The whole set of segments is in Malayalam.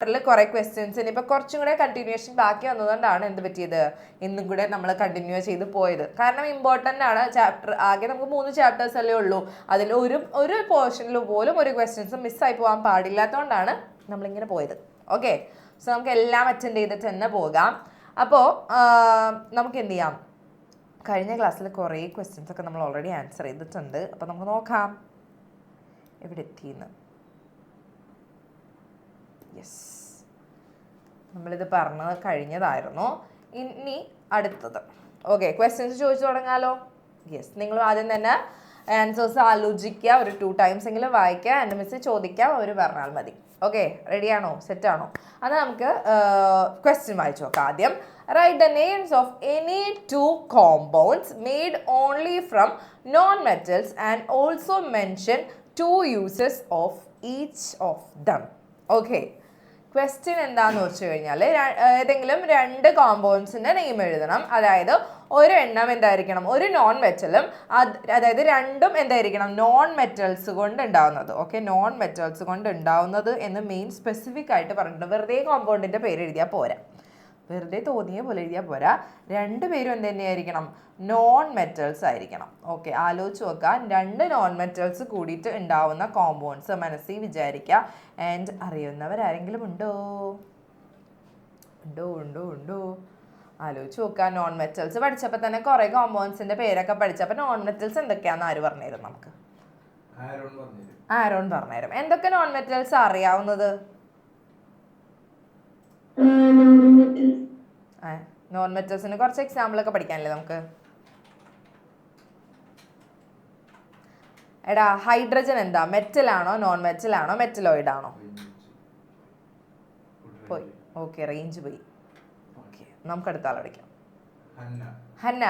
കുറെ ക്വസ്റ്റ്യൻസ് ഇനിയിപ്പോൾ കുറച്ചും കൂടെ കണ്ടിന്യൂഷൻ ബാക്കി വന്നതുകൊണ്ടാണ് എന്ത് പറ്റിയത് ഇന്നും കൂടെ നമ്മൾ കണ്ടിന്യൂ ചെയ്ത് പോയത്. കാരണം ഇമ്പോർട്ടൻ്റ് ആണ് ചാപ്റ്റർ. ആകെ നമുക്ക് 3 ചാപ്റ്റേഴ്സ് അല്ലേ ഉള്ളൂ. അതിൽ ഒരു പോർഷനിൽ പോലും ഒരു ക്വസ്റ്റ്യൻസും മിസ്സായി പോകാൻ പാടില്ലാത്തതുകൊണ്ടാണ് നമ്മളിങ്ങനെ പോയത്. ഓക്കെ, സോ നമുക്ക് എല്ലാം അറ്റൻഡ് ചെയ്തിട്ട് തന്നെ പോകാം. അപ്പോൾ നമുക്ക് എന്ത് ചെയ്യാം, കഴിഞ്ഞ ക്ലാസ്സിൽ കുറേ ക്വസ്റ്റ്യൻസ് ഒക്കെ നമ്മൾ ഓൾറെഡി ആൻസർ ചെയ്തിട്ടുണ്ട്. അപ്പോൾ നമുക്ക് നോക്കാം എവിടെ എത്തിയെന്ന്. യെസ്, നമ്മളിത് പറഞ്ഞത് കഴിഞ്ഞതായിരുന്നു. ഇനി അടുത്തത്. ഓക്കെ, ക്വസ്റ്റ്യൻസ് ചോദിച്ചു തുടങ്ങാലോ. യെസ്, നിങ്ങൾ ആദ്യം തന്നെ ആൻസേഴ്സ് ആലോചിക്കുക, ഒരു 2 ടൈംസ് എങ്കിലും വായിക്കുക. എൻ്റെ മിസ് ചോദിക്കാം, അവർ പറഞ്ഞാൽ മതി. ഓക്കെ, റെഡിയാണോ, സെറ്റാണോ? അത് നമുക്ക് ക്വസ്റ്റ്യൻ വായിച്ചു നോക്കാം ആദ്യം. Write the names of any 2 compounds made only from non metals and also mention 2 uses of each of them. Okay, question എന്താണെന്ന് വെച്ച് കഴിഞ്ഞാൽ ഏതെങ്കിലും 2 കോമ്പൗണ്ട്സിൻ്റെ നെയിം എഴുതണം. അതായത് ഒരെണ്ണം എന്തായിരിക്കണം, ഒരു നോൺ മെറ്റലും, അതായത് രണ്ടും എന്തായിരിക്കണം, നോൺ മെറ്റൽസ് കൊണ്ട് ഉണ്ടാവുന്നത്. ഓക്കെ, നോൺ മെറ്റൽസ് കൊണ്ട് ഉണ്ടാവുന്നത് എന്ന് മെയിൻ സ്പെസിഫിക് ആയിട്ട് പറഞ്ഞിട്ടുണ്ട്. വെറുതെ കോമ്പൗണ്ടിൻ്റെ പേര് എഴുതിയാൽ പോരാ, വെറുതെ തോന്നിയ പോലെ എഴുതിയാൽ പോരാ. 2 പേരും എന്ത് തന്നെയായിരിക്കണം, നോൺ മെറ്റൽസ് ആയിരിക്കണം. ഓക്കെ, ആലോചിച്ച് നോക്കാം. 2 നോൺ മെറ്റൽസ് കൂടിയിട്ട് ഉണ്ടാവുന്ന കോമ്പൗണ്ട്സ് മനസ്സിൽ വിചാരിക്കുക. ആൻഡ് അറിയുന്നവരാരെങ്കിലും ഉണ്ടോ? ഉണ്ടോ ഉണ്ടോ ഉണ്ടോ ആലോചിച്ച് നോക്കുക. നോൺ മെറ്റൽസ് പഠിച്ചപ്പോൾ തന്നെ കുറേ കോമ്പൗണ്ട്സിൻ്റെ പേരൊക്കെ പഠിച്ചപ്പോൾ നോൺ മെറ്റൽസ് എന്തൊക്കെയാണെന്ന് ആര് പറഞ്ഞുതരും? നമുക്ക് ആരോൺ പറഞ്ഞുതരും. എന്തൊക്കെ നോൺ മെറ്റൽസ് അറിയാവുന്നത്? നോൺ മെറ്റൽസിന് കുറച്ച് എക്സാമ്പിൾ ഒക്കെ പഠിക്കാനല്ലേ നമുക്ക്. എടാ, ഹൈഡ്രജൻ എന്താ, മെറ്റൽ ആണോ നോൺ മെറ്റൽ ആണോ മെറ്റലോയിഡ് ആണോ? പോയി. ഓക്കെ, റേഞ്ച് പോയി. ഓക്കെ, നമുക്ക് അടുത്ത ആൾ പഠിക്കാം. ഹന്ന.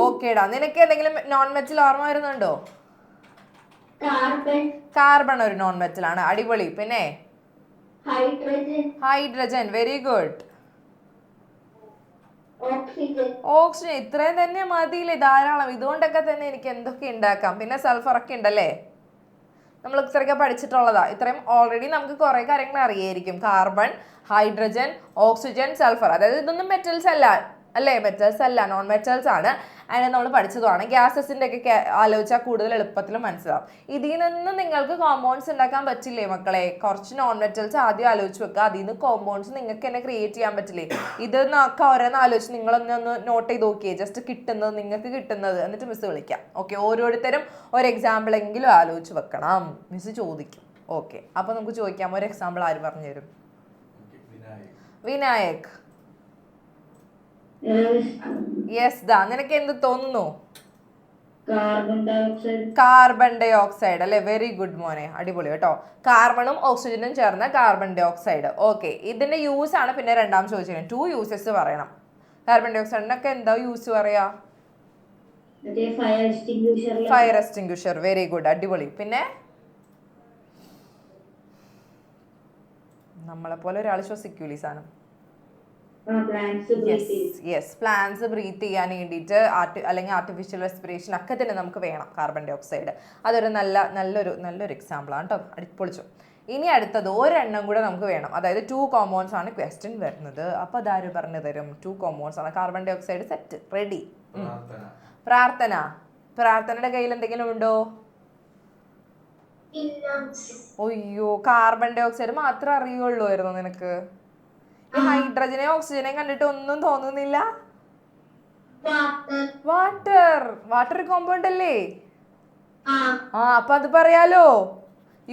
ഓക്കേടാ, നിനക്ക് എന്തെങ്കിലും നോൺ മെറ്റൽ ഓർമ്മ വരുന്നുണ്ടോ? കാർബൺ ഒരു നോൺ മെറ്റൽ ആണ്. അടിപൊളി. പിന്നെ ഹൈഡ്രജൻ, വെരി ഗുഡ്. ഓക്സിജൻ, ഇത്രയും തന്നെ മതിയില്ലേ, ധാരാളം. ഇതുകൊണ്ടൊക്കെ തന്നെ എനിക്ക് എന്തൊക്കെ ഉണ്ടാക്കാം. പിന്നെ സൾഫർ ഒക്കെ ഉണ്ടല്ലേ, നമ്മൾ ഇത്രയൊക്കെ പഠിച്ചിട്ടുള്ളതാ. ഇത്രയും ഓൾറെഡി നമുക്ക് കുറെ കാര്യങ്ങൾ അറിയായിരിക്കും. Carbon, hydrogen, oxygen, sulphur. അതായത് ഇതൊന്നും മെറ്റൽസ് അല്ല അല്ലേ, മെറ്റൽസ് അല്ല, നോൺ മെറ്റൽസ് ആണ്. അതിനെ നമ്മൾ പഠിച്ചതുമാണ്. ഗ്യാസസിൻ്റെ ഒക്കെ ആലോചിച്ചാൽ കൂടുതൽ എളുപ്പത്തിൽ മനസ്സിലാവും. ഇതിൽ നിന്ന് നിങ്ങൾക്ക് കോമ്പൗണ്ട്സ് ഉണ്ടാക്കാൻ പറ്റില്ലേ മക്കളെ? കുറച്ച് നോൺ മെറ്റൽസ് ആദ്യം ആലോചിച്ച് വെക്കുക, അതിൽ നിന്ന് കോമ്പൗണ്ട്സ് നിങ്ങൾക്ക് തന്നെ ക്രിയേറ്റ് ചെയ്യാൻ പറ്റില്ലേ? ഇതൊക്കെ ഓരോന്ന് ആലോചിച്ച് നിങ്ങളൊന്ന് നോട്ട് ചെയ്ത് നോക്കിയേ, ജസ്റ്റ് കിട്ടുന്നത്, നിങ്ങൾക്ക് കിട്ടുന്നത്, എന്നിട്ട് മിസ് വിളിക്കാം. ഓക്കെ, ഓരോരുത്തരും ഒരു എക്സാമ്പിൾ എങ്കിലും ആലോചിച്ച് വെക്കണം, മിസ് ചോദിക്കും. ഓക്കെ, അപ്പോൾ നമുക്ക് ചോദിക്കാം, ഒരു എക്സാമ്പിൾ ആര് പറഞ്ഞു തരും? വിനായക്. യെസ് ദാ, നിനക്ക് എന്ത് തോന്നുന്നു? കാർബൺ ഡൈ ഓക്സൈഡ് അല്ലേ, വെരി ഗുഡ് മോനെ, അടിപൊളി കേട്ടോ. കാർബണും ഓക്സിജനും ചേർന്ന കാർബൺ ഡൈ ഓക്സൈഡ്. ഓക്കെ, ഇതിന്റെ യൂസ് ആണ് പിന്നെ രണ്ടാം ചോദിച്ചിരിക്കുന്നത്. 2 യൂസസ് പറയണം. കാർബൺ ഡൈ ഓക്സൈഡിനൊക്കെ എന്താ യൂസ് പറയാ? ഫയർ എക്സ്റ്റിംഗ്വിഷർ, വെരി ഗുഡ്, അടിപൊളി. പിന്നെ നമ്മളെ പോലെ ഒരാൾ ശ്വസിക്കൂലി സാധനം. യെസ്, പ്ലാന്റ്സ് ബ്രീത്ത് ചെയ്യാൻ വേണ്ടിയിട്ട് അല്ലെങ്കിൽ ആർട്ടിഫിഷ്യൽ റെസ്പിറേഷൻ ഒക്കെ തന്നെ നമുക്ക് വേണം കാർബൺ ഡൈ ഓക്സൈഡ്. അതൊരു നല്ലൊരു എക്സാമ്പിൾ ആണ് കേട്ടോ, അടിപൊളിച്ചു. ഇനി അടുത്തത് ഒരെണ്ണം കൂടെ നമുക്ക് വേണം. അതായത് 2 കോമ്പൗണ്ട്സ് ആണ് ക്വസ്റ്റ്യൻ വരുന്നത്. അപ്പോൾ അതാര് പറഞ്ഞു തരും? 2 കോമ്പൗണ്ട്സ് ആണ്. Carbon dioxide set, ready. പ്രാർത്ഥനയുടെ കയ്യിൽ എന്തെങ്കിലും ഉണ്ടോ? ഒയ്യോ, കാർബൺ ഡൈ ഓക്സൈഡ് മാത്രമേ അറിയുള്ളൂ നിനക്ക്? ഈ ഹൈഡ്രജനെയും ഓക്സിജനെയും കണ്ടിട്ട് ഒന്നും തോന്നുന്നില്ല. വാട്ടർ കോമ്പൗണ്ട് അല്ലേ? അപ്പൊ അത് പറയാലോ.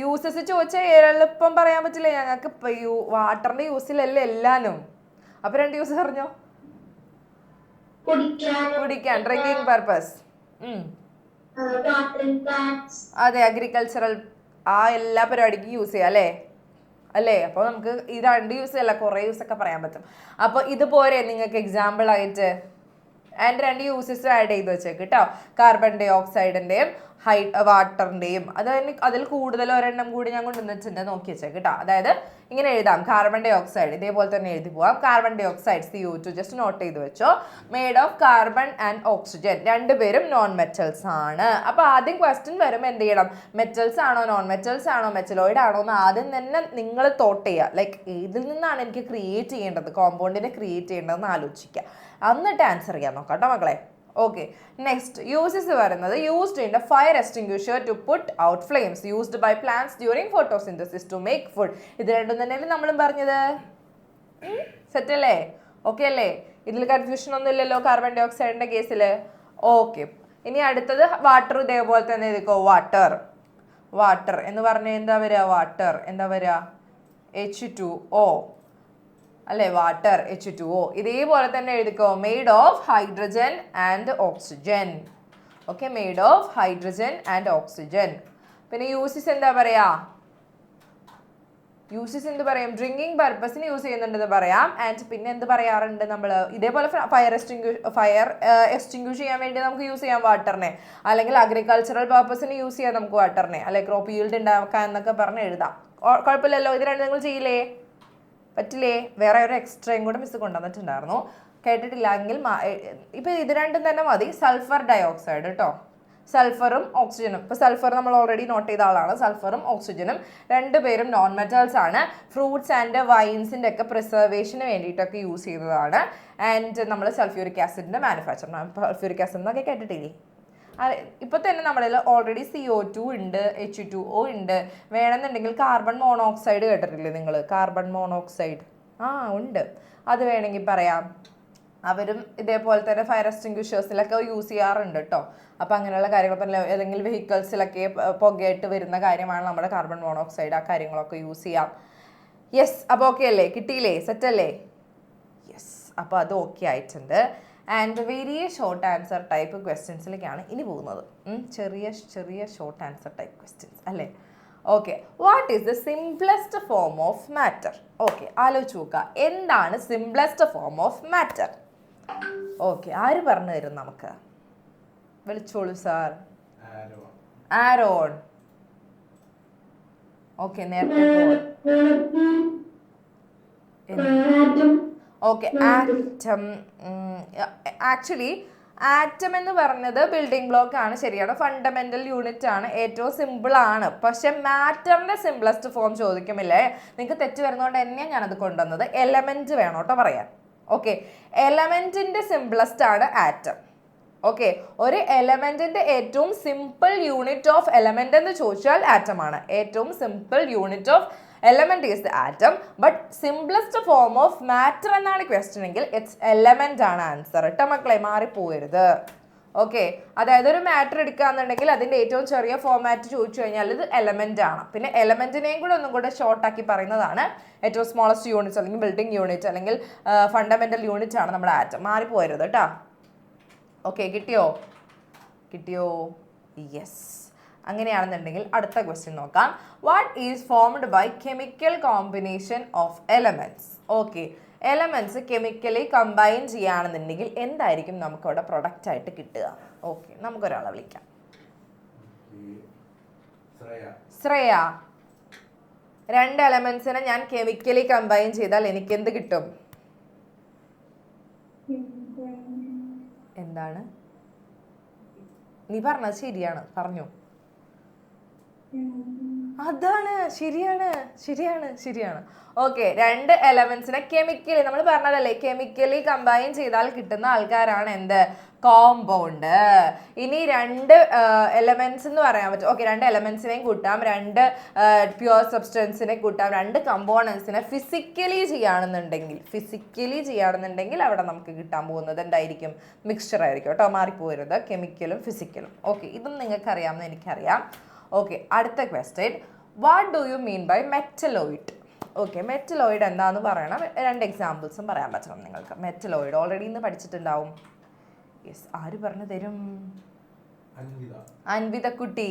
യൂസസ് ചോദിച്ചാൽ എളുപ്പം പറയാൻ പറ്റില്ലേ? ഞങ്ങൾക്ക് വാട്ടറിന്റെ യൂസിലല്ലേ എല്ലാനും. അപ്പൊ 2 യൂസ് പറഞ്ഞോ. കുടിക്കാൻ, ഡ്രിങ്കിങ് പർപ്പസ്. അതെ, അഗ്രികൾച്ചറൽ, ആ എല്ലാ പരിപാടിക്കും യൂസ് ചെയ്യാം അല്ലേ? അപ്പോൾ നമുക്ക് ഈ 2 യൂസ് അല്ല, കുറേ യൂസ് ഒക്കെ പറയാൻ പറ്റും. അപ്പോൾ ഇതുപോലെ നിങ്ങൾക്ക് എക്സാമ്പിൾ ആയിട്ട് ആൻഡ് 2 യൂസസ് ആഡ് ചെയ്ത് വെച്ചേക്ക് കേട്ടോ. കാർബൺ ഡൈ ഓക്സൈഡിന്റെയും വാട്ടറിന്റെയും അതിൽ കൂടുതൽ ഒരെണ്ണം കൂടി ഞാൻ കൊണ്ടുവന്നിട്ടുണ്ട്, നോക്കി വെച്ചേക്ക് കേട്ടോ. അതായത് ഇങ്ങനെ എഴുതാം, കാർബൺ ഡൈ ഓക്സൈഡ് ഇതേപോലെ തന്നെ എഴുതി പോവാം. Carbon dioxide CO2 just note ചെയ്ത് വെച്ചോ. Made of carbon and oxygen, രണ്ടുപേരും നോൺ മെറ്റൽസ് ആണ്. അപ്പൊ ആദ്യം ക്വസ്റ്റ്യൻ വരുമ്പോൾ എന്ത് ചെയ്യണം, മെറ്റൽസ് ആണോ നോൺ മെറ്റൽസ് ആണോ മെറ്റലോയിഡ് ആണോ എന്ന് ആദ്യം തന്നെ നിങ്ങൾ തോട്ട് ചെയ്യുക. ലൈക്ക് ഏതിൽ നിന്നാണ് എനിക്ക് ക്രിയേറ്റ് ചെയ്യേണ്ടത്, കോമ്പൗണ്ടിനെ ക്രിയേറ്റ് ചെയ്യേണ്ടതെന്ന് ആലോചിക്കുക, എന്നിട്ട് ആൻസർ ചെയ്യാൻ നോക്കാം കേട്ടോ മക്കളെ. ഓക്കെ, നെക്സ്റ്റ് യൂസസ് വരുന്നത് used in the fire extinguisher to put out flames, used by plants during photosynthesis to make food. ഇത് രണ്ടും തന്നെയല്ലേ നമ്മളും പറഞ്ഞത്. സെറ്റ് അല്ലേ? ഓക്കെ അല്ലേ? ഇതിൽ കൺഫ്യൂഷൻ ഒന്നും ഇല്ലല്ലോ കാർബൺ ഡൈ ഓക്സൈഡിന്റെ കേസിൽ. ഓക്കെ, ഇനി അടുത്തത് വാട്ടർ ഇതേപോലെ തന്നെ എഴുതിക്കോ. വാട്ടർ, വാട്ടർ എന്ന് പറഞ്ഞാൽ എന്താ വരിക, വാട്ടർ എന്താ വരിക, H2O അല്ലേ, വാട്ടർ H2O. ഇതേപോലെ തന്നെ എഴുതിക്കോ, made of hydrogen and oxygen. Okay, made of hydrogen and oxygen. പിന്നെ യൂസസ് എന്താ പറയാ, യൂസസ് എന്ത് പറയും, ഡ്രിങ്കിങ് പർപ്പസിന് യൂസ് ചെയ്യുന്നുണ്ടെന്ന് പറയാം. ആൻഡ് പിന്നെ എന്ത് പറയാറുണ്ട് നമ്മൾ, ഇതേപോലെ ഫയർ എക്സ്റ്റിംഗ്വിഷ് ചെയ്യാൻ വേണ്ടി നമുക്ക് യൂസ് ചെയ്യാം വാട്ടറിനെ, അല്ലെങ്കിൽ അഗ്രികൾച്ചറൽ പർപ്പസിന് യൂസ് ചെയ്യാം നമുക്ക് വാട്ടറിനെ, അല്ലെങ്കിൽ ക്രോപ്പ് ഈൽഡ് ഉണ്ടാക്കാൻ എന്നൊക്കെ പറഞ്ഞ് എഴുതാം. കുഴപ്പമില്ലല്ലോ, ഇത് രണ്ടും നിങ്ങൾ ചെയ്യില്ലേ, പറ്റില്ലേ? വേറെ ഒരു എക്സ്ട്രയും കൂടെ മിസ് കൊണ്ടുവന്നിട്ടുണ്ടായിരുന്നു, കേട്ടിട്ടില്ലെങ്കിൽ ഇപ്പം ഇത് രണ്ടും തന്നെ മതി. സൾഫർ ഡൈ ഓക്സൈഡ് കേട്ടോ, സൾഫറും ഓക്സിജനും. ഇപ്പോൾ സൾഫർ നമ്മൾ ഓൾറെഡി നോട്ട് ചെയ്ത ആളാണ്. സൾഫറും ഓക്സിജനും രണ്ടുപേരും നോൺ മെറ്റൽസ് ആണ്. ഫ്രൂട്ട്സ് ആൻഡ് വൈൻസിൻ്റെ ഒക്കെ പ്രിസർവേഷന് വേണ്ടിയിട്ടൊക്കെ യൂസ് ചെയ്യുന്നതാണ്. ആൻഡ് നമ്മൾ സൾഫ്യൂരിക് ആസിഡിൻ്റെ മാനുഫാക്ചറിനാണ്. സൾഫ്യൂരിക് ആസിഡ് എന്നൊക്കെ കേട്ടിട്ടില്ലേ? ഇപ്പോൾ തന്നെ നമ്മളിൽ ഓൾറെഡി CO2 ഉണ്ട്, H2O ഉണ്ട്. വേണമെന്നുണ്ടെങ്കിൽ കാർബൺ മോണോക്സൈഡ് കേട്ടിട്ടില്ലേ നിങ്ങൾ, കാർബൺ മോണോക്സൈഡ് ഉണ്ട്, അത് വേണമെങ്കിൽ പറയാം. അവരും ഇതേപോലെ തന്നെ ഫയർ എക്സ്റ്റിംഗ്വിഷേഴ്സിലൊക്കെ യൂസ് ചെയ്യാറുണ്ട് കേട്ടോ. അപ്പോൾ അങ്ങനെയുള്ള കാര്യങ്ങൾ, ഏതെങ്കിലും വെഹിക്കിൾസിലൊക്കെ പുകയായിട്ട് വരുന്ന കാര്യമാണ് നമ്മുടെ കാർബൺ മോണോക്സൈഡ്. ആ കാര്യങ്ങളൊക്കെ യൂസ് ചെയ്യാം. യെസ്, അപ്പോൾ ഓക്കെ അല്ലേ, കിട്ടിയില്ലേ, സെറ്റ് അല്ലേ? യെസ്, അപ്പോൾ അത് ഓക്കെ ആയിട്ടുണ്ട്. And very short answer type ക്വസ്റ്റ്യൻസിലേക്കാണ് ഇനി പോകുന്നത്. ചെറിയ ചെറിയ ഷോർട്ട് ആൻസർ ടൈപ്പ് ക്വസ്റ്റ്യൻസ് അല്ലേ? Okay, what is the simplest form of matter? Okay, ആലോചിച്ച് നോക്കുക, എന്താണ് simplest form of matter? Okay, ആര് പറഞ്ഞു തരും നമുക്ക്? വിളിച്ചോളൂ സാർ. ആരോൺ. ഓക്കെ, നേരത്തെ ഓക്കെ, ആറ്റം. ആക്ച്വലി ആറ്റം എന്ന് പറഞ്ഞത് ബിൽഡിംഗ് ബ്ലോക്ക് ആണ്, ശരിയാണ്, ഫണ്ടമെന്റൽ യൂണിറ്റ് ആണ്, ഏറ്റവും സിമ്പിൾ ആണ്. പക്ഷെ മാറ്ററിന്റെ സിംപ്ലസ്റ്റ് ഫോം ചോദിക്കുമില്ലേ, നിങ്ങൾക്ക് തെറ്റ് വരുന്നതുകൊണ്ട് തന്നെയാണ് ഞാനത് കൊണ്ടുവന്നത്. എലമെന്റ് വേണം കേട്ടോ പറയാൻ. ഓക്കെ, എലമെന്റിന്റെ സിംപ്ലസ്റ്റ് ആണ് ആറ്റം. ഓക്കെ, ഒരു എലമെന്റിന്റെ ഏറ്റവും സിമ്പിൾ യൂണിറ്റ് ഓഫ് എലമെന്റ് എന്ന് ചോദിച്ചാൽ ആറ്റം ആണ്. ഏറ്റവും simple unit of element is the atom. But simplest form of matter എന്നാണ് ക്വസ്റ്റ്യൻ എങ്കിൽ ഇറ്റ്സ് എലമെന്റ് ആണ് ആൻസർ കേട്ടോ മക്കളെ, മാറിപ്പോകരുത്. ഓക്കെ, അതായത് ഒരു മാറ്റർ എടുക്കുകയാണെന്നുണ്ടെങ്കിൽ അതിന്റെ ഏറ്റവും ചെറിയ ഫോമാറ്റ് ചോദിച്ചു കഴിഞ്ഞാൽ ഇത് എലമെന്റ് ആണ്. പിന്നെ എലമെന്റിനെയും കൂടെ ഒന്നും കൂടെ ഷോർട്ടാക്കി പറയുന്നതാണ് ഏറ്റവും സ്മോളസ്റ്റ് യൂണിറ്റ്, അല്ലെങ്കിൽ ബിൽഡിംഗ് യൂണിറ്റ്, അല്ലെങ്കിൽ ഫണ്ടമെന്റൽ യൂണിറ്റ് ആണ് നമ്മുടെ ആറ്റം. മാറിപ്പോകരുത് കേട്ടോ. ഓക്കെ, കിട്ടിയോ? യെസ്. അങ്ങനെയാണെന്നുണ്ടെങ്കിൽ അടുത്ത ക്വസ്റ്റ്യൻ നോക്കാം. What is formed by chemical combination of elements? Okay, elements chemically combine ചെയ്യുകയാണെന്നുണ്ടെങ്കിൽ എന്തായിരിക്കും നമുക്കവിടെ പ്രൊഡക്റ്റ് ആയിട്ട് കിട്ടുക? ഓക്കെ, നമുക്കൊരാളെ വിളിക്കാം. ശ്രേയ. 2 എലമെന്റ്സിനെ ഞാൻ കെമിക്കലി കമ്പൈൻ ചെയ്താൽ എനിക്ക് എന്ത് കിട്ടും? എന്താണ് നീ പറഞ്ഞത്? ശരിയാണ്, പറഞ്ഞു. അതാണ്, ശരിയാണ്. ഓക്കെ, 2 എലമെന്റ്സിനെ കെമിക്കലി, നമ്മൾ പറഞ്ഞതല്ലേ കെമിക്കലി കമ്പൈൻ ചെയ്താൽ കിട്ടുന്ന ആൾക്കാരാണ് എന്ത്? കോമ്പൗണ്ട്. ഇനി 2 എലമെന്റ്സ് എന്ന് പറയാൻ പറ്റും. ഓക്കെ, 2 എലമെന്റ്സിനെയും കൂട്ടാം, 2 പ്യുവർ സബ്സ്റ്റൻസിനെ കൂട്ടാം, 2 കമ്പോണൻസിനെ ഫിസിക്കലി ചെയ്യുകയാണെന്നുണ്ടെങ്കിൽ അവിടെ നമുക്ക് കിട്ടാൻ പോകുന്നത് എന്തായിരിക്കും? മിക്സ്ചർ ആയിരിക്കും കേട്ടോ, മാറിപ്പോരുത്. കെമിക്കലും ഫിസിക്കലും. ഓക്കെ, ഇതും നിങ്ങൾക്ക് അറിയാമെന്ന് എനിക്കറിയാം. ഓക്കെ, അടുത്ത question. What do you mean by metalloid? Okay, metalloid എന്താന്ന് പറയണം. 2 എക്സാമ്പിൾസും പറയാൻ പറ്റണം നിങ്ങൾക്ക്. മെറ്റലോയിഡ് ഓൾറെഡി ഇന്ന് പഠിച്ചിട്ടുണ്ടാവും. യെസ്, ആര് പറഞ്ഞു തരും? അൻവിത കുട്ടി.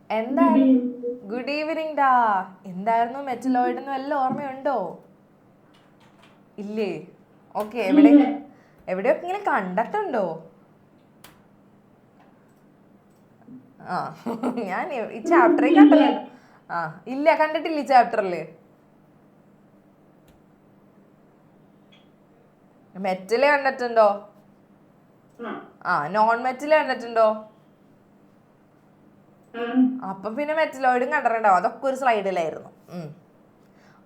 എന്തായിരുന്നു? ഗുഡ് ഈവനിങ് ഡാ. എന്തായിരുന്നു മെറ്റലോയിഡ് എന്ന് വല്ല ഓർമ്മയുണ്ടോ? ഇല്ലേ? ഓക്കെ, എവിടെയൊക്കെ ഇങ്ങനെ കണ്ടിട്ടുണ്ടോ? ആ ഞാൻ ഈ ചാപ്റ്ററിൽ കണ്ടല്ലോ. ആ ഇല്ല, കണ്ടിട്ടില്ല ഈ ചാപ്റ്ററിൽ. മെറ്റല് കണ്ടിട്ടുണ്ടോ? ആ നോൺ മെറ്റല് കണ്ടിട്ടുണ്ടോ? അപ്പൊ പിന്നെ മെറ്റലോയിഡും കണ്ടിട്ടുണ്ടാവും. അതൊക്കെ ഒരു സ്ലൈഡിലായിരുന്നു.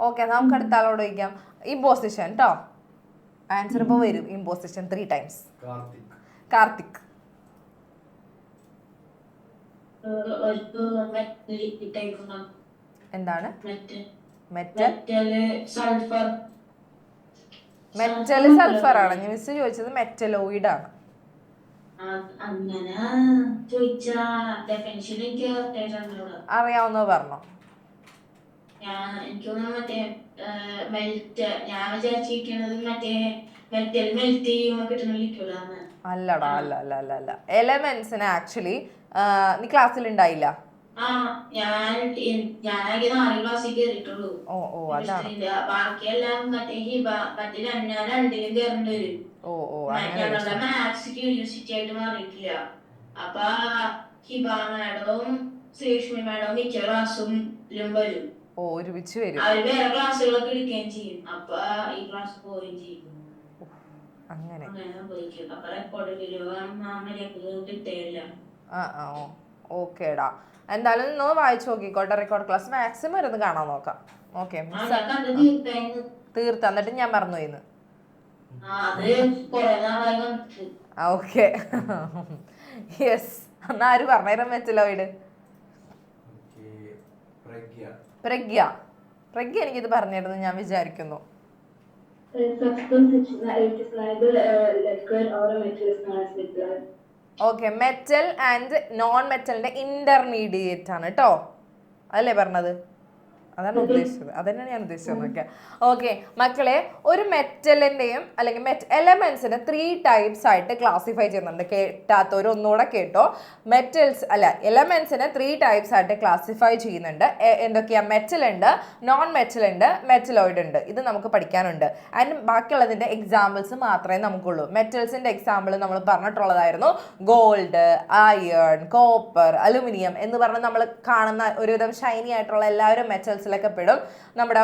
ഓക്കെ, നമുക്ക് അടുത്ത ആളോട് ചോദിക്കാം. ഇമ്പോസിഷൻ കേട്ടോ. ആൻസർ ഇപ്പോൾ വരും. Imposition 3 times. കാർത്തിക്. എന്താണ് മെറ്റല്? സൾഫർ ആണ്. മിസ് ചോദിച്ചത് മെറ്റലോയിഡ് ആണ്. അറിയാവുന്നത് പറഞ്ഞോ. അല്ലടാ, അല്ല അല്ല അല്ല അല്ല. എലമെന്റ്സിന് ആക്ച്വലി നീ ക്ലാസ്സിൽ ഉണ്ടായില്ല. ഓ ഓ അതാണ്. ഓ ഓ അങ്ങനെ ഓ ഒരുമിച്ച് വരും. അങ്ങനെ ആ ആ ഓക്കേടാ. എന്തായാലും ഒന്ന് വായിച്ചു നോക്കിക്കോട്ടെ റെക്കോർഡ് ക്ലാസ്. മാക്സിമം ഇരുന്ന് കാണാൻ നോക്കാം. ഓക്കെ, തീർത്ത എന്നിട്ട് ഞാൻ മറന്നുപോയിന്ന്. Okay yes. എന്നാ ആര് പറഞ്ഞേരം മെറ്റലോയിഡ്? പ്രഗ്യ. പ്രഗ്യ എനിക്കിത് പറഞ്ഞിരുന്നു ഞാൻ വിചാരിക്കുന്നു. ഓക്കെ, മെറ്റൽ ആൻഡ് നോൺ മെറ്റലിന്റെ ഇന്റർമീഡിയറ്റ് ആണ് കേട്ടോ. അതല്ലേ പറഞ്ഞത്? അതാണ് ഉദ്ദേശിച്ചത്. അതന്നെയാണ് ഞാൻ ഉദ്ദേശിച്ചത്. നോക്കിയാൽ ഓക്കെ മക്കളെ, ഒരു മെറ്റലിന്റെയും അല്ലെങ്കിൽ എലമെന്റ്സിനെ 3 types ആയിട്ട് ക്ലാസിഫൈ ചെയ്യുന്നുണ്ട്. കേട്ടാത്തവർ ഒന്നുകൂടെ കേട്ടോ. മെറ്റൽസ് അല്ല, എലമെന്റ്സിനെ 3 types ആയിട്ട് ക്ലാസിഫൈ ചെയ്യുന്നുണ്ട്. എന്തൊക്കെയാ? മെറ്റൽ ഉണ്ട്, നോൺ മെറ്റൽ ഉണ്ട്, മെറ്റലോയിഡ് ഉണ്ട്. ഇത് നമുക്ക് പഠിക്കാനുണ്ട്. ആൻഡ് ബാക്കിയുള്ളതിന്റെ എക്സാമ്പിൾസ് മാത്രമേ നമുക്കുള്ളൂ. മെറ്റൽസിന്റെ എക്സാമ്പിൾ നമ്മൾ പറഞ്ഞിട്ടുള്ളതായിരുന്നു ഗോൾഡ്, അയൺ, കോപ്പർ, അലുമിനിയം എന്ന് പറഞ്ഞ് നമ്മൾ കാണുന്ന ഒരുവിധം ഷൈനി ആയിട്ടുള്ള എല്ലാവരും മെറ്റൽസിലൊക്കെ പെടും. നമ്മുടെ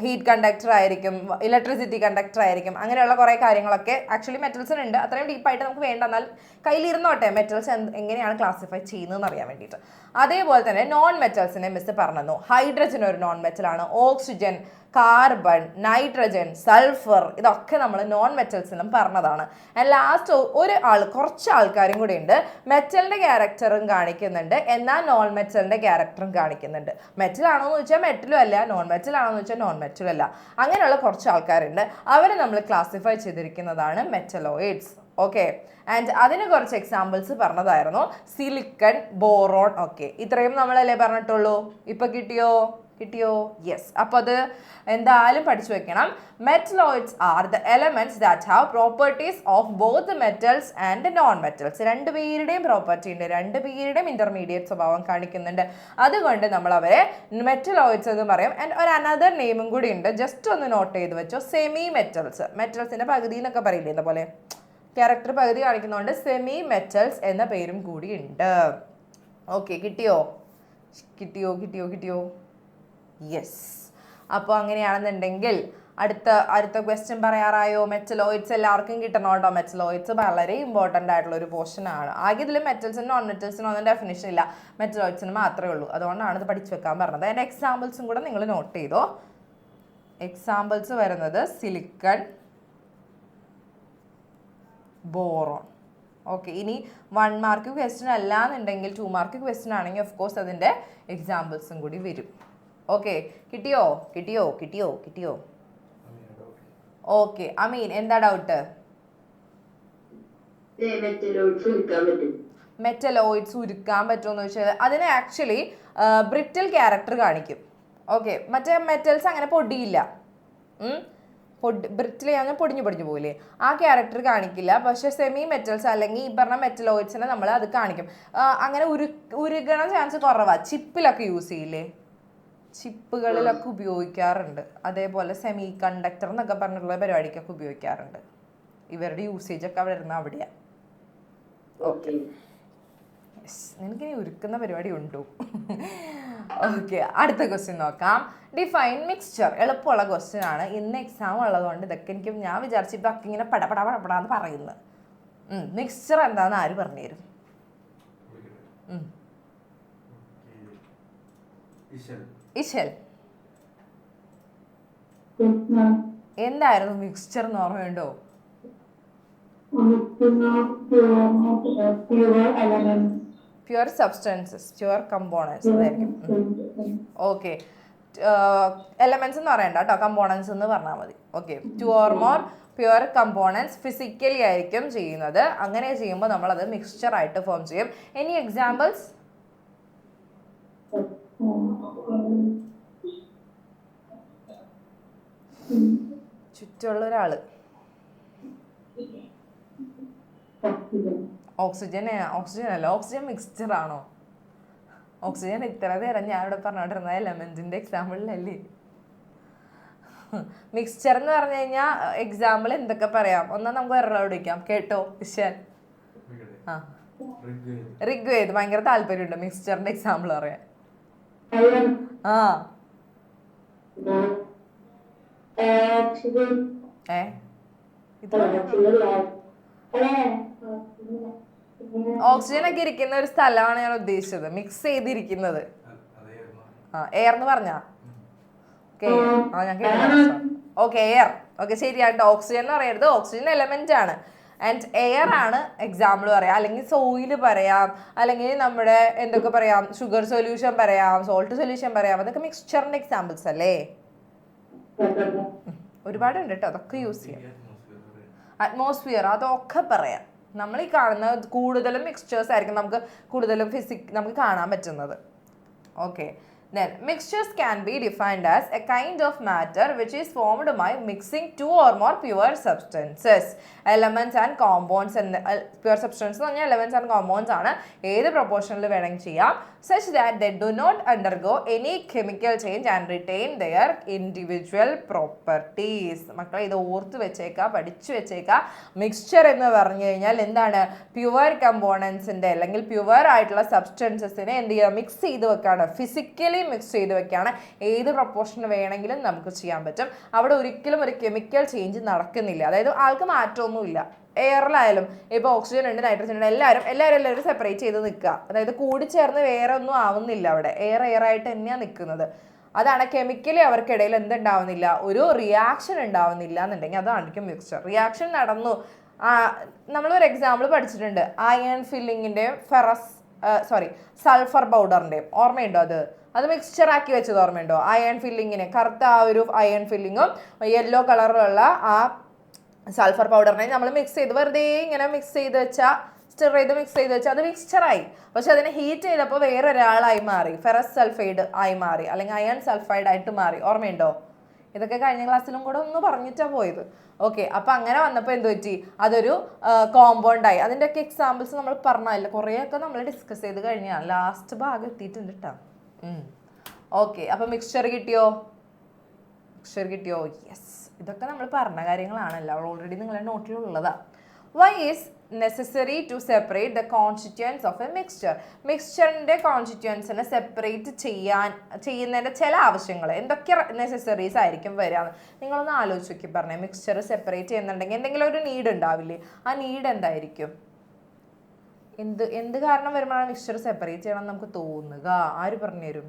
ഹീറ്റ് കണ്ടക്ടർ ആയിരിക്കും, ഇലക്ട്രിസിറ്റി കണ്ടക്ടർ ആയിരിക്കും, അങ്ങനെയുള്ള കുറേ കാര്യങ്ങളൊക്കെ ആക്ച്വലി മെറ്റൽസിനുണ്ട്. അത്രയും ഡീപ്പായിട്ട് നമുക്ക് വേണ്ട, എന്നാൽ കയ്യിലിരുന്നോട്ടെ മെറ്റൽസ് എങ്ങനെയാണ് ക്ലാസിഫൈ ചെയ്യുന്നതെന്ന് അറിയാൻ വേണ്ടിയിട്ട്. അതേപോലെ തന്നെ നോൺ മെറ്റൽസിനെ മിസ് പറഞ്ഞു. ഹൈഡ്രജൻ ഒരു നോൺ മെറ്റലാണ്. ഓക്സിജൻ, കാർബൺ, നൈട്രജൻ, സൾഫർ, ഇതൊക്കെ നമ്മൾ നോൺ മെറ്റൽസിനും പറഞ്ഞതാണ്. ലാസ്റ്റ് കുറച്ച് ആൾക്കാരും കൂടി ഉണ്ട്. മെറ്റലിന്റെ ക്യാരക്ടറും കാണിക്കുന്നുണ്ട്, എന്നാൽ നോൺ മെറ്റലിന്റെ ക്യാരക്ടറും കാണിക്കുന്നുണ്ട്. മെറ്റൽ ആണോ എന്ന് ചോദിച്ചാൽ മെറ്റലും അല്ല, നോൺ മെറ്റൽ ആണോ എന്ന് ചോദിച്ചാൽ നോൺ മെറ്റലും അല്ല. അങ്ങനെയുള്ള കുറച്ച് ആൾക്കാരുണ്ട്. അവരെ നമ്മൾ ക്ലാസിഫൈ ചെയ്തിരിക്കുന്നതാണ് മെറ്റലോയിഡ്സ്. ഓക്കെ, ആൻഡ് അതിന് കുറച്ച് എക്സാമ്പിൾസ് പറഞ്ഞതായിരുന്നു. Silicon, boron. ഓക്കെ, ഇത്രയും നമ്മളല്ലേ പറഞ്ഞിട്ടുള്ളൂ. ഇപ്പൊ കിട്ടിയോ? യെസ്. അപ്പോൾ അത് എന്തായാലും പഠിച്ചു വെക്കണം. Metalloids are the elements that have properties of both metals and non metals. രണ്ടുപേരുടെയും പ്രോപ്പർട്ടി ഉണ്ട്, രണ്ടുപേരുടെയും ഇന്റർമീഡിയറ്റ് സ്വഭാവം കാണിക്കുന്നുണ്ട്. അതുകൊണ്ട് നമ്മൾ അവരെ മെറ്റലോയിഡ്സ് എന്ന് പറയും. ആൻഡ് ഒരു അനദർ നെയിമും കൂടി ഉണ്ട്, ജസ്റ്റ് ഒന്ന് നോട്ട് ചെയ്ത് വെച്ചോ. Semi metals. മെറ്റൽസിന്റെ പകുതി എന്നൊക്കെ പറയില്ലേ, ഇതുപോലെ ക്യാരക്ടർ പകുതി കാണിക്കുന്നതുകൊണ്ട് സെമി മെറ്റൽസ് എന്ന പേരും കൂടി ഉണ്ട്. ഓക്കെ, കിട്ടിയോ? യെസ്. അപ്പോൾ അങ്ങനെയാണെന്നുണ്ടെങ്കിൽ അടുത്ത ക്വസ്റ്റ്യൻ പറയാറായോ? മെറ്റലോയിഡ്സ് എല്ലാവർക്കും കിട്ടണം കേട്ടോ. മെറ്റലോയിഡ്സ് വളരെ ഇമ്പോർട്ടൻ്റ് ആയിട്ടുള്ള ഒരു പോർഷൻ ആണ്. ആകെ ഇതിൽ മെറ്റൽസിനും നോൺ മെറ്റൽസിനും ഒന്നും ഡെഫിനിഷൻ ഇല്ല, മെറ്റലോയിഡ്സിന് മാത്രമേ ഉള്ളൂ. അതുകൊണ്ടാണ് ഇത് പഠിച്ചു വെക്കാൻ പറഞ്ഞത്. അതിൻ്റെ എക്സാമ്പിൾസും കൂടെ നിങ്ങൾ നോട്ട് ചെയ്തോ. എക്സാമ്പിൾസ് വരുന്നത് സിലിക്കൺ, ബോറോൺ. ഓക്കെ, ഇനി 1 മാർക്ക് ക്വസ്റ്റ്യൻ അല്ല എന്നുണ്ടെങ്കിൽ 2 മാർക്ക് ക്വസ്റ്റ്യൻ ആണെങ്കിൽ ഓഫ് കോഴ്സ് അതിൻ്റെ എക്സാമ്പിൾസും കൂടി വരും. ഓക്കെ, കിട്ടിയോ? ഓക്കെ, അമീൻ എന്താ ഡൗട്ട്? മെറ്റലോയിഡ്സ് ഉരുക്കാൻ പറ്റുമെന്ന് വെച്ചാൽ അതിന് ആക്ച്വലി ബ്രിറ്റിൽ ക്യാരക്ടർ കാണിക്കും. ഓക്കെ, മറ്റേ മെറ്റൽസ് അങ്ങനെ പൊടിയില്ല. ബ്രിറ്റിൽ ഞാൻ പൊടിഞ്ഞു പോകില്ലേ, ആ ക്യാരക്ടർ കാണിക്കില്ല. പക്ഷെ സെമി മെറ്റൽസ് അല്ലെങ്കിൽ ഈ പറഞ്ഞ മെറ്റലോയിഡ്സിനെ നമ്മൾ അത് കാണിക്കും. അങ്ങനെ ഉരുകണ ചാൻസ് കുറവാണ്. ചിപ്പിലൊക്കെ യൂസ് ചെയ്യില്ലേ, ചിപ്പുകളിലൊക്കെ ഉപയോഗിക്കാറുണ്ട്. അതേപോലെ സെമി കണ്ടക്ടർ എന്നൊക്കെ പറഞ്ഞിട്ടുള്ള പരിപാടിക്കൊക്കെ ഉപയോഗിക്കാറുണ്ട്. ഇവരുടെ യൂസേജ് ഒക്കെ വരുന്ന അവിടെയാണ്. ഓക്കെ, നിനക്കിനി ഒരുക്കുന്ന പരിപാടി ഉണ്ടോ? ഓക്കെ, അടുത്ത ക്വസ്റ്റ്യൻ നോക്കാം. Define mixture. എളുപ്പമുള്ള ക്വസ്റ്റ്യൻ ആണ്. ഇന്ന് എക്സാം ഉള്ളതുകൊണ്ട് ഇതൊക്കെ എനിക്ക് ഞാൻ വിചാരിച്ചു ഇതൊക്കെ ഇങ്ങനെ പടപടാന്ന് പറയുന്നത്. മിക്സ്ചർ എന്താണെന്ന് ആര് പറഞ്ഞുതരും? ഇശൽ, എന്തായിരുന്നു മിക്സ്ചർ എന്ന് ഓർമ്മയുണ്ടോ? പ്യുവർ സബ്സ്റ്റൻസസ്, പ്യുവർ കമ്പോണൻസ് അതായിരിക്കും. ഓക്കെ, എലമെന്റ്സ് എന്ന് പറയണ്ട കേട്ടോ, കമ്പോണൻസ് എന്ന് പറഞ്ഞാൽ മതി. Okay, 2 or more pure components physically ആയിരിക്കും ചെയ്യുന്നത്. അങ്ങനെ ചെയ്യുമ്പോൾ നമ്മൾ അത് മിക്സ്ചർ ആയിട്ട് ഫോം ചെയ്യും. Any examples? ചുറ്റുള്ള ഒരാള്. ഓക്സിജൻ അല്ല, ഓക്സിജൻ മിക്സ്ചർ ആണോ? ഓക്സിജൻ ഇത്ര നേരം ഞാൻ ഇവിടെ പറഞ്ഞോണ്ടിരുന്ന എലമെന്റിന്റെ എക്സാമ്പിളിലല്ലേ. മിക്സ്ചർ എന്ന് പറഞ്ഞു കഴിഞ്ഞാൽ എക്സാമ്പിൾ എന്തൊക്കെ പറയാം? ഒന്നാ നമുക്ക് ഒരാളോട് വയ്ക്കാം. കേട്ടോ ഇശാൻ? ഋഗ്വേദ്. ഭയങ്കര താല്പര്യമുണ്ട് മിക്സ്ചറിന്റെ എക്സാമ്പിൾ പറയാൻ. ഓക്സിജൻ ഒക്കെ ഇരിക്കുന്ന ഒരു സ്ഥലമാണ് ഞാൻ ഉദ്ദേശിച്ചത്, മിക്സ് ചെയ്തിരിക്കുന്നത്. എയർ എന്ന് പറഞ്ഞ ഓക്കെ, എയർ. ഓക്കെ, ശരിയാട്ടോ. ഓക്സിജൻ എന്ന് പറയരുത്, ഓക്സിജൻ എലമെന്റ് ആണ്. ആൻഡ് എയർ ആണ് എക്സാമ്പിൾ പറയാം. അല്ലെങ്കിൽ സോയിൽ പറയാം, അല്ലെങ്കിൽ നമ്മുടെ എന്തൊക്കെ പറയാം, ഷുഗർ സൊല്യൂഷൻ പറയാം, സോൾട്ട് സൊല്യൂഷൻ പറയാം. അതൊക്കെ മിക്സ്ചറിന്റെ എക്സാമ്പിൾസ് അല്ലേ? ഒരുപാടുണ്ട് കേട്ടോ, അതൊക്കെ യൂസ് ചെയ്യാം. അറ്റ്മോസ്ഫിയർ, അതൊക്കെ പറയാം. നമ്മൾ ഈ കാണുന്ന കൂടുതലും മിക്സ്ചേഴ്സ് ആയിരിക്കും നമുക്ക് കൂടുതലും നമുക്ക് കാണാൻ പറ്റുന്നത്. Okay, then mixtures can be defined as a kind of matter which is formed by mixing 2 or more pure substances, elements and compounds. Pure substances എന്ന് പറഞ്ഞാൽ elements and compounds ആണ്. ഏത് പ്രൊപ്പോർഷനിൽ വേണമെങ്കിൽ ചെയ്യാം. such that they do not undergo any chemical change and retain their individual properties. മക്കളെ ഇത് ഓർത്ത് വെച്ചേക്കാം, പഠിച്ചു വെച്ചേക്കാം. മിക്സ്ചർ എന്ന് പറഞ്ഞു കഴിഞ്ഞാൽ എന്താണ്? പ്യുവർ കമ്പോണൻസിന്റെ അല്ലെങ്കിൽ പ്യുവർ ആയിട്ടുള്ള സബ്സ്റ്റൻസസിനെ എന്ത് ചെയ്യുക? മിക്സ് ചെയ്ത് വെക്കാണ്, ഫിസിക്കലി മിക്സ് ചെയ്ത് വെക്കാണ്. ഏത് പ്രൊപ്പോർഷൻ വേണമെങ്കിലും നമുക്ക് ചെയ്യാൻ പറ്റും. അവിടെ ഒരിക്കലും ഒരു കെമിക്കൽ ചേഞ്ച് നടക്കുന്നില്ല. അതായത് ആൾക്ക് മാറ്റമൊന്നുമില്ല. എയറിലായാലും ഇപ്പോൾ ഓക്സിജൻ ഉണ്ട്, നൈട്രജൻ ഉണ്ട്, എല്ലാവരും സെപ്പറേറ്റ് ചെയ്ത് നിൽക്കുക. അതായത് കൂടിച്ചേർന്ന് വേറെ ഒന്നും ആവുന്നില്ല. അവിടെ എയർ ആയിട്ട് തന്നെയാണ് നിൽക്കുന്നത്. അതാണ് കെമിക്കലി അവർക്കിടയിൽ എന്തുണ്ടാവുന്നില്ല, ഒരു റിയാക്ഷൻ ഉണ്ടാവുന്നില്ല എന്നുണ്ടെങ്കിൽ അതായിരിക്കും മിക്സ്ചർ. റിയാക്ഷൻ നടന്നു. നമ്മളൊരു എക്സാമ്പിൾ പഠിച്ചിട്ടുണ്ട്, അയൺ ഫില്ലിങ്ങിൻ്റെയും സൾഫർ പൗഡറിൻ്റെയും. ഓർമ്മയുണ്ടോ? അത് മിക്സ്ചർ ആക്കി വെച്ചത് ഓർമ്മയുണ്ടോ? അയൺ ഫില്ലിങ്ങിന് കറുത്ത ആ ഒരു അയൺ ഫില്ലിങ്ങും യെല്ലോ കളറിലുള്ള ആ സൾഫർ പൗഡറിനെ നമ്മൾ മിക്സ് ചെയ്ത് വെറുതെ ഇങ്ങനെ മിക്സ് ചെയ്ത് വെച്ചാൽ, സ്റ്റിർ ചെയ്ത് മിക്സ് ചെയ്ത് വെച്ചാൽ അത് മിക്സ്ചറായി. പക്ഷെ അതിനെ ഹീറ്റ് ചെയ്തപ്പോൾ വേറൊരാളായി മാറി, ഫെറസ് സൾഫൈഡ് ആയി മാറി, അല്ലെങ്കിൽ അയൺ സൾഫൈഡ് ആയിട്ട് മാറി. ഓർമ്മയുണ്ടോ? ഇതൊക്കെ കഴിഞ്ഞ ക്ലാസ്സിലും കൂടെ ഒന്ന് പറഞ്ഞിട്ടാണ് പോയത്. ഓക്കെ, അപ്പം അങ്ങനെ വന്നപ്പോൾ എന്ത് പറ്റി? അതൊരു കോമ്പൗണ്ടായി. അതിൻ്റെയൊക്കെ എക്സാമ്പിൾസ് നമ്മൾ പറഞ്ഞില്ല, കുറേയൊക്കെ നമ്മൾ ഡിസ്കസ് ചെയ്ത് കഴിഞ്ഞാൽ ലാസ്റ്റ് ഭാഗം എത്തിയിട്ടുണ്ട് കേട്ടോ. ഓക്കെ, അപ്പം മിക്സ്ചർ കിട്ടിയോ? യെസ്, ഇതൊക്കെ നമ്മൾ പറഞ്ഞ കാര്യങ്ങളാണല്ലോ, ഓൾറെഡി നിങ്ങളുടെ നോട്ടിലുള്ളതാണ്. Why is necessary to separate the constituents of a mixture? മിക്സ്ചറിൻ്റെ കോൺസ്റ്റിറ്റ്യുവൻസിനെ സെപ്പറേറ്റ് ചെയ്യുന്നതിൻ്റെ ചില ആവശ്യങ്ങൾ എന്തൊക്കെ നെസസറീസ് ആയിരിക്കും വരിക? നിങ്ങളൊന്ന് ആലോചിച്ച് നോക്കി പറഞ്ഞേ. മിക്സ്ചർ സെപ്പറേറ്റ് ചെയ്യുന്നുണ്ടെങ്കിൽ എന്തെങ്കിലും ഒരു നീഡ് ഉണ്ടാവില്ലേ? ആ നീഡ് എന്തായിരിക്കും? എന്ത് കാരണം വരുമ്പോഴാണ് മിക്സ്ചർ സെപ്പറേറ്റ് ചെയ്യണം എന്ന് നമുക്ക് തോന്നുക? ആര് പറഞ്ഞുതരും?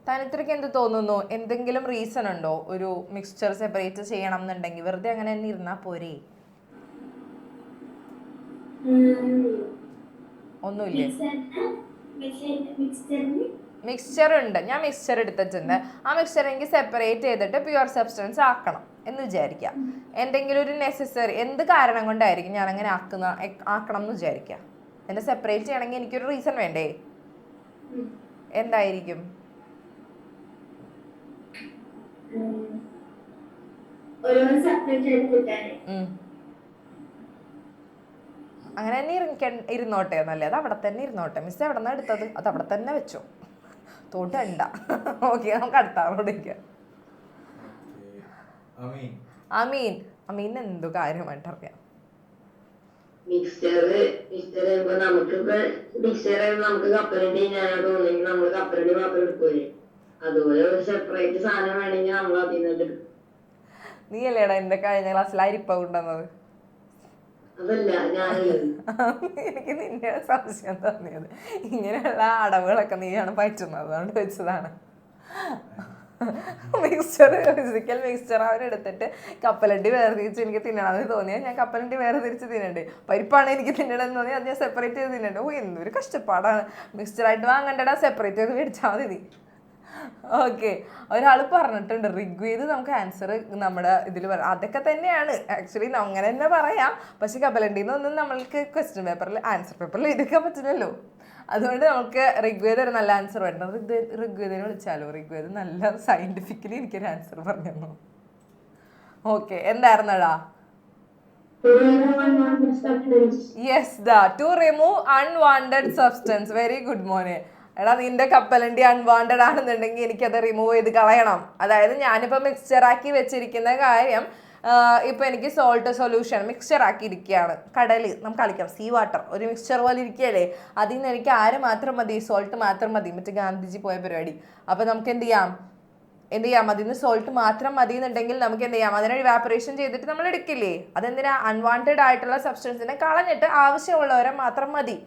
തനിത്രയ്ക്ക് എന്ത് തോന്നുന്നു? എന്തെങ്കിലും റീസൺ ഉണ്ടോ ഒരു മിക്സ്ചർ സെപ്പറേറ്റ് ചെയ്യണം എന്നുണ്ടെങ്കിൽ? വെറുതെ അങ്ങനെ തന്നെ ഇരുന്നാ പോരെ? ഒന്നുമില്ലേ? മിക്സ്ചർ ഉണ്ട്, ഞാൻ മിക്സ്ചർ എടുത്തിട്ടുണ്ട്. ആ മിക്സ്ചർ എനിക്ക് സെപ്പറേറ്റ് ചെയ്തിട്ട് പ്യുവർ സബ്സ്റ്റൻസ് ആക്കണം എന്ന് വിചാരിക്കുക. എന്തെങ്കിലും ഒരു നെസസറി എന്ത് കാരണം കൊണ്ടായിരിക്കും ഞാൻ അങ്ങനെ ആക്കണം എന്ന് വിചാരിക്കുക. എന്നെ സെപ്പറേറ്റ് ചെയ്യണമെങ്കിൽ എനിക്കൊരു റീസൺ വേണ്ടേ? എന്തായിരിക്കും? അങ്ങനെ തന്നെ ഇരുന്നോട്ടെ എന്നല്ലേ? അത് അവിടെ തന്നെ ഇരുന്നോട്ടെ. മിസ് എവിടെ നിന്നാണ് എടുത്തത്? അത് അവിടെ തന്നെ വെച്ചോ, തോട്ടണ്ട. ഓക്കെ, നമുക്ക് അടുത്ത ആളോട്. അമീൻ, അമ്മീന് എന്തോ കാര്യമായിട്ട് അറിയാം. മിക്സ്ചർ നമുക്ക് കപ്പലണ്ടി ഞാൻ തോന്നുന്നെങ്കിൽ നമ്മൾ കപ്പലണ്ടി മാത്രം എടുക്കൂലേ, അതുപോലെ ഒരു സെപ്പറേറ്റ് സാധനം വേണമെങ്കിൽ നമ്മൾ അതിൽ നിന്ന് എടുക്കും. നീ അല്ലേടാ എന്റെ കഴിഞ്ഞ ക്ലാസ്സിൽ അരിപ്പ കൊണ്ടുവന്നത്? അതല്ല ഞാനല്ലത്. എനിക്ക് നിന്റെ സംശയം തോന്നിയത്. ഇങ്ങനെയുള്ള അടവുകളൊക്കെ നീയാണ് പറ്റുന്നത്, അതുകൊണ്ട് വെച്ചതാണ്. മിക്സ്ചർ, ഫിസിക്കൽ മിക്സ്ചർ അവരെടുത്തിട്ട് കപ്പലണ്ടി വേർതിരിച്ച് എനിക്ക് തിന്നണമെന്ന് തോന്നിയാൽ ഞാൻ കപ്പലണ്ടി വേർതിരിച്ച് തിന്നണ്ടേ. പരിപ്പാണ് എനിക്ക് തിന്നണമെന്ന് തോന്നിയാൽ അത് ഞാൻ സെപ്പറേറ്റ് ചെയ്ത് തിന്നണ്ടേ. ഓ എന്തൊരു കഷ്ടപ്പാടാണ്. മിക്സ്ചറായിട്ട് വാങ്ങണ്ടടാ, സെപ്പറേറ്റ് ചെയ്ത് മേടിച്ചാൽ മതി. ഓക്കെ, ഒരാൾ പറഞ്ഞിട്ടുണ്ട് ഋഗ്വേദ് നമുക്ക് ആൻസർ നമ്മുടെ ഇതിൽ പറയാം. അതൊക്കെ തന്നെയാണ് ആക്ച്വലി അങ്ങനെ തന്നെ പറയാം. പക്ഷെ കപ്പലണ്ടിയിൽ നിന്നൊന്നും നമ്മൾക്ക് ക്വസ്റ്റ്യൻ പേപ്പറിൽ ആൻസർ പേപ്പറിൽ എഴുതിക്കാൻ പറ്റില്ലല്ലോ. അതുകൊണ്ട് നമുക്ക് ഋഗ്വേദ ഒരു നല്ല ആൻസർ വേണം. ഋഗ്വേദിനെ വിളിച്ചാലോ? ഋഗ്വേദ് നല്ല സയന്റിഫിക്കലി എനിക്കൊരു ആൻസർ പറഞ്ഞു തന്നു. ഓക്കെ, എന്തായിരുന്നടാ? Yes, to remove unwanted substance. Very good മോനെ. എടാ നിന്റെ കപ്പലണ്ടി അൺവാണ്ടഡ് ആണെന്നുണ്ടെങ്കിൽ എനിക്കത് റിമൂവ് ചെയ്ത് കളയണം. അതായത് ഞാനിപ്പോൾ മിക്സ്ചറാക്കി വെച്ചിരിക്കുന്ന കാര്യം, ഇപ്പം എനിക്ക് സോൾട്ട് സൊല്യൂഷൻ മിക്സ്ചർ ആക്കിയിരിക്കുകയാണ്. കടലിൽ നമുക്ക് കളിക്കാം, സീ വാട്ടർ ഒരു മിക്സ്ചർ പോലെ ഇരിക്കുകയല്ലേ. അതിൽ നിന്ന് എനിക്ക് ആര് മാത്രം മതി? സോൾട്ട് മാത്രം മതി. മറ്റേ ഗാന്ധിജി പോയ പരിപാടി. അപ്പം നമുക്ക് എന്ത് ചെയ്യാം? അതിൽ നിന്ന് സോൾട്ട് മാത്രം മതി എന്നുണ്ടെങ്കിൽ നമുക്ക് എന്ത് ചെയ്യാം? അതിനെ ഇവാപ്പറേഷൻ ചെയ്തിട്ട് നമ്മൾ എടുക്കില്ലേ? അതെന്തിനാ? അൺവാണ്ടഡ് ആയിട്ടുള്ള സബ്സ്റ്റൻസിനെ കളഞ്ഞിട്ട് ആവശ്യമുള്ളവരെ മാത്രം മതി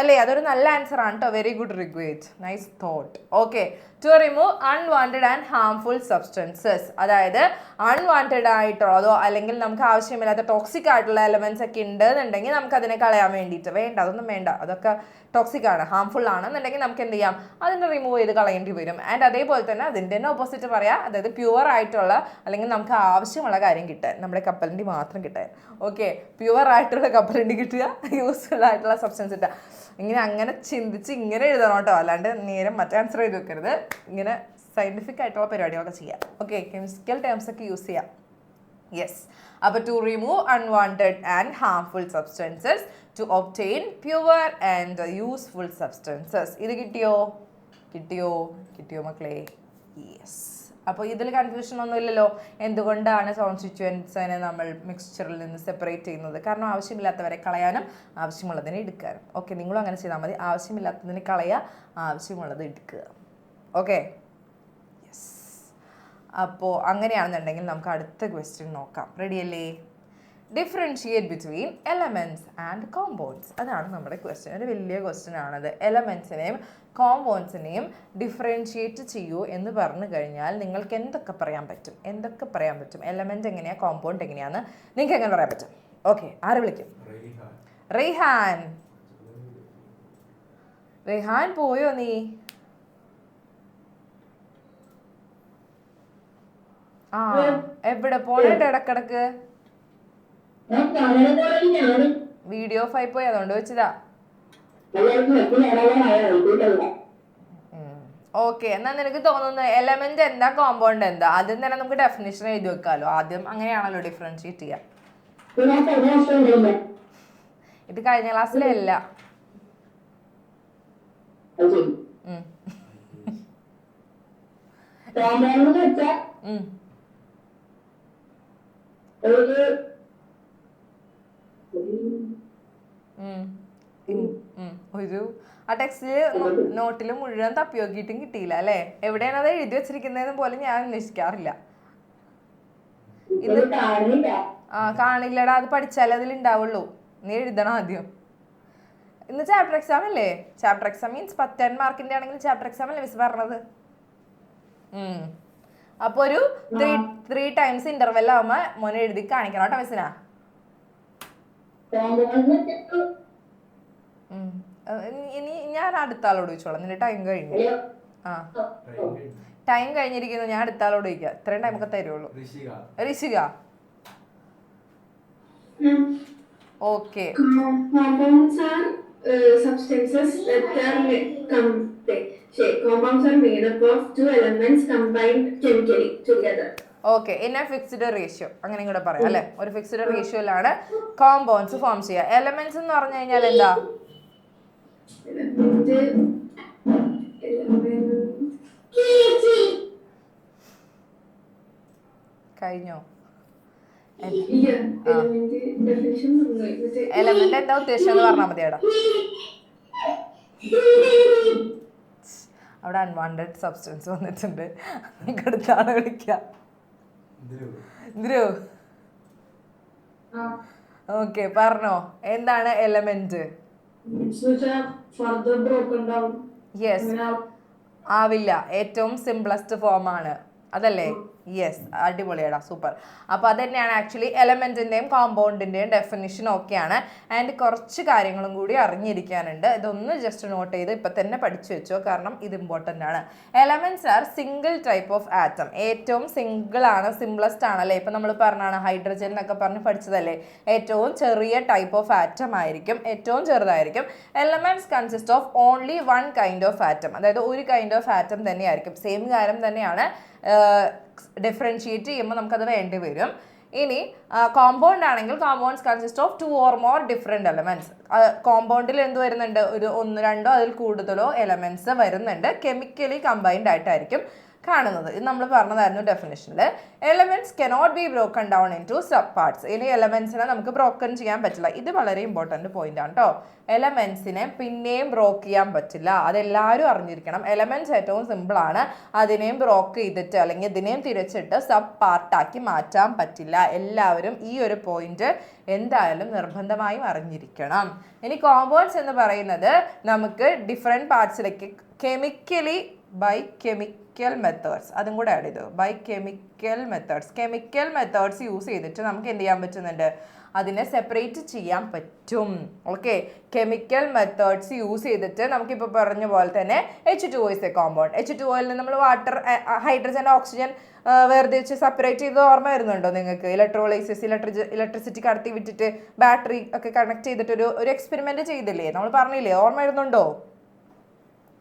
അല്ലേ? അതൊരു നല്ല ആൻസർ ആണ് കേട്ടോ. Very good Rigved, nice thought. Okay, to remove unwanted and harmful substances. അതായത് അൺവാണ്ടഡ് ആയിട്ടുള്ളതോ അല്ലെങ്കിൽ നമുക്ക് ആവശ്യമില്ലാത്ത ടോക്സിക് ആയിട്ടുള്ള എലമെന്റ്സ് ഒക്കെ ഉണ്ടെന്നുണ്ടെങ്കിൽ നമുക്ക് അതിനെ കളയാൻ വേണ്ടിയിട്ട് വേണ്ട, അതൊന്നും വേണ്ട, അതൊക്കെ ടോക്സിക് ആണ്, ഹാംഫുൾ ആണെന്നുണ്ടെങ്കിൽ നമുക്ക് എന്ത് ചെയ്യാം? അതിനെ റിമൂവ് ചെയ്ത് കളയേണ്ടി വരും. ആൻഡ് അതേപോലെ തന്നെ അതിൻ്റെ തന്നെ ഓപ്പോസിറ്റ് പറയാം, അതായത് പ്യുവർ ആയിട്ടുള്ള അല്ലെങ്കിൽ നമുക്ക് ആവശ്യമുള്ള കാര്യം കിട്ടാൻ, നമ്മുടെ കപ്പലണ്ടി മാത്രം കിട്ടാൻ. ഓക്കെ, പ്യുവർ ആയിട്ടുള്ള കപ്പലണ്ടി കിട്ടുക, യൂസ്ഫുൾ ആയിട്ടുള്ള സബ്സ്റ്റൻസ് കിട്ടുക. അങ്ങനെ ചിന്തിച്ച് ഇങ്ങനെ എഴുതണം കേട്ടോ, അല്ലാണ്ട് നേരം മറ്റേ ആൻസർ എഴുതി വെക്കരുത്. ഇങ്ങനെ സയൻറ്റിഫിക് ആയിട്ടുള്ള പരിപാടികളൊക്കെ ചെയ്യാം. ഓക്കെ, കെമിക്കൽ ടേംസ് ഒക്കെ യൂസ് ചെയ്യാം. യെസ്, അപ്പോൾ to remove unwanted and harmful substances, to obtain pure and useful substances. ഇത് കിട്ടിയോ മക്കളെ? യെസ്. അപ്പോൾ ഇതിൽ കൺഫ്യൂഷൻ ഒന്നുമില്ലല്ലോ. എന്തുകൊണ്ടാണ് കോൺസ്റ്റിറ്റ്യുവൻസിനെ നമ്മൾ മിക്സ്ചറിൽ നിന്ന് സെപ്പറേറ്റ് ചെയ്യുന്നത്? കാരണം ആവശ്യമില്ലാത്തവരെ കളയാനും ആവശ്യമുള്ളതിനെ എടുക്കാനും. ഓക്കെ, നിങ്ങളും അങ്ങനെ ചെയ്താൽ മതി. ആവശ്യമില്ലാത്തതിനെ കളയുക, ആവശ്യമുള്ളത് എടുക്കുക. Okay, yes. അപ്പോൾ അങ്ങനെയാണെന്നുണ്ടെങ്കിൽ നമുക്ക് അടുത്ത ക്വസ്റ്റ്യൻ നോക്കാം. റെഡിയല്ലേ? Differentiate between elements and compounds. അതാണ് നമ്മുടെ ക്വസ്റ്റ്യൻ. ഒരു വലിയ ക്വസ്റ്റ്യൻ ആണത്. എലമെൻറ്റ്സിനെയും കോമ്പൗണ്ട്സിനെയും ഡിഫറൻഷിയേറ്റ് ചെയ്യൂ എന്ന് പറഞ്ഞു കഴിഞ്ഞാൽ നിങ്ങൾക്ക് എന്തൊക്കെ പറയാൻ പറ്റും? എലമെൻറ്റ് എങ്ങനെയാണ്, കോമ്പൗണ്ട് എങ്ങനെയാണെന്ന് നിങ്ങൾക്ക് എങ്ങനെ പറയാൻ പറ്റും? ഓക്കെ, ആരെ വിളിക്കും? റെയ്ഹാൻ പോയോ നീ? ആ, എവിടെ പോണേട്ട് ഇടക്കിടക്ക്? വീഡിയോ ഓഫ് ആയി പോയി, അതുകൊണ്ട് വെച്ചതാ. ഓക്കെ, എന്നാ നിനക്ക് തോന്നുന്നു എലമെന്റ് എന്താ, കോമ്പൗണ്ട് എന്താ? ആദ്യം തന്നെ നമുക്ക് ഡെഫിനിഷൻ എഴുതി വെക്കാലോ. ആദ്യം അങ്ങനെയാണല്ലോ ഡിഫറൻഷിയേറ്റ് ചെയ്യാം. ഇത് കഴിഞ്ഞ ക്ലാസ്സിലെ അല്ല. ഒരു ആ ടെക്സ്റ്റില് നോട്ടിൽ മുഴുവൻ തപ്പി നോക്കിയിട്ടും കിട്ടിയില്ല അല്ലേ? എവിടെയാണ് അത് എഴുതി വെച്ചിരിക്കുന്നതെന്ന് പോലും ഞാൻ അന്വേഷിക്കാറില്ല. ഇത് കാണില്ലടാ, അത് പഠിച്ചാലേ അതിലുണ്ടാവുള്ളൂ. നീ എഴുതണം ആദ്യം. ഇന്ന് ചാപ്റ്റർ എക്സാം അല്ലേ? ചാപ്റ്റർ എക്സാം മീൻസ് 10 മാർക്കിന്റെ ആണെങ്കിൽ ചാപ്റ്റർ എക്സാം അല്ലേ മിസ് പറഞ്ഞത്? അപ്പൊ ഒരു 3 ടൈംസ് ഇന്റർവെൽ ആവുമ്പോ മോനെ എഴുതി കാണിക്കണം കേട്ടോ മിസ്സിനാ. ഇനി ഞാൻ അടുത്ത ആളോട് ചോദിച്ചോളാം. നിന്റെ ടൈം കഴിഞ്ഞു. ടൈം കഴിഞ്ഞിരിക്കുന്നു. ഞാൻ അടുത്ത ആളോട് ചോദിക്കാം. ഇത്രയും ടൈം ഒക്കെ തരുള്ളൂ. Rishika, okay. Substances that are compounds are made up of two elements combined chemically together. Okay, in a fixed ratio, അങ്ങനെ കൂടെ പറയാം അല്ലെ? ഒരു ഫിക്സ്ഡ് റേഷ്യോയിലാണ് കോമ്പൗണ്ട്സ് ഫോം ചെയ്യുക. എലമെന്റ്സ് എന്ന് പറഞ്ഞു കഴിഞ്ഞാൽ എന്താ? കഴിഞ്ഞോ? ഇല്ല എലമെന്റ് ഡെഫിനിഷൻ എലമെന്റ് എന്താ ഉദ്ദേശം എന്ന് പറഞ്ഞാൽ മതിയാടാ. അവിടെ അൺവാണ്ടഡ് സബ്സ്റ്റൻസ് വന്നിട്ടുണ്ട്, നമുക്ക് അടുത്താണ് വിളിക്കാം. ധ്രുവ് ഓക്കെ പറഞ്ഞോ, എന്താണ് element? Further broken down. Yes, ആവില്ല, ഏറ്റവും സിംപ്ലസ്റ്റ് ഫോം ആണ് അതല്ലേ? യെസ്, അടിപൊളിയാടാ, സൂപ്പർ. അപ്പോൾ അത് തന്നെയാണ് ആക്ച്വലി എലമെന്റിന്റെയും കോമ്പൗണ്ടിന്റെയും ഡെഫിനിഷൻ ഒക്കെയാണ്. ആൻഡ് കുറച്ച് കാര്യങ്ങളും കൂടി അറിഞ്ഞിരിക്കാനുണ്ട്. ഇതൊന്ന് ജസ്റ്റ് നോട്ട് ചെയ്ത് ഇപ്പം തന്നെ പഠിച്ചു വെച്ചോ, കാരണം ഇത് ഇമ്പോർട്ടൻ്റ് ആണ്. Elements R single type of atom. ഏറ്റവും സിംഗിൾ ആണ്, സിംപ്ലസ്റ്റ് ആണല്ലേ. ഇപ്പം നമ്മൾ പറഞ്ഞാണ് ഹൈഡ്രജൻ എന്നൊക്കെ പറഞ്ഞ് പഠിച്ചതല്ലേ. ഏറ്റവും ചെറിയ ടൈപ്പ് ഓഫ് ആറ്റം ആയിരിക്കും, ഏറ്റവും ചെറുതായിരിക്കും. Elements consist of only one kind of atom, അതായത് ഒരു കൈൻഡ് ഓഫ് ആറ്റം തന്നെയായിരിക്കും. സെയിം കാര്യം തന്നെയാണ്, ഡിഫറൻഷിയേറ്റ് ചെയ്യുമ്പോൾ നമുക്കത് വേണ്ടി വരും. ഇനി കോമ്പൗണ്ട് ആണെങ്കിൽ compounds consist of 2 or more different elements. കോമ്പൗണ്ടിൽ എന്ത് വരുന്നുണ്ട്? ഒരു 1-2 അതിൽ കൂടുതലോ എലമെന്റ്സ് വരുന്നുണ്ട്. കെമിക്കലി കമ്പൈൻഡ് ആയിട്ടായിരിക്കും കാണുന്നത്. ഇത് നമ്മൾ പറഞ്ഞതായിരുന്നു ഡെഫിനിഷനിൽ. Elements cannot be broken down into sub parts. ഇനി എലമെന്റ്സിനെ നമുക്ക് ബ്രോക്കൺ ചെയ്യാൻ പറ്റില്ല. ഇത് വളരെ ഇമ്പോർട്ടൻറ്റ് പോയിന്റ് ആണ് കേട്ടോ. എലമെന്റ്സിനെ പിന്നെയും ബ്രോക്ക് ചെയ്യാൻ പറ്റില്ല, അതെല്ലാവരും അറിഞ്ഞിരിക്കണം. എലമെന്റ്സ് ഏറ്റവും സിമ്പിൾ ആണ്, അതിനെയും ബ്രോക്ക് ചെയ്തിട്ട് അല്ലെങ്കിൽ ഇതിനെയും തിരിച്ചിട്ട് സബ് പാർട്ടാക്കി മാറ്റാൻ പറ്റില്ല. എല്ലാവരും ഈ ഒരു പോയിന്റ് എന്തായാലും നിർബന്ധമായും അറിഞ്ഞിരിക്കണം. ഇനി കോമ്പൗണ്ട്സ് എന്ന് പറയുന്നത് നമുക്ക് ഡിഫറെൻറ്റ് പാർട്സിലേക്ക് കെമിക്കലി ബൈ കെമിക്കൽ മെത്തേഡ്സ്, അതും കൂടെ ആഡ് ചെയ്തു, by chemical methods. Chemical methods use ചെയ്തിട്ട് നമുക്ക് എന്ത് ചെയ്യാൻ പറ്റുന്നുണ്ട്? അതിനെ സെപ്പറേറ്റ് ചെയ്യാൻ പറ്റും. ഓക്കെ, കെമിക്കൽ മെത്തേഡ്സ് യൂസ് ചെയ്തിട്ട് നമുക്കിപ്പോൾ പറഞ്ഞ പോലെ തന്നെ H2O ഇസ് എ കോമ്പൗണ്ട്. H2Oയിൽ നിന്ന് നമ്മൾ വാട്ടർ, ഹൈഡ്രജൻ, ഓക്സിജൻ വേർതിരിച്ച് സെപ്പറേറ്റ് ചെയ്ത് ഓർമ്മ വരുന്നുണ്ടോ നിങ്ങൾക്ക്? ഇലക്ട്രോലൈസിസ്, ഇലക്ട്രിസിറ്റി കടത്തി വിട്ടിട്ട് ബാറ്ററി ഒക്കെ കണക്ട് ചെയ്തിട്ട് ഒരു എക്സ്പെരിമെന്റ് ചെയ്തില്ലേ, നമ്മൾ പറഞ്ഞില്ലേ, ഓർമ്മ വരുന്നുണ്ടോ?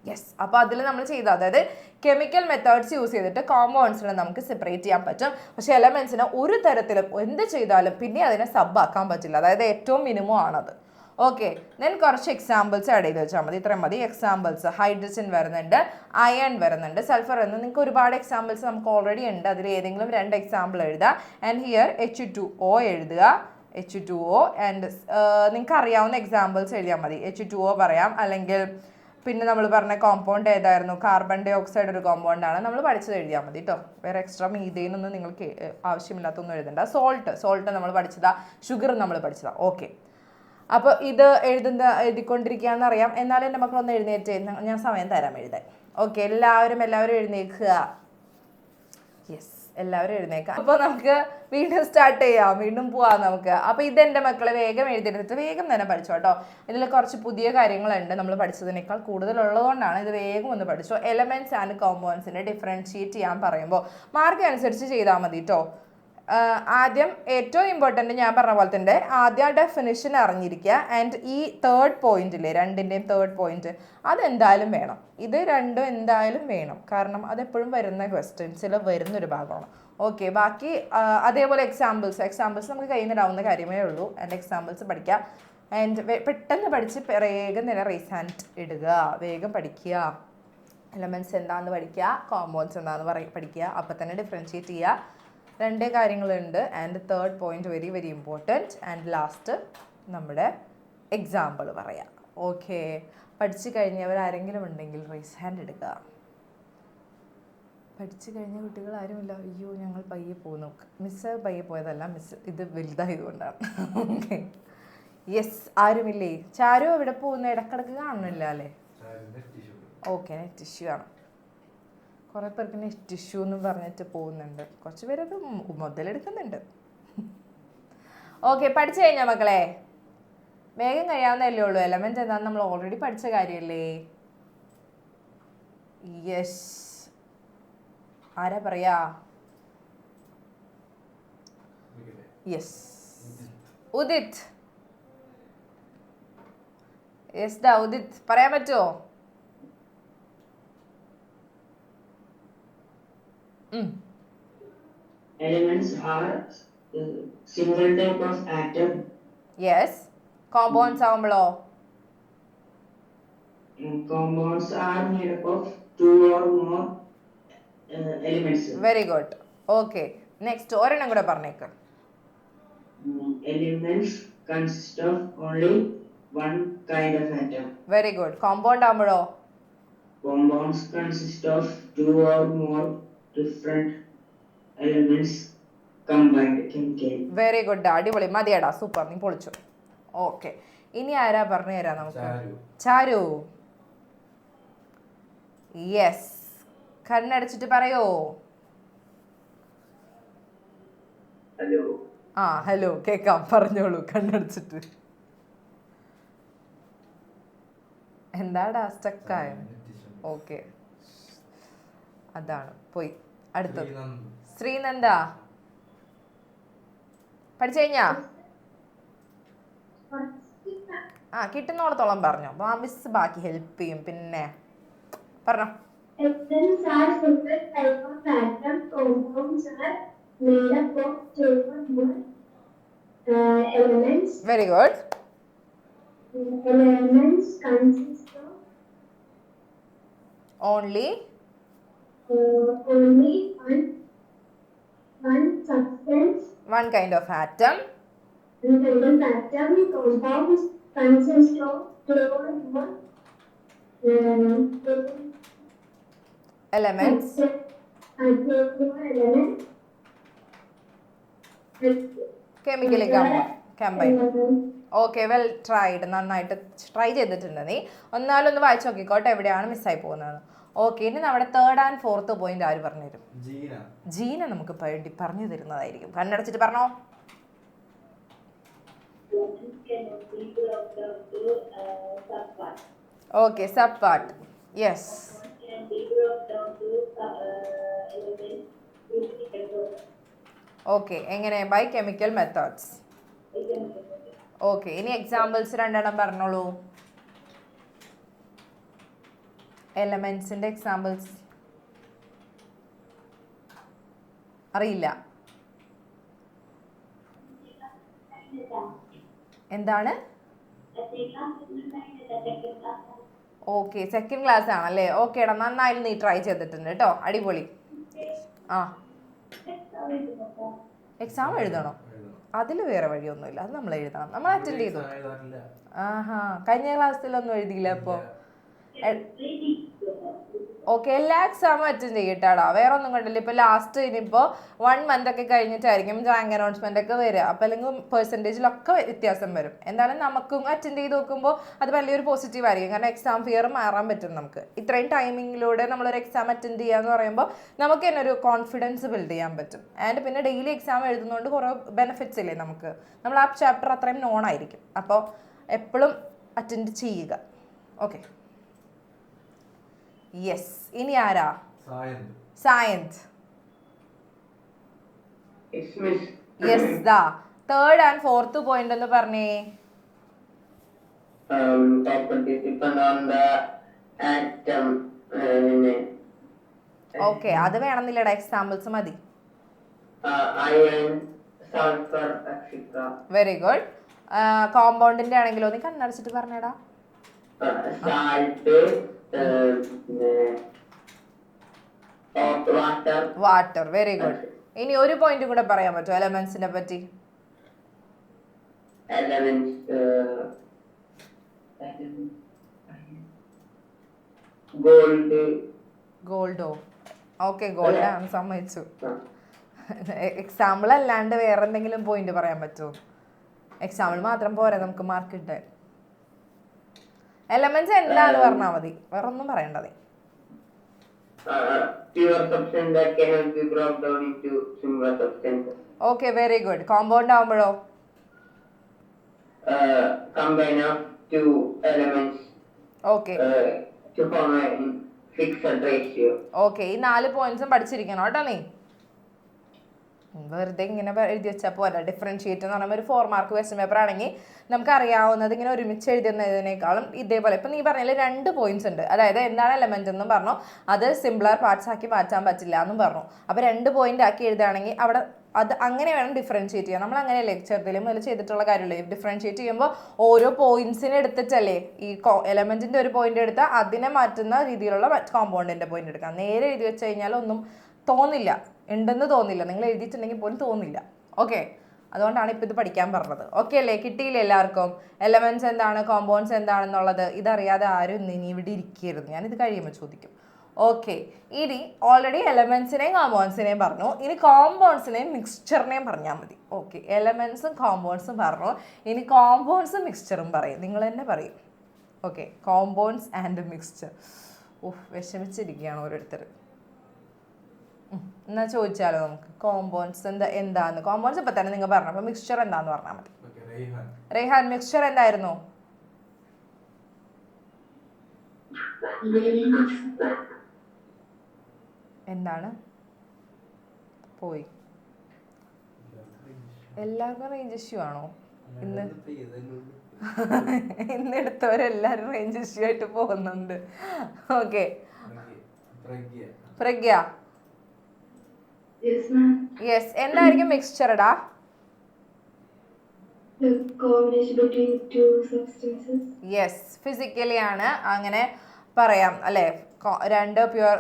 യെസ്, അപ്പോൾ അതിൽ നമ്മൾ ചെയ്ത, അതായത് കെമിക്കൽ മെത്തേഡ്സ് യൂസ് ചെയ്തിട്ട് കോമ്പൗണ്ട്സിനെ നമുക്ക് സെപ്പറേറ്റ് ചെയ്യാൻ പറ്റും. പക്ഷേ എലമെന്റ്സിനെ ഒരു തരത്തിലും എന്ത് ചെയ്താലും പിന്നെ അതിനെ സബ് ആക്കാൻ പറ്റില്ല, അതായത് ഏറ്റവും മിനിമം ആണത്. ഓക്കെ, ദെൻ കുറച്ച് എക്സാമ്പിൾസ് ആഡ് ചെയ്ത് വെച്ചാൽ മതി, ഇത്രയും മതി. എക്സാമ്പിൾസ്: ഹൈഡ്രജൻ വരുന്നുണ്ട്, അയൺ വരുന്നുണ്ട്, സൾഫർ വരുന്നത്. നിങ്ങൾക്ക് ഒരുപാട് എക്സാമ്പിൾസ് നമുക്ക് ഓൾറെഡി ഉണ്ട്, അതിൽ ഏതെങ്കിലും 2 എക്സാമ്പിൾ എഴുതുക. ആൻഡ് ഹിയർ H2O എഴുതുക, H2O. ആൻഡ് നിങ്ങൾക്ക് അറിയാവുന്ന എക്സാമ്പിൾസ് എഴുതിയാൽ മതി. H2O പറയാം, അല്ലെങ്കിൽ പിന്നെ നമ്മൾ പറഞ്ഞ കോമ്പൗണ്ട് ഏതായിരുന്നു? കാർബൺ ഡൈ ഓക്സൈഡ് ഒരു കോമ്പൗണ്ടാണ്, നമ്മൾ പഠിച്ചത് എഴുതിയാൽ മതി കേട്ടോ. വേറെ എക്സ്ട്രാ മീഥെയിനൊന്നും നിങ്ങൾക്ക് ആവശ്യമില്ലാത്തൊന്നും എഴുതണ്ട. സോൾട്ട് നമ്മൾ പഠിച്ചതാ, ഷുഗർ നമ്മൾ പഠിച്ചതാ. ഓക്കെ, അപ്പോൾ ഇത് എഴുതിക്കൊണ്ടിരിക്കുകയെന്ന് അറിയാം. എന്നാലും എൻ്റെ മക്കളൊന്ന് എഴുന്നേറ്റ്, ഞാൻ സമയം തരാം എഴുതാൻ. ഓക്കെ, എല്ലാവരും എഴുന്നേൽക്കുക. യെസ്, എല്ലാവരും എഴുന്നേക്കാം. അപ്പോൾ നമുക്ക് വീണ്ടും സ്റ്റാർട്ട് ചെയ്യാം, വീണ്ടും പോവാം നമുക്ക്. അപ്പോൾ ഇതെൻ്റെ മക്കളെ വേഗം എഴുതിയെടുത്ത് വേഗം തന്നെ പഠിച്ചോ കേട്ടോ. ഇതിൽ കുറച്ച് പുതിയ കാര്യങ്ങളുണ്ട്, നമ്മൾ പഠിച്ചതിനേക്കാൾ കൂടുതലുള്ളതുകൊണ്ടാണ് ഇത് വേഗം ഒന്ന് പഠിച്ചോ. എലമെന്റ്സ് ആൻഡ് കോമ്പൗണ്ട്സിനെ ഡിഫറൻഷിയേറ്റ് ചെയ്യാൻ പറയുമ്പോൾ മാർക്ക് അനുസരിച്ച് ചെയ്താൽ മതി കേട്ടോ. ആദ്യം ഏറ്റവും ഇമ്പോർട്ടൻ്റ് ഞാൻ പറഞ്ഞ പോലെ തന്നെ ആദ്യം ഡെഫിനിഷൻ അറിഞ്ഞിരിക്കുക. ആൻഡ് ഈ തേർഡ് പോയിന്റില്ലേ, രണ്ടിൻ്റെയും തേർഡ് പോയിന്റ്, അതെന്തായാലും വേണം. ഇത് രണ്ടും എന്തായാലും വേണം, കാരണം അതെപ്പോഴും വരുന്ന ക്വസ്റ്റ്യൻസിൽ വരുന്നൊരു ഭാഗമാണ്. ഓക്കെ, ബാക്കി അതേപോലെ എക്സാമ്പിൾസ് നമുക്ക് കയ്യിലിടാവുന്ന കാര്യമേ ഉള്ളൂ. ആൻഡ് എക്സാമ്പിൾസ് പഠിക്കുക. ആൻഡ് പെട്ടെന്ന് പഠിച്ച് വേഗം തന്നെ റേസ് ഹാൻഡ് ഇടുക, വേഗം പഠിക്കുക. എലമെന്റ്സ് എന്താണെന്ന് പഠിക്കുക, കോമ്പൗണ്ട്സ് എന്താണെന്ന് പഠിക്കുക, അപ്പം തന്നെ ഡിഫറൻഷിയേറ്റ് ചെയ്യുക. 2 കാര്യങ്ങളുണ്ട്. And third point very very important. And last നമ്മുടെ എക്സാമ്പിൾ പറയാം. ഓക്കെ, പഠിച്ചു കഴിഞ്ഞവർ ആരെങ്കിലും ഉണ്ടെങ്കിൽ റേസ് ഹാൻഡ് എടുക്കുക. പഠിച്ചു കഴിഞ്ഞ കുട്ടികൾ ആരുമില്ല? അയ്യോ, ഞങ്ങൾ പയ്യെ പോകുന്നു. മിസ്സ് പയ്യെ പോയതല്ല, മിസ്സ് ഇത് വലുതായതുകൊണ്ടാണ്. ഓക്കെ, യെസ്, ആരുമില്ലേ? ചാരു എവിടെ പോകുന്നു? ഇടക്കിടക്ക് കാണുന്നില്ല അല്ലേ? ഓക്കെ, നെറ്റ് ഇഷ്യൂ ആണ്. കുറേ പേർക്ക് നെറ്റ് ഇഷ്യൂ എന്ന് പറഞ്ഞിട്ട് പോകുന്നുണ്ട്, കുറച്ച് പേരത് മുതലെടുക്കുന്നുണ്ട്. ഓക്കെ, പഠിച്ചു കഴിഞ്ഞാൽ മക്കളെ വേഗം കഴിയാവുന്നതല്ലേ ഉള്ളൂ. എലമെന്റ് എന്താണെന്ന് നമ്മൾ ഓൾറെഡി പഠിച്ച കാര്യമല്ലേ? യെസ്, ആരാ പറയാ? യെസ്, ഉദിത്. യെസ് ഡാ ഉദിത്, പറയാൻ പറ്റുമോ? Elements are single type of atom. Yes. Compounds ആവുമ്പോഴോ? Compounds are made up of 2 or more elements. Very good. Okay. Next, ഒരെണ്ണം കൂടെ പറഞ്ഞേക്ക്. elements consist of only one kind of atom. Very good. Compound ആകുമ്പോഴോ? Compounds consist of two or more different elements combined chemically. Very good. അടിപൊളി. മതിയടാ, സൂപ്പർ, നീ പൊളിച്ചു. ഓക്കെ, ഇനി ആരാ പറഞ്ഞു തരാം നമുക്ക്? ചാരു. യെസ്, കണ്ണടച്ചിട്ട് പറയോ. Hello. ആ ഹലോ, കേക്കാം, പറഞ്ഞോളൂ കണ്ണടച്ചിട്ട്. എന്താടാ സ്റ്റക്കായ? ഓക്കെ, അതാണ് പോയി. അടുത്തത് ശ്രീനന്ദ. പഠിച്ചു കഴിഞ്ഞാ? ആ, കിട്ടുന്നോടത്തോളം പറഞ്ഞോ. മിസ് ബാക്കി ഹെൽപ്പ് ചെയ്യും. പിന്നെ പറഞ്ഞോ. Atoms are simple type of atom. Compounds are made up of two or more elements. Very good. Elements consist of only only one substance. One kind of atom. One kind of atom. Compounds consist of two or more elements. elements. Chemically combine. Okay, well tried. നന്നായിട്ട് ട്രൈ ചെയ്തിട്ടുണ്ട് നീ. ഒന്നാലൊന്ന് വായിച്ചു നോക്കിക്കോട്ടെ എവിടെയാണ് മിസ്സായി പോകുന്നത്. ഓക്കെ, ഇനി നമ്മുടെ തേർഡ് ആൻഡ് ഫോർത്ത് പോയിന്റ് ആര് പറഞ്ഞു തരും? ജീന നമുക്ക് പറഞ്ഞു തരുന്നതായിരിക്കും. കണ്ണടച്ചിട്ട് പറഞ്ഞോ. Okay, sub part. Yes. Okay, എങ്ങനെ? By chemical methods. ഓക്കെ, ഇനി എക്സാമ്പിൾസ് രണ്ടെണ്ണം പറഞ്ഞോളൂ. എലമെന്റ്സിന്റെ എക്സാമ്പിൾസ് അറിയില്ല. എന്താണ്? ഓക്കെ, സെക്കൻഡ് ക്ലാസ് ആണല്ലേ. ഓക്കെ എടാ, നന്നായാലും നീ ട്രൈ ചെയ്തിട്ടുണ്ട് കേട്ടോ. അടിപൊളി. ആ, എക്സാം എഴുതണോ? അതിൽ വേറെ വഴിയൊന്നുമില്ല, അത് നമ്മൾ എഴുതണം. നമ്മൾ അറ്റൻഡ് ചെയ്തു. ആഹാ, കഴിഞ്ഞ ക്ലാസ്സിലൊന്നും എഴുതിയില്ല അപ്പോൾ? ഓക്കെ, എല്ലാ എക്സാമും അറ്റൻഡ് ചെയ്യട്ടാടാ, വേറെ ഒന്നും കണ്ടില്ല. ഇപ്പോൾ ലാസ്റ്റ് ഇനിയിപ്പോൾ 1 month ഒക്കെ കഴിഞ്ഞിട്ടായിരിക്കും റാങ്ക് അനൗൺസ്മെന്റ് ഒക്കെ വരിക. അപ്പോൾ അല്ലെങ്കിൽ പെർസെൻറ്റേജിലൊക്കെ വ്യത്യാസം വരും. എന്തായാലും നമുക്കും അറ്റൻഡ് ചെയ്ത് നോക്കുമ്പോൾ അത് വലിയൊരു പോസിറ്റീവ് ആയിരിക്കും. കാരണം എക്സാം ഫിയർ മാറാൻ പറ്റും നമുക്ക്. ഇത്രയും ടൈമിങ്ങിലൂടെ നമ്മളൊരു എക്സാം അറ്റൻഡ് ചെയ്യുക എന്ന് പറയുമ്പോൾ നമുക്ക് തന്നെ ഒരു കോൺഫിഡൻസ് ബിൽഡ് ചെയ്യാൻ പറ്റും. ആൻഡ് പിന്നെ ഡെയിലി എക്സാം എഴുതുന്നതുകൊണ്ട് കുറേ ബെനിഫിറ്റ്സ് ഇല്ലേ നമുക്ക്. നമ്മൾ ആ ചാപ്റ്റർ അത്രയും നോൺ ആയിരിക്കും. അപ്പോൾ എപ്പോഴും അറ്റൻഡ് ചെയ്യുക. Okay, yes. ഇനി ആരാ? സായന്ത്. യെസ്, ദാ തേർഡ് ആൻഡ് ഫോർത്ത് പോയിന്റ് എന്ന് പറഞ്ഞേ. Properties depend on the atom. Okay, അത് വേണമെന്നില്ലടാ, എക്സാമ്പിൾസ് മതി. Iron, sulfur, etc. Very good. കോമ്പൗണ്ടിന്റെ ആണെങ്കിലോ, നീ കണ്ണടച്ചിട്ട് പറഞ്ഞേടാ. Salt, water. Water. Very good. ഇനി ഒരു പോയിന്റ് കൂടെ പറയാൻ പറ്റുമോ എലമെന്റ്സിനെ പറ്റി? Elements, gold. ഗോൾഡോ? ഓക്കെ, ഗോൾഡ് ആണ്, സമ്മതിച്ചു. എക്സാമ്പിൾ അല്ലാണ്ട് വേറെ എന്തെങ്കിലും പോയിന്റ് പറയാൻ പറ്റുമോ? എക്സാമ്പിൾ മാത്രം പോരാ നമുക്ക് മാർക്ക് കിട്ടാൻ. എലമെന്റ്സ് എന്താന്ന് പറഞ്ഞാൽ മതി, വേറെ ഒന്നും പറയണ്ടത്. Pure substance that cannot be broken down into similar substances. Okay, very good. Compound ആവുമ്പോഴോ? Combine of two elements okay. to form a fixed ratio. Okay, ഈ 4 പോയിന്റ്സും പഠിച്ചിരിക്കണം കേട്ടോ നീ. വെറുതെ ഇങ്ങനെ എഴുതി വെച്ചാൽ പോരാ. ഡിഫറൻഷിയേറ്റ് എന്ന് പറയുമ്പോൾ ഒരു 4 മാർക്ക് ക്വസ്റ്റ്യൻ പേപ്പർ ആണെങ്കിൽ നമുക്ക് അറിയാവുന്നത് ഇങ്ങനെ ഒരുമിച്ച് എഴുതുന്നതിനേക്കാളും ഇതേപോലെ ഇപ്പം നീ പറഞ്ഞാൽ 2 പോയിന്റ്സ് ഉണ്ട്. അതായത് എന്താണ് എലമെന്റ് എന്നും പറഞ്ഞു, അത് സിംപ്ലർ പാർട്സ് ആക്കി മാറ്റാൻ പറ്റില്ല എന്നും പറഞ്ഞു. അപ്പോൾ 2 പോയിന്റ് ആക്കി എഴുതുകയാണെങ്കിൽ അവിടെ അത് അങ്ങനെ വേണം ഡിഫറൻഷിയേറ്റ് ചെയ്യാൻ. നമ്മൾ അങ്ങനെയല്ലേ ചെറുതിലും മുതൽ ചെയ്തിട്ടുള്ള കാര്യമല്ലേ. ഡിഫറൻഷിയേറ്റ് ചെയ്യുമ്പോൾ ഓരോ പോയിന്റ്സിനെ എടുത്തിട്ടല്ലേ ഈ എലമെന്റിന്റെ ഒരു പോയിന്റ് എടുത്താൽ അതിനെ മാറ്റുന്ന രീതിയിലുള്ള കോമ്പൗണ്ടിന്റെ പോയിന്റ് എടുക്കാം. നേരെ എഴുതി വെച്ച് കഴിഞ്ഞാൽ ഒന്നും തോന്നില്ല, ഉണ്ടെന്ന് തോന്നില്ല. നിങ്ങൾ എഴുതിയിട്ടുണ്ടെങ്കിൽ പോലും തോന്നില്ല. ഓക്കെ, അതുകൊണ്ടാണ് ഇപ്പോൾ ഇത് പഠിക്കാൻ പറഞ്ഞത്. ഓക്കെ അല്ലേ? കിട്ടിയില്ലേ എല്ലാവർക്കും? എലമെന്റ്സ് എന്താണ്, കോമ്പൗണ്ട്സ് എന്താണെന്നുള്ളത് ഇതറിയാതെ ആരും ഇനി ഇവിടെ ഇരിക്കരുത്. ഞാനിത് കഴിയുമ്പോൾ ചോദിക്കും. ഓക്കെ, ഇനി ഓൾറെഡി എലമെന്റ്സിനെയും കോമ്പൗണ്ട്സിനെയും പറഞ്ഞു. ഇനി കോമ്പൗണ്ട്സിനെയും മിക്സ്ചറിനെയും പറഞ്ഞാൽ മതി. ഓക്കെ, എലമെന്റ്സും കോമ്പൗണ്ട്സും പറഞ്ഞു. ഇനി കോമ്പൗണ്ട്സും മിക്സ്ചറും പറയും. നിങ്ങൾ തന്നെ പറയും. Okay, compounds and mixture. വിഷമിച്ചിരിക്കുകയാണ് ഓരോരുത്തർ. എന്നാ ചോദിച്ചാലോ നമുക്ക്? കോമ്പൗണ്ട്സ് എന്താന്ന്? കോമ്പൗണ്ട്സ് ഇപ്പൊ തന്നെ നിങ്ങൾ പറഞ്ഞു. അപ്പൊ മിക്സ്ചർ എന്താന്ന് പറഞ്ഞാൽ മതി. റെയ്ഹാൻ, മിക്സ്ചർ എന്തായിരുന്നു? എന്താണ്? പോയി. എല്ലാവർക്കും റേഞ്ച് ഇഷ്യൂ ആണോ ഇന്ന്? ഇന്ന് എടുത്തവരെല്ലാരും റേഞ്ച് ഇഷ്യൂ ആയിട്ട് പോകുന്നുണ്ട്. ഓക്കെ, പ്രഗ്യ. യെസ്, എന്തായിരിക്കും മിക്സ്ചർ? ഇടാ combination between two substances. Yes, physically ആണ് അങ്ങനെ പറയാം അല്ലേ? രണ്ട് പ്യുവർ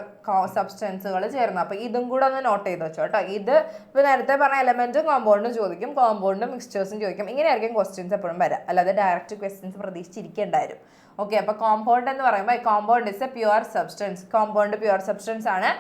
സബ്സ്റ്റൻസുകൾ ചേർന്ന്. അപ്പോൾ ഇതും കൂടെ ഒന്ന് നോട്ട് ചെയ്ത് വെച്ചോ കേട്ടോ. ഇത് ഇപ്പോൾ നേരത്തെ പറഞ്ഞ എലമെന്റും കോമ്പൗണ്ടും ചോദിക്കും, കോമ്പൗണ്ടും മിക്സ്ചേഴ്സും ചോദിക്കും. ഇങ്ങനെയായിരിക്കും ക്വസ്റ്റ്യൻസ് എപ്പോഴും വരാം, അല്ലാതെ ഡയറക്റ്റ് ക്വസ്റ്റ്യൻസ് പ്രതീക്ഷിച്ചിരിക്കേണ്ടായിരുന്നു. ഓക്കെ, അപ്പോൾ കോമ്പൗണ്ട് എന്ന് പറയുമ്പോൾ compound is A pure substance. Compound pure substance ആണ്.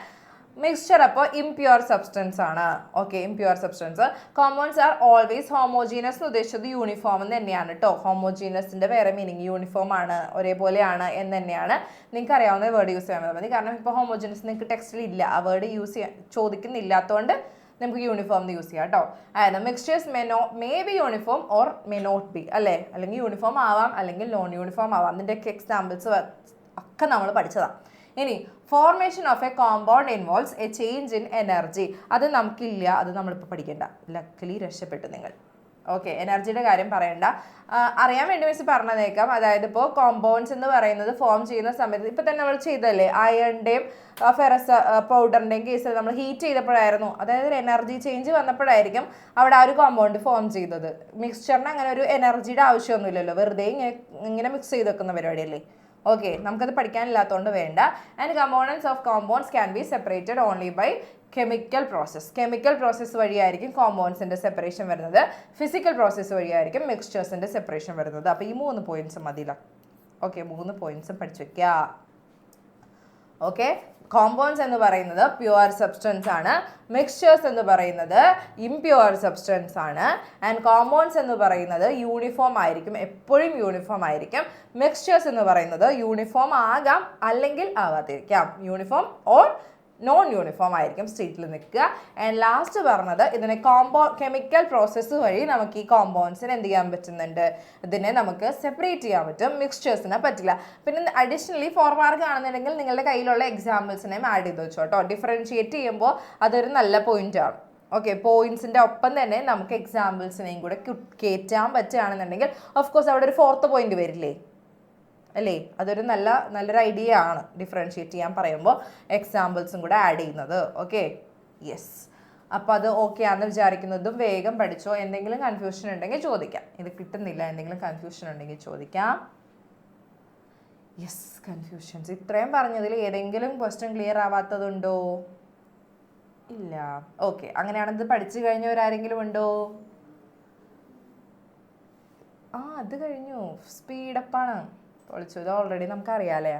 മിക്സ്ചർ അപ്പോൾ ഇംപ്യുവർ സബ്സ്റ്റൻസ് ആണ്. Okay, impure substance. Compounds are always homogeneous എന്ന് ഉദ്ദേശിച്ചത് യൂണിഫോം എന്ന് തന്നെയാണ് കേട്ടോ. ഹോമോജീനസിന്റെ വേറെ മീനിങ് യൂണിഫോം ആണ്, ഒരേപോലെയാണ് എന്ന് തന്നെയാണ്. നിങ്ങൾക്ക് അറിയാവുന്ന വേർഡ് യൂസ് ചെയ്യാൻ മതി. കാരണം ഇപ്പോൾ ഹോമോജീനസ് നിങ്ങൾക്ക് ടെക്സ്റ്റിൽ ഇല്ല, ആ വേർഡ് യൂസ് ചെയ്യാൻ ചോദിക്കുന്നില്ലാത്തതുകൊണ്ട് നമുക്ക് യൂണിഫോം എന്ന് യൂസ് ചെയ്യാം കേട്ടോ. അതായത് mixtures may be uniform or may not be അല്ലേ? അല്ലെങ്കിൽ യൂണിഫോം ആവാം, അല്ലെങ്കിൽ നോൺ യൂണിഫോം ആവാം. അതിൻ്റെയൊക്കെ എക്സാമ്പിൾസ് ഒക്കെ നമ്മൾ പഠിച്ചതാണ്. ഇനി formation of a compound involves A change in energy. അത് നമുക്കില്ല, അത് നമ്മളിപ്പോൾ പഠിക്കേണ്ട. ലക്കലി രക്ഷപ്പെട്ടു നിങ്ങൾ. ഓക്കെ, എനർജിയുടെ കാര്യം പറയണ്ട. അറിയാൻ വേണ്ടി മിസ് പറഞ്ഞതേക്കാം. അതായത് ഇപ്പോൾ കോമ്പൗണ്ട്സ് എന്ന് പറയുന്നത് ഫോം ചെയ്യുന്ന സമയത്ത് ഇപ്പം തന്നെ നമ്മൾ ചെയ്തല്ലേ, അയണിൻ്റെയും ഫെറസ് പൗഡറിൻ്റെയും കേസിൽ നമ്മൾ ഹീറ്റ് ചെയ്തപ്പോഴായിരുന്നു. അതായത് ഒരു എനർജി ചേഞ്ച് വന്നപ്പോഴായിരിക്കും അവിടെ ആ ഒരു കോമ്പൗണ്ട് ഫോം ചെയ്തത്. മിക്സ്ചറിന് അങ്ങനെ ഒരു എനർജിയുടെ ആവശ്യമൊന്നുമില്ലല്ലോ, വെറുതെ ഇങ്ങനെ മിക്സ് ചെയ്ത് വെക്കുന്ന പരിപാടിയല്ലേ. ഓക്കെ, നമുക്കത് പഠിക്കാനില്ലാത്തതുകൊണ്ട് വേണ്ട. And components of compounds can be separated only by chemical process. Chemical process വഴിയായിരിക്കും കോമ്പൗണ്ട്സിൻ്റെ സെപ്പറേഷൻ വരുന്നത്. ഫിസിക്കൽ പ്രോസസ്സ് വഴിയായിരിക്കും മിക്സ്ചേഴ്സിൻ്റെ സെപ്പറേഷൻ വരുന്നത്. അപ്പോൾ ഈ 3 പോയിന്റ്സ് മതിയില്ല. ഓക്കെ, 3 പോയിന്റ്സും പഠിച്ചു വെക്കുക. ഓക്കെ, കോമ്പൗണ്ട്സ് എന്ന് പറയുന്നത് പ്യുവർ സബ്സ്റ്റൻസ് ആണ്. മിക്സ്ചേഴ്സ് എന്ന് പറയുന്നത് ഇംപ്യുവർ സബ്സ്റ്റൻസ് ആണ്. ആൻഡ് കോമ്പൗണ്ട്സ് എന്ന് പറയുന്നത് യൂണിഫോം ആയിരിക്കും, എപ്പോഴും യൂണിഫോം ആയിരിക്കും. മിക്സ്ചേഴ്സ് എന്ന് പറയുന്നത് യൂണിഫോം ആകാം, അല്ലെങ്കിൽ ആവാതിരിക്കാം. യൂണിഫോം ഓർ നോൺ യൂണിഫോം ആയിരിക്കും സ്റ്റേറ്റിൽ നിൽക്കുക. ആൻഡ് ലാസ്റ്റ് പറഞ്ഞത് ഇതിനെ കെമിക്കൽ പ്രോസസ്സ് വഴി നമുക്ക് ഈ കോമ്പൗണ്ട്സിന് എന്ത് ചെയ്യാൻ പറ്റുന്നുണ്ട്, ഇതിനെ നമുക്ക് സെപ്പറേറ്റ് ചെയ്യാൻ പറ്റും. മിക്സ്ചേഴ്സിനെ പറ്റില്ല. പിന്നെ അഡീഷണലി 4 മാർക്ക് ആണെന്നുണ്ടെങ്കിൽ നിങ്ങളുടെ കയ്യിലുള്ള എക്സാമ്പിൾസിനെയും ആഡ് ചെയ്ത് വെച്ചോ കേട്ടോ. ഡിഫറൻഷിയേറ്റ് ചെയ്യുമ്പോൾ അതൊരു നല്ല പോയിന്റ് ആണ്. ഓക്കെ, പോയിന്റ്സിൻ്റെ ഒപ്പം തന്നെ നമുക്ക് എക്സാമ്പിൾസിനെയും കൂടെ കയറ്റാൻ പറ്റുകയാണെന്നുണ്ടെങ്കിൽ ഓഫ് കോഴ്സ് അവിടെ ഒരു 4th പോയിന്റ് വരില്ലേ അല്ലേ? അതൊരു നല്ലൊരു ഐഡിയ ആണ്, ഡിഫറൻഷിയേറ്റ് ചെയ്യാൻ പറയുമ്പോൾ എക്സാമ്പിൾസും കൂടെ ആഡ് ചെയ്യുന്നത്. Okay, yes. അപ്പോൾ അത് ഓക്കെ ആണെന്ന് വിചാരിക്കുന്നതും വേഗം പഠിച്ചോ. എന്തെങ്കിലും കൺഫ്യൂഷൻ ഉണ്ടെങ്കിൽ ചോദിക്കാം. ഇത് കിട്ടുന്നില്ല, എന്തെങ്കിലും കൺഫ്യൂഷൻ ഉണ്ടെങ്കിൽ ചോദിക്കാം. Yes, confusions. ഇത്രയും പറഞ്ഞതിൽ ഏതെങ്കിലും ക്വസ്റ്റ്യൻ ക്ലിയർ ആവാത്തതുണ്ടോ? ഇല്ല. ഓക്കെ, അങ്ങനെയാണെന്ന് പഠിച്ചു കഴിഞ്ഞവരാരെങ്കിലും ഉണ്ടോ? അത് കഴിഞ്ഞു. സ്പീഡപ്പാണ്. പൊളിച്ചു. ഇത് ഓൾറെഡി നമുക്കറിയാമല്ലേ.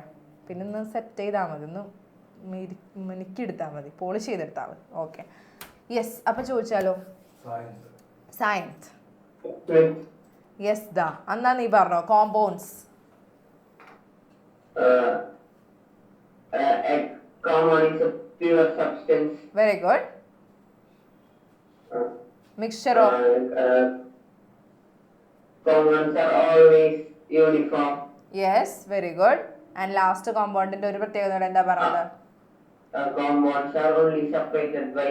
പിന്നെ ഒന്ന് സെറ്റ് ചെയ്താൽ മതി, ഒന്ന് മിനുക്കിയെടുത്താൽ മതി, പോളിഷ് ചെയ്തെടുത്താൽ മതി. Okay, yes. അപ്പോൾ ചോദിച്ചാലോ? സയൻസ്. യെസ് ദാ, എന്നാ നീ പറഞ്ഞോ. കോമ്പൗണ്ട്സ്. Very good. മിക്സ്ചറോ? Compounds are always uniform. Yes, very good. And last compoundന്റെ ഒരു പ്രത്യേകത എന്താ പറഞ്ഞത്? Compounds are only separated by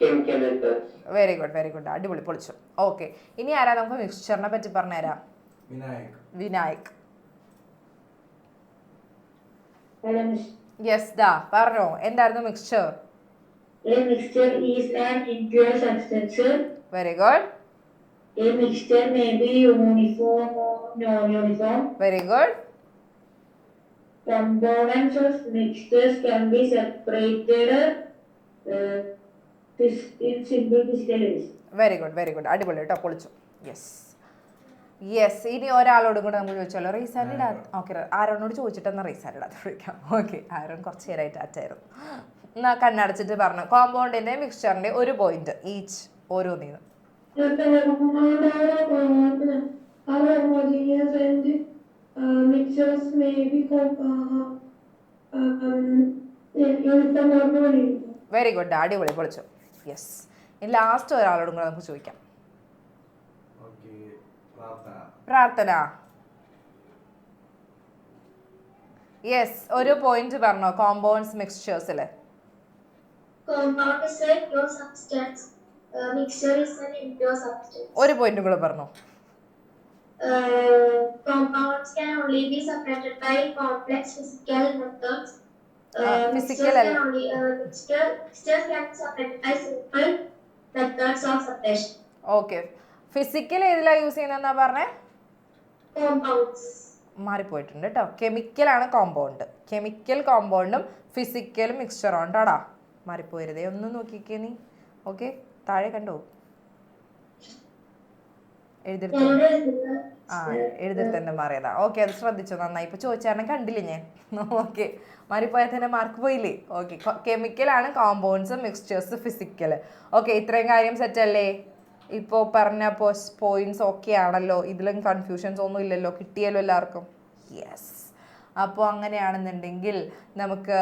chemical methods. Very good, very good. അടിപൊളി, പൊളിച്ചു. ഓക്കെ, ഇനി ആരാ നമുക്ക് മിക്സ്ചറിനെ പറ്റി പറഞ്ഞുതരാം? വിനായക്. യെസ് ദാ, പറഞ്ഞോ. എന്തായിരുന്നു mixture? A mixture is an impure substance. Very good. A mixture may be uniform or non-uniform. Very good. Components of mixtures can be separated simple physical units. Very good അടിപൊളി കേട്ടോ, പൊളിച്ചു. യെസ് ഇനി ഒരാളോടും കൂടെ നമുക്ക് ചോദിച്ചാലോ? റീസാൻഡ് ഇടാ. ഓക്കെ, ആരോനോട് ചോദിച്ചിട്ടെന്നാ റീസാൻഡ് ഇടാതെ വിളിക്കാം. ഓക്കെ, ആരോൺ കുറച്ച് നേരമായിട്ട് അറ്റായിരുന്നു. എന്നാ കണ്ണടച്ചിട്ട് പറഞ്ഞു കോമ്പൗണ്ടിന്റെ മിക്സ്ചറിന്റെ ഒരു പോയിന്റ് ഈച്ച് ഓരോന്നീന്ന്. വെരി ഗുഡ്, അടിപൊളി, പൊളിച്ചു. യെസ്, ഇനി ലാസ്റ്റ് ഒരാളോടും കൂടെ നമുക്ക് ചോദിക്കാം. പ്രാർത്ഥന. യെസ്, ഒരു പോയിന്റ് പറഞ്ഞോ compounds മിക്സ്ചേഴ്സിൽ. Compound is a pure substance. Mixture is an impure substance. ഒരു പോയിന്റ് കൂടെ പറഞ്ഞോ. Compounds can only be separated by complex physical methods. Physical Mixtures can be separated by simple methods of separation. Okay, physical ഏതിലാ യൂസ് ചെയ്യുന്നതെന്നാ പറഞ്ഞേ? Compounds. മാറിപ്പോയിട്ടുണ്ട് കേട്ടോ. കെമിക്കലാണ് കോമ്പൗണ്ട്. കെമിക്കൽ കോമ്പൗണ്ടും ഫിസിക്കൽ മിക്സ്ചറും ഉണ്ടോടാ. മാറിപ്പോയരുതേ, ഒന്ന് നോക്കിക്കേ നീ. ഓക്കെ, താഴെ കണ്ടോ? എഴുതിരുത്തന്നെ മാറിയതാ. ഓക്കെ, അത് ശ്രദ്ധിച്ചു, നന്നായി. ഇപ്പൊ ചോദിച്ചാരണം കണ്ടില്ലേ ഞാൻ. ഓക്കെ, മാറിപ്പോയാൽ തന്നെ മാർക്ക് പോയില്ലേ? ഓക്കെ, കെമിക്കലാണ് കോമ്പൗണ്ട്സ്, മിക്സ്ചേഴ്സ് ഫിസിക്കൽ. ഓക്കെ, ഇത്രയും കാര്യം സെറ്റ് അല്ലേ? ഇപ്പോൾ പറഞ്ഞ പോയിന്റ്സ് ഓക്കെ ആണല്ലോ, ഇതിലും കൺഫ്യൂഷൻസ് ഒന്നും ഇല്ലല്ലോ, കിട്ടിയല്ലോ എല്ലാവർക്കും? യെസ്. അപ്പോൾ അങ്ങനെയാണെന്നുണ്ടെങ്കിൽ നമുക്ക്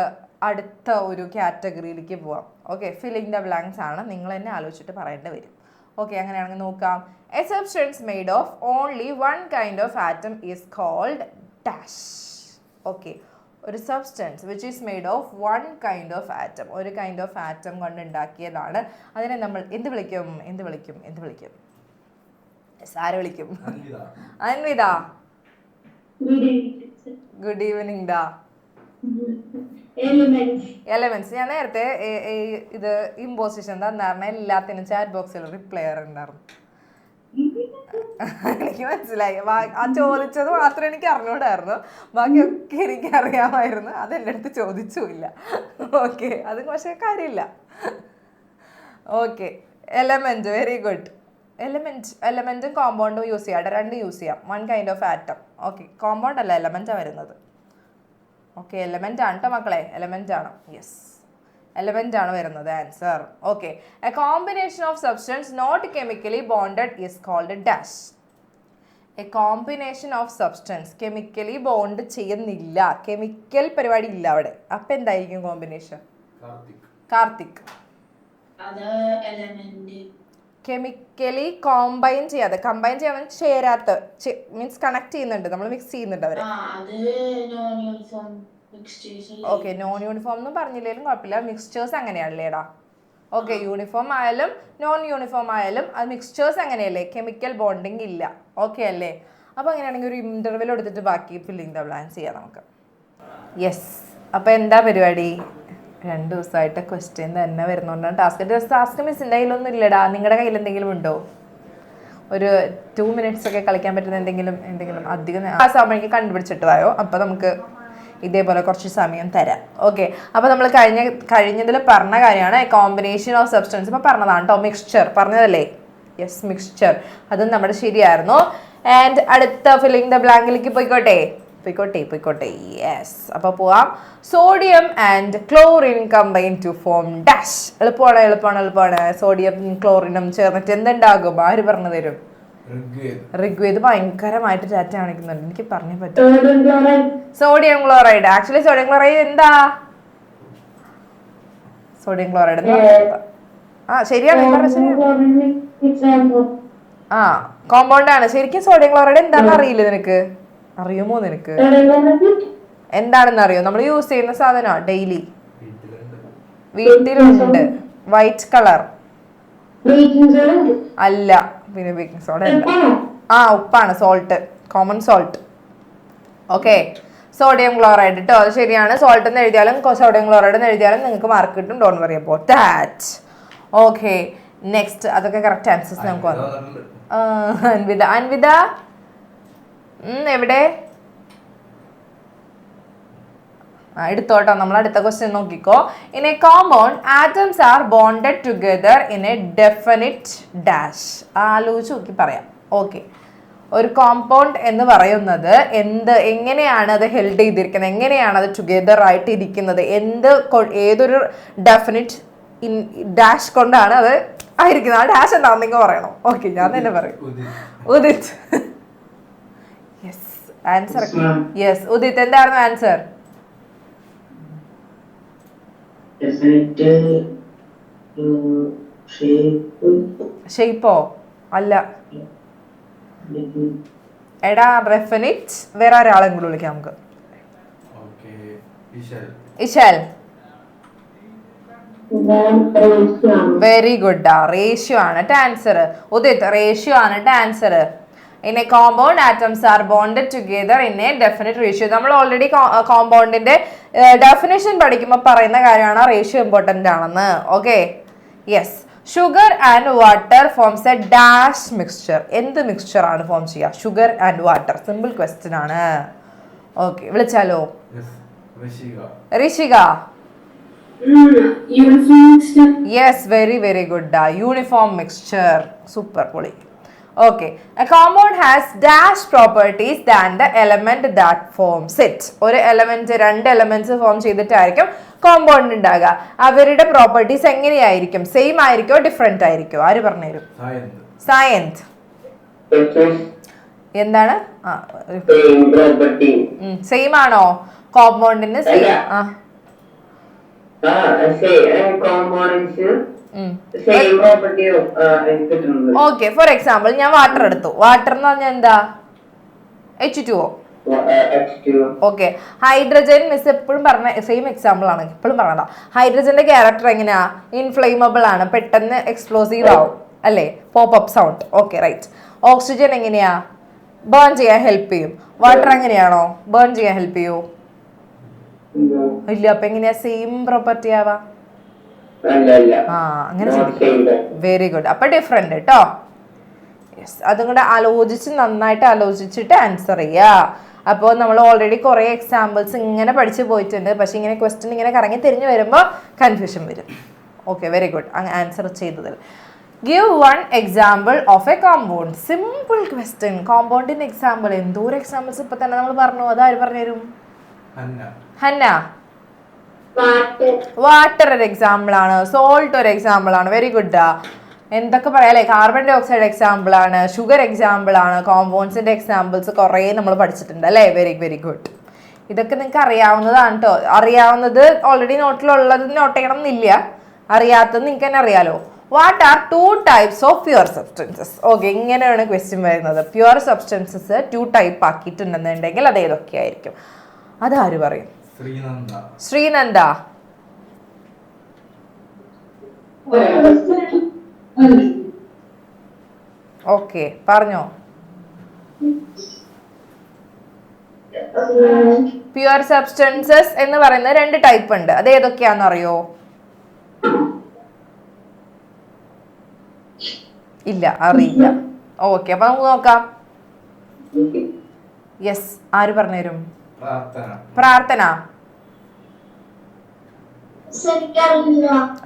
അടുത്ത ഒരു കാറ്റഗറിയിലേക്ക് പോവാം. ഓക്കെ, ഫില്ലിംഗ് ദ ബ്ലാങ്ക്സ് ആണ്, നിങ്ങൾ തന്നെ ആലോചിച്ചിട്ട് പറയേണ്ടി വരും. ഓക്കെ, അങ്ങനെയാണെങ്കിൽ നോക്കാം. A substance made of only one kind of atom is called dash. Okay, ഒരു substance which is made of one kind of atom, ഒരു കൈൻഡ് ഓഫ് ആറ്റം കൊണ്ട് ഉണ്ടാക്കിയതാണ്. അതിനെ നമ്മൾ എന്ത് വിളിക്കും? ആര് വിളിക്കും? അൻവിത. ഗുഡ് ഈവനിങ് ഡാ. എലമെന്റ്സ്. ഞാൻ നേരത്തെ ഇത് ഇമ്പോസിഷൻ തന്നായിരുന്നു, എല്ലാത്തിനും ചാറ്റ് ബോക്സിൽ റിപ്ലൈ ഉണ്ടായിരുന്നു. എനിക്ക് മനസ്സിലായി. ആ ചോദിച്ചത് മാത്രം എനിക്ക് അറിഞ്ഞൂടായിരുന്നു, ബാക്കിയൊക്കെ എനിക്ക് അറിയാമായിരുന്നു. അതെൻ്റെ അടുത്ത് ചോദിച്ചുമില്ല. ഓക്കെ, അത് പക്ഷേ കാര്യമില്ല. Okay, element. Very good. എലമെന്റും കോമ്പൗണ്ടും യൂസ് ചെയ്യാം, രണ്ടും യൂസ് ചെയ്യാം. One kind of atom. Okay, compound അല്ല, എലമെന്റാണ് വരുന്നത്. ഓക്കെ, എലമെന്റ് ആണ് കേട്ടോ മക്കളെ, എലമെന്റ് ആണ്. യെസ്, എലമെന്റ് ആണ് വരുന്നത് answer. Okay, a combination of substance not chemically bonded is called dash. A combination of substance chemically bond ചെയ്യുന്നില്ല, കെമിക്കൽ പരിപാടി ഇല്ല അവിടെ. അപ്പൊ എന്തായിരിക്കും കോമ്പിനേഷൻ? കാർത്തിക്. കെമിക്കലി കമ്പൈൻ ചെയ്യാതെ ചേരാത്ത, മീൻസ് കണക്ട് ചെയ്യുന്നുണ്ട്, നമ്മൾ മിക്സ് ചെയ്യുന്നുണ്ട് അവരെ. ഓക്കെ, നോൺ യൂണിഫോം എന്നും പറഞ്ഞില്ലെങ്കിലും കുഴപ്പമില്ല, മിക്സ്ചേഴ്സ് അങ്ങനെയാണല്ലേടാ. ഓക്കെ, യൂണിഫോം ആയാലും നോൺ യൂണിഫോം ആയാലും അത് മിക്സ്ചേഴ്സ് അങ്ങനെയല്ലേ, കെമിക്കൽ ബോണ്ടിങ് ഇല്ല. ഓക്കെ അല്ലേ? അപ്പോൾ അങ്ങനെയാണെങ്കിൽ ഒരു ഇന്റർവെൽ എടുത്തിട്ട് ബാക്കി ഫില്ലിംഗ് ദ ബ്ലാങ്ക്സ് ചെയ്യാം നമുക്ക്. യെസ്, അപ്പോൾ എന്താ പരിപാടി? 2 ദിവസമായിട്ട് ക്വസ്റ്റ്യൻ തന്നെ വരുന്നതുകൊണ്ടാണ് ടാസ്ക് മിസ്സിൻ്റെ കയ്യിലൊന്നും ഇല്ലടാ. നിങ്ങളുടെ കയ്യിൽ എന്തെങ്കിലും ഉണ്ടോ? ഒരു 2 minutes ഒക്കെ കളിക്കാൻ പറ്റുന്ന എന്തെങ്കിലും അധികം ആ സമയം കണ്ടുപിടിച്ചിട്ട് വായോ. അപ്പോൾ നമുക്ക് ഇതേപോലെ കുറച്ച് സമയം തരാം. ഓക്കെ, അപ്പോൾ നമ്മൾ കഴിഞ്ഞതിൽ പറഞ്ഞ കാര്യമാണ് കോമ്പിനേഷൻ ഓഫ് സബ്സ്റ്റൻസ്. ഇപ്പോൾ പറഞ്ഞതാണ് കേട്ടോ, മിക്സ്ചർ പറഞ്ഞതല്ലേ? Yes, mixture. അതും നമ്മുടെ ശരിയായിരുന്നു. ആൻഡ് അടുത്ത ഫില്ലിംഗ് ദ ബ്ലാങ്കിലേക്ക് പോയിക്കോട്ടെ. യെസ്, അപ്പോൾ പോവാം. Sodium and chlorine combine to form dash. എളുപ്പമാണ്. സോഡിയം ക്ലോറിനും ചേർന്നിട്ട് എന്തുണ്ടാകും? ആര് പറഞ്ഞു തരും? ഋഗ്വേദ് ഭയങ്കരമായിട്ട് ചാറ്റ കാണിക്കുന്നുണ്ട്, എനിക്ക് പറഞ്ഞേ പറ്റും. Sodium chloride. Actually sodium chloride എന്താ? സോഡിയം ക്ലോറൈഡ് ശരിയാണ്. കോമ്പൗണ്ട് ആണ് ശരിക്കും. സോഡിയം ക്ലോറൈഡ് എന്താണെന്ന് അറിയില്ല നിനക്ക്? അറിയുമോ നിനക്ക്? എന്താണെന്ന് അറിയോ? നമ്മൾ യൂസ് ചെയ്യുന്ന സാധനമാണ് ഡെയിലി, വീട്ടിലുണ്ട്. വൈറ്റ് കളർ അല്ല, പിന്നെ ബേക്കിംഗ് സോഡ അല്ല. ഉപ്പാണ്, salt, common salt. Okay, sodium chloride കേട്ടോ, അത് ശരിയാണ്. സോൾട്ട് എന്ന് എഴുതിയാലും സോഡിയം ക്ലോറൈഡ് എന്ന് എഴുതിയാലും നിങ്ങൾക്ക് മാർക്ക് കിട്ടും. Don't worry about that. Okay, next. അതൊക്കെ കറക്റ്റ് ആൻസേഴ്സ് നമുക്ക് വന്നു. അൻവിത എവിടെ? എടുത്തോട്ടോ, നമ്മൾ അടുത്ത ക്വസ്റ്റ്യൻ നോക്കിക്കോ. In a compound atoms are bonded together in a definite dash. ആലോചിച്ച് നോക്കി പറയാം. ഓക്കെ, ഒരു കോമ്പൗണ്ട് എന്ന് പറയുന്നത് എങ്ങനെയാണ് അത് ഹെൽഡ് ചെയ്തിരിക്കുന്നത്, എങ്ങനെയാണ് അത് ടുഗദർ ആയിട്ട് ഇരിക്കുന്നത്, ഏതൊരു ഡെഫിനിറ്റ് ഡാഷ് കൊണ്ടാണ് അത് ആയിരിക്കുന്നത്. ആ ഡാഷ് എന്താണെന്ന് നിങ്ങൾ പറയണം. ഓക്കെ, ഞാൻ തന്നെ പറയും. Udit. Yes, answer. Yes, Udit എന്തായിരുന്നു ആൻസർ? ഷേപ്പോ അല്ല, എടാ ഡെഫിനിറ്റ് വേറെ ഒരാളെ കൂടെ വിളിക്കാം നമുക്ക്. ഇഷൽ. Very good. റേഷ്യോ ആണ് ആൻസർ. ഉദിത്, റേഷ്യോ ആണ് answer. In a compound atoms are bonded together in a definite ratio. നമ്മൾ ഓൾറെഡി കോമ്പൗണ്ടിന്റെ ഡെഫിനേഷൻ പഠിക്കുമ്പോൾ പറയുന്ന കാര്യമാണ് റേഷ്യോ ഇമ്പോർട്ടൻ്റ് ആണെന്ന്. Okay, yes. Sugar and water forms a dash mixture. എന്ത് മിക്സ്ചർ ആണ് ഫോം ചെയ്യുക? Sugar and water. Simple question ആണ്. ഓക്കെ, വിളിച്ചാലോ? Rishika. Yes, very very good. Uniform mixture. Super, പൊളി. Okay, a compound has dash properties than the element that forms it. ഒരു എലമെന്റ്, രണ്ട് എലമെന്റ്സ് ഫോം ചെയ്തിട്ടായിരിക്കും കോമ്പൗണ്ട് ഉണ്ടാകുക. അവരുടെ പ്രോപ്പർട്ടീസ് എങ്ങനെയായിരിക്കും? Same ആയിരിക്കോ different ആയിരിക്കോ? ആര് പറഞ്ഞുതരും? സയൻസ്. എന്താണ്? സെയിം ആണോ കോമ്പൗണ്ടിന്? സെയിം. ഓക്കെ, ഫോർ എക്സാമ്പിൾ ഞാൻ വാട്ടർ എടുത്തു. വാട്ടർ എന്ന് പറഞ്ഞാൽ എന്താ? H2O. ഓക്കെ, ഹൈഡ്രജൻ മിസ് എപ്പോഴും പറഞ്ഞ സെയിം എക്സാമ്പിൾ ആണ്, എപ്പോഴും പറഞ്ഞതാ. ഹൈഡ്രജന്റെ ക്യാരക്ടർ എങ്ങനെയാ? ഇൻഫ്ലേമബിൾ ആണ്, പെട്ടെന്ന് എക്സ്പ്ലോസീവ് ആവും അല്ലേ? Pop up sound. Okay, right. Oxygen എങ്ങനെയാ? ബേൺ ചെയ്യാൻ ഹെൽപ്പ് ചെയ്യും. വാട്ടർ എങ്ങനെയാണോ? ബേൺ ചെയ്യാൻ ഹെൽപ്പ് ചെയ്യൂ? ഇല്ല. അപ്പൊ എങ്ങനെയാ സെയിം പ്രോപ്പർട്ടി ആവാ? അങ്ങനെ. Very good. അപ്പൊ ഡിഫറെന്റ് കേട്ടോ. യെസ്, അതും കൂടെ ആലോചിച്ച് നന്നായിട്ട് ആലോചിച്ചിട്ട് ആൻസർ ചെയ്യുക. അപ്പോൾ നമ്മൾ ഓൾറെഡി കുറേ എക്സാമ്പിൾസ് ഇങ്ങനെ പഠിച്ചു പോയിട്ടുണ്ട്. പക്ഷെ ഇങ്ങനെ ക്വസ്റ്റ്യൻ ഇങ്ങനെ കറങ്ങി തിരിഞ്ഞു വരുമ്പോൾ കൺഫ്യൂഷൻ വരും. Okay, very good. ആൻസർ ചെയ്തതിൽ give one example of a compound. Simple question. കോമ്പൗണ്ടിന്റെ എക്സാമ്പിൾ. എന്തോരം എക്സാമ്പിൾസ് ഇപ്പൊ തന്നെ നമ്മൾ പറഞ്ഞു. അതാര് പറഞ്ഞുതരും? ഹന്ന. വാട്ടർ ഒരു എക്സാമ്പിൾ ആണ്. സോൾട്ട് ഒരു എക്സാമ്പിൾ ആണ്. Very good. എന്തൊക്കെ പറയാം അല്ലേ? കാർബൺ ഡൈ ഓക്സൈഡ് എക്സാമ്പിൾ ആണ്. ഷുഗർ എക്സാമ്പിൾ ആണ്. കോമ്പൗണ്ട്സിന്റെ എക്സാമ്പിൾസ് കുറേ നമ്മൾ പഠിച്ചിട്ടുണ്ട് അല്ലേ? Very very good. ഇതൊക്കെ നിങ്ങൾക്ക് അറിയാവുന്നതാണ് കേട്ടോ. അറിയാവുന്നത് ഓൾറെഡി നോട്ടിലുള്ളത് നോട്ട് ചെയ്യണം എന്നില്ല. അറിയാത്തത് നിങ്ങൾക്ക് തന്നെ അറിയാലോ. What are 2 types of pure substances? Okay, ഇങ്ങനെയാണ് ക്വസ്റ്റ്യൻ വരുന്നത്. പ്യുവർ സബ്സ്റ്റൻസസ് 2 type ആക്കിയിട്ടുണ്ടെന്നുണ്ടെങ്കിൽ അത് ഏതൊക്കെയായിരിക്കും? അതാര് പറയും? ശ്രീനന്ദ. ഓക്കെ, പറഞ്ഞോ. പ്യുവർ സബ്സ്റ്റൻസസ് എന്ന് പറയുന്നത് 2 type ഉണ്ട്. അത് ഏതൊക്കെയാണെന്ന് അറിയോ? ഇല്ല, അറിയില്ല. ഓക്കെ, അപ്പൊ നമുക്ക് നോക്കാം. യെസ്, ആര് പറഞ്ഞുതരും? പ്രാർത്ഥന.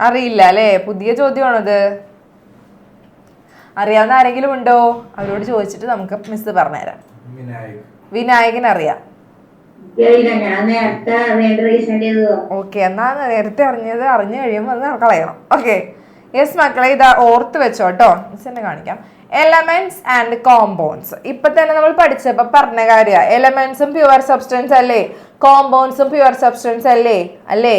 അറിയില്ല അല്ലേ? പുതിയ ചോദ്യമാണത്. അറിയാവുന്ന ആരെങ്കിലും ഉണ്ടോ? അവരോട് ചോദിച്ചിട്ട് നമുക്ക് മിസ് പറഞ്ഞുതരാം. വിനായകൻ അറിയാം. ഓക്കെ, എന്നാ നേരത്തെ അറിഞ്ഞു കഴിയുമ്പോൾ അത് കളയണം. ഓക്കെ, യെസ് മക്കളെ, ഇതാ ഓർത്ത് വെച്ചോ കേട്ടോ. മിസ് തന്നെ കാണിക്കാം. Elements and compounds. ഇപ്പൊ തന്നെ നമ്മൾ പഠിച്ചപ്പോ പറഞ്ഞ കാര്യ. എലമെന്റ്സും പ്യുവർ സബ്സ്റ്റൻസ് അല്ലേ? കോമ്പൗണ്ട്സും പ്യുവർ സബ്സ്റ്റൻസ് അല്ലേ? അല്ലേ?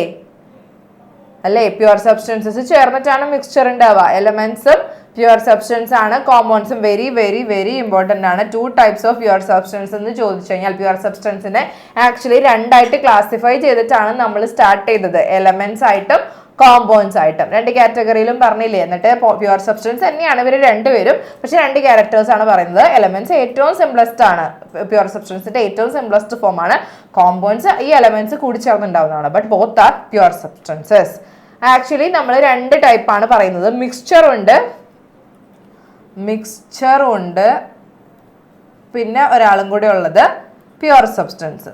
അല്ലേ? പ്യുവർ സബ്സ്റ്റൻസസ് ചേർന്നിട്ടാണ് മിക്സ്ചർ ഉണ്ടാവുക. എലമെന്റ്സും പ്യുവർ സബ്സ്റ്റൻസ് ആണ്. കോമ്പൗണ്ട്സും വെരി വെരി വെരി ഇമ്പോർട്ടൻ്റ് ആണ്. 2 types ഓഫ് പ്യുവർ സബ്സ്റ്റൻസ് എന്ന് ചോദിച്ചു കഴിഞ്ഞാൽ പ്യുവർ സബ്സ്റ്റൻസിനെ ആക്ച്വലി 2 ആയിട്ട് ക്ലാസിഫൈ ചെയ്തിട്ടാണ് നമ്മൾ സ്റ്റാർട്ട് ചെയ്തത്. എലമെന്റ്സ് ആയിട്ടും കോമ്പൗണ്ട്സ് ആയിട്ടും 2 കാറ്റഗറിയിലും പറഞ്ഞില്ലേ? എന്നിട്ട് പ്യുവർ സബ്സ്റ്റൻസ് തന്നെയാണ് ഇവർ രണ്ടുപേരും. പക്ഷെ 2 ക്യാരക്ടേഴ്സ് ആണ് പറയുന്നത്. എലമെന്റ്സ് ഏറ്റവും സിംപ്ലസ്റ്റ് ആണ്. പ്യുവർ സബ്സ്റ്റൻസിന്റെ ഏറ്റവും സിംപ്ലസ്റ്റ് ഫോം ആണ്. കോമ്പൗണ്ട്സ് ഈ എലമെന്റ്സ് കൂടി ചേർന്നുണ്ടാവുന്നതാണ്. But both are pure substances. Actually നമ്മൾ 2 type ആണ് പറയുന്നത്. മിക്സ്ചർ ഉണ്ട്, പിന്നെ ഒരാളും കൂടെ ഉള്ളത് pure substance.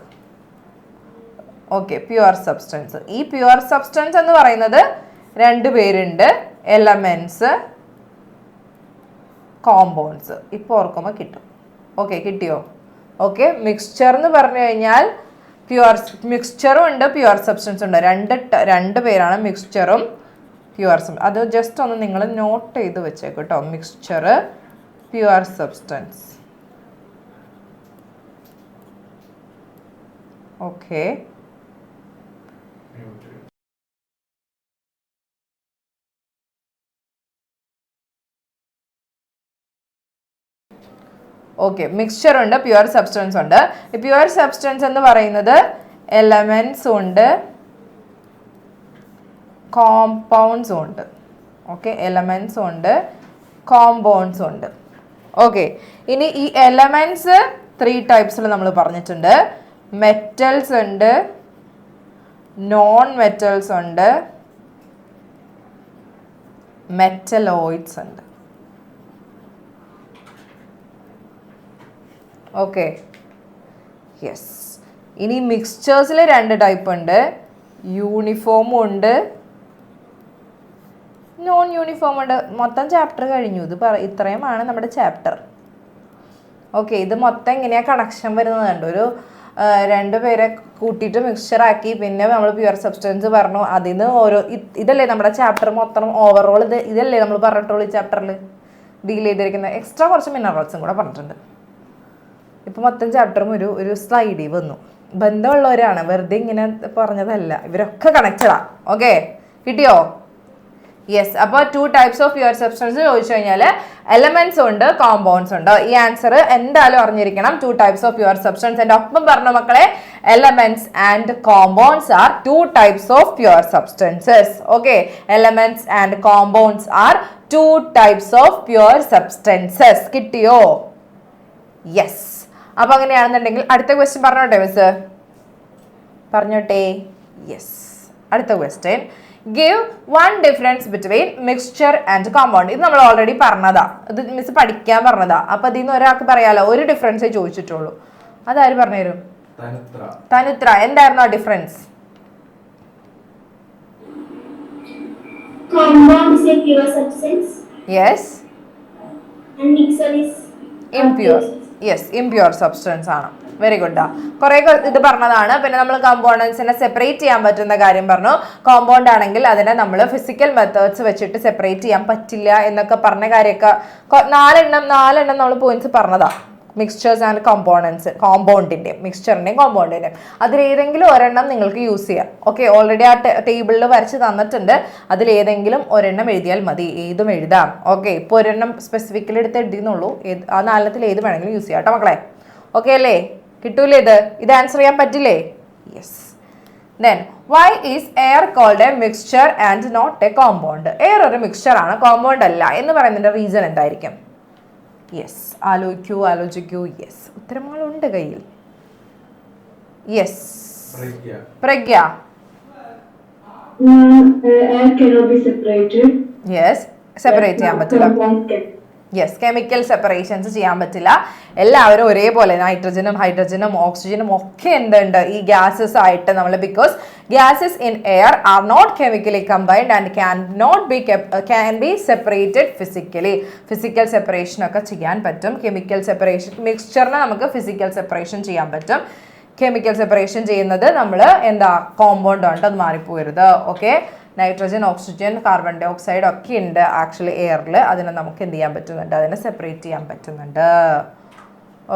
Okay, pure substance. ഈ പ്യുവർ സബ്സ്റ്റൻസ് എന്ന് പറയുന്നത് 2 പേരുണ്ട്, എലമെന്റ്സ്, കോമ്പൗണ്ട്സ്. ഇപ്പോൾ ഓർക്കുമ്പോൾ കിട്ടും. ഓക്കെ, കിട്ടിയോ? ഓക്കെ, മിക്സ്ചർ എന്ന് പറഞ്ഞു കഴിഞ്ഞാൽ മിക്സ്ചറും ഉണ്ട്, പ്യുവർ സബ്സ്റ്റൻസ് ഉണ്ട്. രണ്ട് പേരാണ് മിക്സ്ചറും പ്യുവർ. അത് ജസ്റ്റ് ഒന്ന് നിങ്ങൾ നോട്ട് ചെയ്ത് വെച്ചേക്കും കേട്ടോ. Mixture, pure substance. Okay, okay, mixture ഉണ്ട്, പ്യുവർ സബ്സ്റ്റൻസ് ഉണ്ട്. ഈ പ്യുവർ സബ്സ്റ്റൻസ് എന്ന് പറയുന്നത് എലമെന്റ്സും ഉണ്ട്, കോമ്പൗണ്ട്സും ഉണ്ട്. ഓക്കെ, എലമെന്റ്സും ഉണ്ട്, കോമ്പൗണ്ട്സും ഉണ്ട്. ഓക്കെ, ഇനി ഈ എലമെന്റ്സ് 3 ടൈപ്സിൽ നമ്മൾ പറഞ്ഞിട്ടുണ്ട്. മെറ്റൽസ് ഉണ്ട്, നോൺ മെറ്റൽസ് ഉണ്ട്, മെറ്റലോയിഡ്സ് ഉണ്ട്. Okay, yes. ഇനി മിക്സ്ചേഴ്സിൽ 2 ടൈപ്പ് ഉണ്ട്, യൂണിഫോമും ഉണ്ട്, നോൺ യൂണിഫോം ഉണ്ട്. മൊത്തം ചാപ്റ്റർ കഴിഞ്ഞു. ഇത്രയുമാണ് നമ്മുടെ ചാപ്റ്റർ. ഓക്കെ, ഇത് മൊത്തം എങ്ങനെയാണ് കണക്ഷൻ വരുന്നത് കണ്ടു. ഒരു 2 പേരെ കൂട്ടിയിട്ട് മിക്സ്ചറാക്കി, പിന്നെ നമ്മൾ പ്യുവർ സബ്സ്റ്റൻസ് പറഞ്ഞു. അതിന് ഓരോ ഇതല്ലേ നമ്മുടെ ചാപ്റ്റർ മൊത്തം ഓവറോൾ. ഇതല്ലേ നമ്മൾ പറഞ്ഞിട്ടുള്ളൂ ഈ ചാപ്റ്ററിൽ ഡീൽ ചെയ്തിരിക്കുന്നത്. എക്സ്ട്രാ കുറച്ച് മിനറൽസും കൂടെ പറഞ്ഞിട്ടുണ്ട്. ഇപ്പം മൊത്തം ചാപ്റ്ററും ഒരു സ്ലൈഡിൽ വന്നു. ബന്ധമുള്ളവരാണ്, വെറുതെ ഇങ്ങനെ പറഞ്ഞതല്ല. ഇവരൊക്കെ കണക്റ്റഡാ. ഓക്കെ, കിട്ടിയോ? യെസ്. അപ്പോൾ 2 ടൈപ്സ് ഓഫ് പ്യുവർ സബ്സ്റ്റൻസ് ചോദിച്ചു കഴിഞ്ഞാൽ എലമെന്റ്സ് ഉണ്ട്, കോമ്പൗണ്ട്സ് ഉണ്ട്. ഈ ആൻസർ എന്തായാലും അറിഞ്ഞിരിക്കണം. 2 ടൈപ്സ് ഓഫ് പ്യുവർ സബ്സ്റ്റൻസ്. എൻ്റെ ഒപ്പം പറഞ്ഞ മക്കളെ, elements and compounds R 2 types of pure substances. Okay, elements and compounds R 2 types of pure substances. കിട്ടിയോ? യെസ്. അപ്പൊ അങ്ങനെയാണെന്നുണ്ടെങ്കിൽ അടുത്ത ക്വസ്റ്റ്യൻ പറഞ്ഞോട്ടെ മിസ്? പറഞ്ഞോട്ടെ. യെസ്. അടുത്ത question, give 1 difference between mixture and compound. ഇത് നമ്മൾ ഓൾറെഡി പറഞ്ഞതാ, ഇത് മിസ് പഠിക്കാൻ പറഞ്ഞതാ. അപ്പൊ അതിൽ നിന്ന് ഒരാൾക്ക് പറയാലോ, ഒരു ഡിഫറൻസേ ചോദിച്ചിട്ടുള്ളൂ. അതാര് പറഞ്ഞുതരും? തനുത്ര. എന്തായിരുന്നു ആ difference? Compound is a pure substance yes. and mixture is impure. Yes, impure substance ആണ്. Very good. കുറേ ഇത് പറഞ്ഞതാണ്. പിന്നെ നമ്മൾ കോമ്പൗണ്ട്സിനെ സെപ്പറേറ്റ് ചെയ്യാൻ പറ്റുന്ന കാര്യം പറഞ്ഞു. കോമ്പൗണ്ട് ആണെങ്കിൽ അതിനെ നമ്മൾ ഫിസിക്കൽ മെത്തേഡ്സ് വെച്ചിട്ട് സെപ്പറേറ്റ് ചെയ്യാൻ പറ്റില്ല എന്നൊക്കെ പറഞ്ഞ കാര്യമൊക്കെ 4 എണ്ണം നമ്മൾ പോയിന്റ്സ് പറഞ്ഞതാ. മിക്സ്ചേഴ്സ് ആൻഡ് കോമ്പൗണ്ട്സ്, കോമ്പൗണ്ടിൻ്റെയും മിക്സ്ചറിൻ്റെയും കോമ്പൗണ്ടിൻ്റെയും അതിലേതെങ്കിലും ഒരെണ്ണം നിങ്ങൾക്ക് യൂസ് ചെയ്യാം. ഓക്കെ, ഓൾറെഡി ആ ടേബിളിൽ വരച്ച് തന്നിട്ടുണ്ട്. അതിലേതെങ്കിലും ഒരെണ്ണം എഴുതിയാൽ മതി, ഏതും എഴുതാം. ഓക്കെ, ഇപ്പോൾ ഒരെണ്ണം സ്പെസിഫിക്കലി എടുത്ത് എഴുതിയെന്നുള്ളൂ. ആ 4 ഏത് വേണമെങ്കിലും യൂസ് ചെയ്യാം കേട്ടോ മക്കളെ. ഓക്കെ അല്ലേ? കിട്ടൂലേ? ഇത് ആൻസർ ചെയ്യാൻ പറ്റില്ലേ? Yes. Then why is air called a mixture and not a compound? Air ഒരു മിക്സ്ചർ ആണ്, കോമ്പൗണ്ട് അല്ല എന്ന് പറയുന്നതിന്റെ റീസൺ എന്തായിരിക്കും? യെസ്, ആലോചിക്കൂ. യെസ്, ഉത്തരങ്ങളുണ്ട് കയ്യിൽ. Yes, Pragya. air cannot be separated. Yes, separate ചെയ്യാൻ പറ്റില്ല. Compound can. Yes, chemical separations ചെയ്യാൻ പറ്റില്ല. എല്ലാവരും ഒരേപോലെ, നൈട്രജനും ഹൈഡ്രജനും ഓക്സിജനും ഒക്കെ എന്തുണ്ട് ഈ ഗ്യാസസ് ആയിട്ട് നമ്മൾ, because gases in air are not chemically combined and can be separated physically. Physical separation ഒക്കെ ചെയ്യാൻ പറ്റും. കെമിക്കൽ സെപ്പറേഷൻ, മിക്സ്ചറിനെ നമുക്ക് ഫിസിക്കൽ സെപ്പറേഷൻ ചെയ്യാൻ പറ്റും. കെമിക്കൽ സെപ്പറേഷൻ ചെയ്യുന്നത് നമ്മൾ എന്താ, കോമ്പൗണ്ട് ഉണ്ട്. അത് മാറിപ്പോരുത്. Okay, nitrogen, oxygen, carbon dioxide ഒക്കെ ഉണ്ട് ആക്ച്വലി എയറിൽ. അതിനെ നമുക്ക് എന്ത് ചെയ്യാൻ പറ്റുന്നുണ്ട്? അതിനെ സെപ്പറേറ്റ് ചെയ്യാൻ പറ്റുന്നുണ്ട്.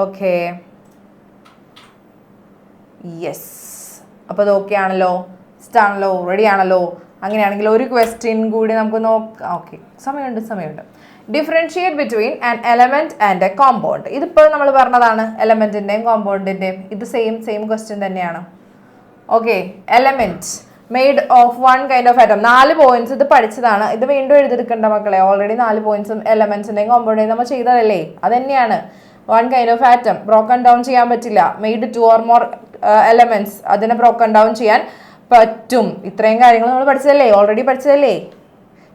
Okay, yes. അപ്പോൾ അത് ഓക്കെ ആണല്ലോ, ഇഷ്ടമാണല്ലോ, റെഡി ആണല്ലോ? അങ്ങനെയാണെങ്കിൽ ഒരു ക്വസ്റ്റ്യൻ കൂടി നമുക്ക് നോക്കാം. ഓക്കെ, സമയമുണ്ട്. Differentiate between an element and A compound. ഇതിപ്പോൾ നമ്മൾ പറഞ്ഞതാണ്, എലമെന്റിന്റെയും കോമ്പൗണ്ടിന്റെയും. ഇത് സെയിം ക്വസ്റ്റ്യൻ തന്നെയാണ്. Okay, element made of 1 kind of atom. 4 points ഇത് പഠിച്ചതാണ്. ഇത് വീണ്ടും എഴുതിയെടുക്കേണ്ട മക്കളെ. ഓൾറെഡി 4 പോയിന്റ്സും എലമെന്റ്സിന്റെയും കോമ്പൗണ്ടിന്റെയും നമ്മൾ ചെയ്തതല്ലേ? അത് തന്നെയാണ്. 1 kind of atom broken down ചെയ്യാൻ പറ്റില്ല. മെയ്ഡ് 2 or more എലമെന്റ്സ്, അതിനെ ബ്രോക്കൺ ഡൗൺ ചെയ്യാൻ പറ്റും. ഇത്രയും കാര്യങ്ങൾ നമ്മൾ പഠിച്ചതല്ലേ? ഓൾറെഡി പഠിച്ചതല്ലേ?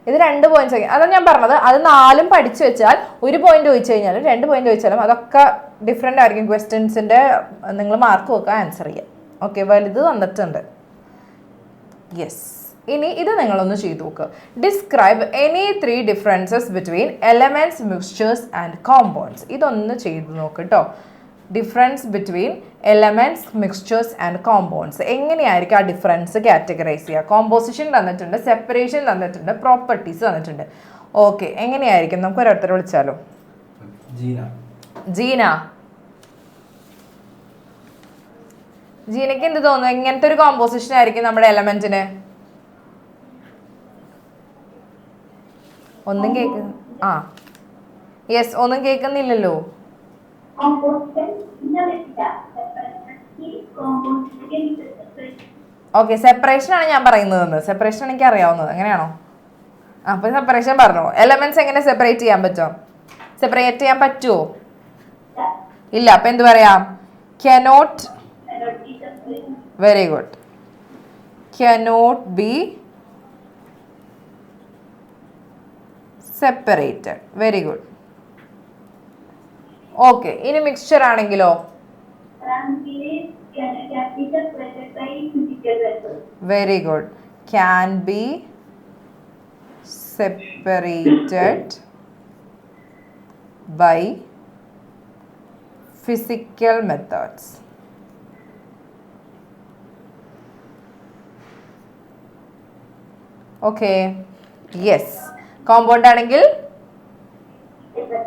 ഇത് 2 പോയിന്റ്സ്. അതാണ് ഞാൻ പറഞ്ഞത്. അത് 4 പഠിച്ചു വെച്ചാൽ 1 പോയിന്റ് ചോദിച്ചു കഴിഞ്ഞാലും 2 പോയിന്റ് ചോദിച്ചാലും അതൊക്കെ ഡിഫറെൻ്റ് ആയിരിക്കും. ക്വസ്റ്റ്യൻസിന്റെ നിങ്ങൾ മാർക്ക് വെക്കുക, ആൻസർ ചെയ്യുക. ഓക്കെ, വലുത് തന്നിട്ടുണ്ട്. യെസ്, ഇനി ഇത് നിങ്ങളൊന്ന് ചെയ്തു നോക്കുക. Describe any 3 differences between elements, mixtures and compounds. ഇതൊന്ന് ചെയ്തു നോക്ക് കേട്ടോ. Difference between elements, mixtures and compounds. എങ്ങനെയായിരിക്കും ആ ഡിഫറൻസ് കാറ്റഗറൈസ് ചെയ്യുക? കോമ്പോസിഷൻ തന്നിട്ടുണ്ട്, സെപ്പറേഷൻ തന്നിട്ടുണ്ട്, പ്രോപ്പർട്ടീസ് തന്നിട്ടുണ്ട്. ഓക്കെ, എങ്ങനെയായിരിക്കും? നമുക്ക് ഓരോരുത്തരെ വിളിച്ചാലോ. ജീന, ജീനയ്ക്ക് എന്ത് തോന്നുന്നു? എങ്ങനത്തെ ഒരു കോമ്പോസിഷൻ ആയിരിക്കും നമ്മുടെ എലമെന്റിന്? ഒന്നും കേൾക്കുന്നു? ആ യെസ്, ഒന്നും കേൾക്കുന്നില്ലല്ലോ. ഓക്കെ, സെപ്പറേഷൻ ആണ് ഞാൻ പറയുന്നത്. സെപ്പറേഷൻ എനിക്ക് അറിയാവുന്നത്. എങ്ങനെയാണോ? അപ്പൊ സെപ്പറേഷൻ പറഞ്ഞോ. എലമെന്റ്സ് എങ്ങനെ സെപ്പറേറ്റ് ചെയ്യാൻ പറ്റുമോ? സെപ്പറേറ്റ് ചെയ്യാൻ പറ്റുമോ? ഇല്ല. അപ്പൊ എന്ത് പറയാം? cannot. Very good. cannot be separated. Very good. Okay, ഇനി മിക്സ്ചർ ആണെങ്കിലോ? Very good. can be separated by physical methods. Okay, yes. Compound ആണെങ്കിൽ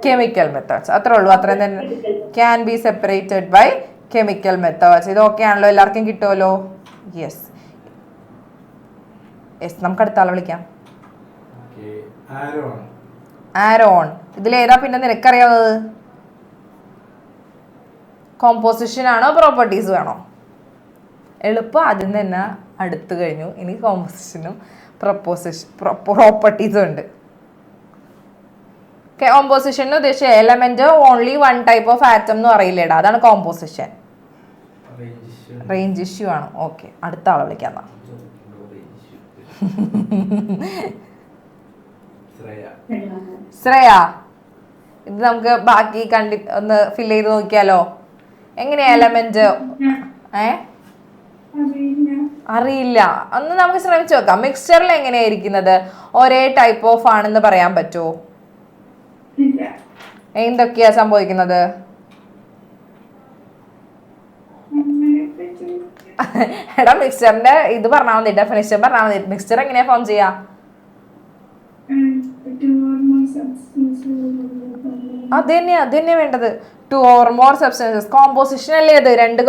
കെമിക്കൽ മെത്തേഡ്സ്. അത്രേ ഉള്ളൂ, അത്രയും തന്നെ. Can be separated by chemical methods. ഇത് ഓക്കെ ആണല്ലോ? എല്ലാവർക്കും കിട്ടുമല്ലോ? Yes yes. നമുക്ക് അടുത്ത ആളെ വിളിക്കാം. ആരോൺ. ഇതിലേതാ പിന്നെ നിനക്കറിയാവുന്നത്? കോമ്പോസിഷൻ ആണോ പ്രോപ്പർട്ടീസ് വേണോ? എളുപ്പം ആദ്യം തന്നെ അടുത്ത് കഴിഞ്ഞു. ഇനി കോമ്പോസിഷനും പ്രോപ്പർട്ടീസും ഉണ്ട്. കോമ്പോസിഷൻ ഉദ്ദേശിച്ച element only 1 type of atom എന്ന് പറയില്ലേടാ, അതാണ് കോമ്പോസിഷൻ. റേഞ്ച് ഇഷ്യൂ ആണ്. ഓക്കെ, അടുത്ത ആളെ വിളിക്കാം. ശ്രേയ, ഇത് നമുക്ക് ബാക്കി ഒന്ന് ഫിൽ ചെയ്ത് നോക്കിയാലോ? എങ്ങനെയാ എലമെന്റ്? അറിയില്ല. ഒന്ന് നമുക്ക് ശ്രമിച്ചു നോക്കാം. മിക്സ്ചറിൽ എങ്ങനെയായിരിക്കുന്നത്? ഒരേ ടൈപ്പ് ഓഫ് ആണെന്ന് പറയാൻ പറ്റുമോ? എന്തൊക്കെയാ സംഭവിക്കുന്നത്? എടാ, മിക്സ്ചറിന്റെ ഇത് പറഞ്ഞാൽ മതി, ഡെഫിനിഷൻ പറഞ്ഞാൽ മതി. മിക്സ്ചർ എങ്ങനെയാ ഫോം ചെയ്യാ? അത് തന്നെയാ വേണ്ടത്. 2 or more substances. കോമ്പോസിഷൻ അല്ലേ അത്? 2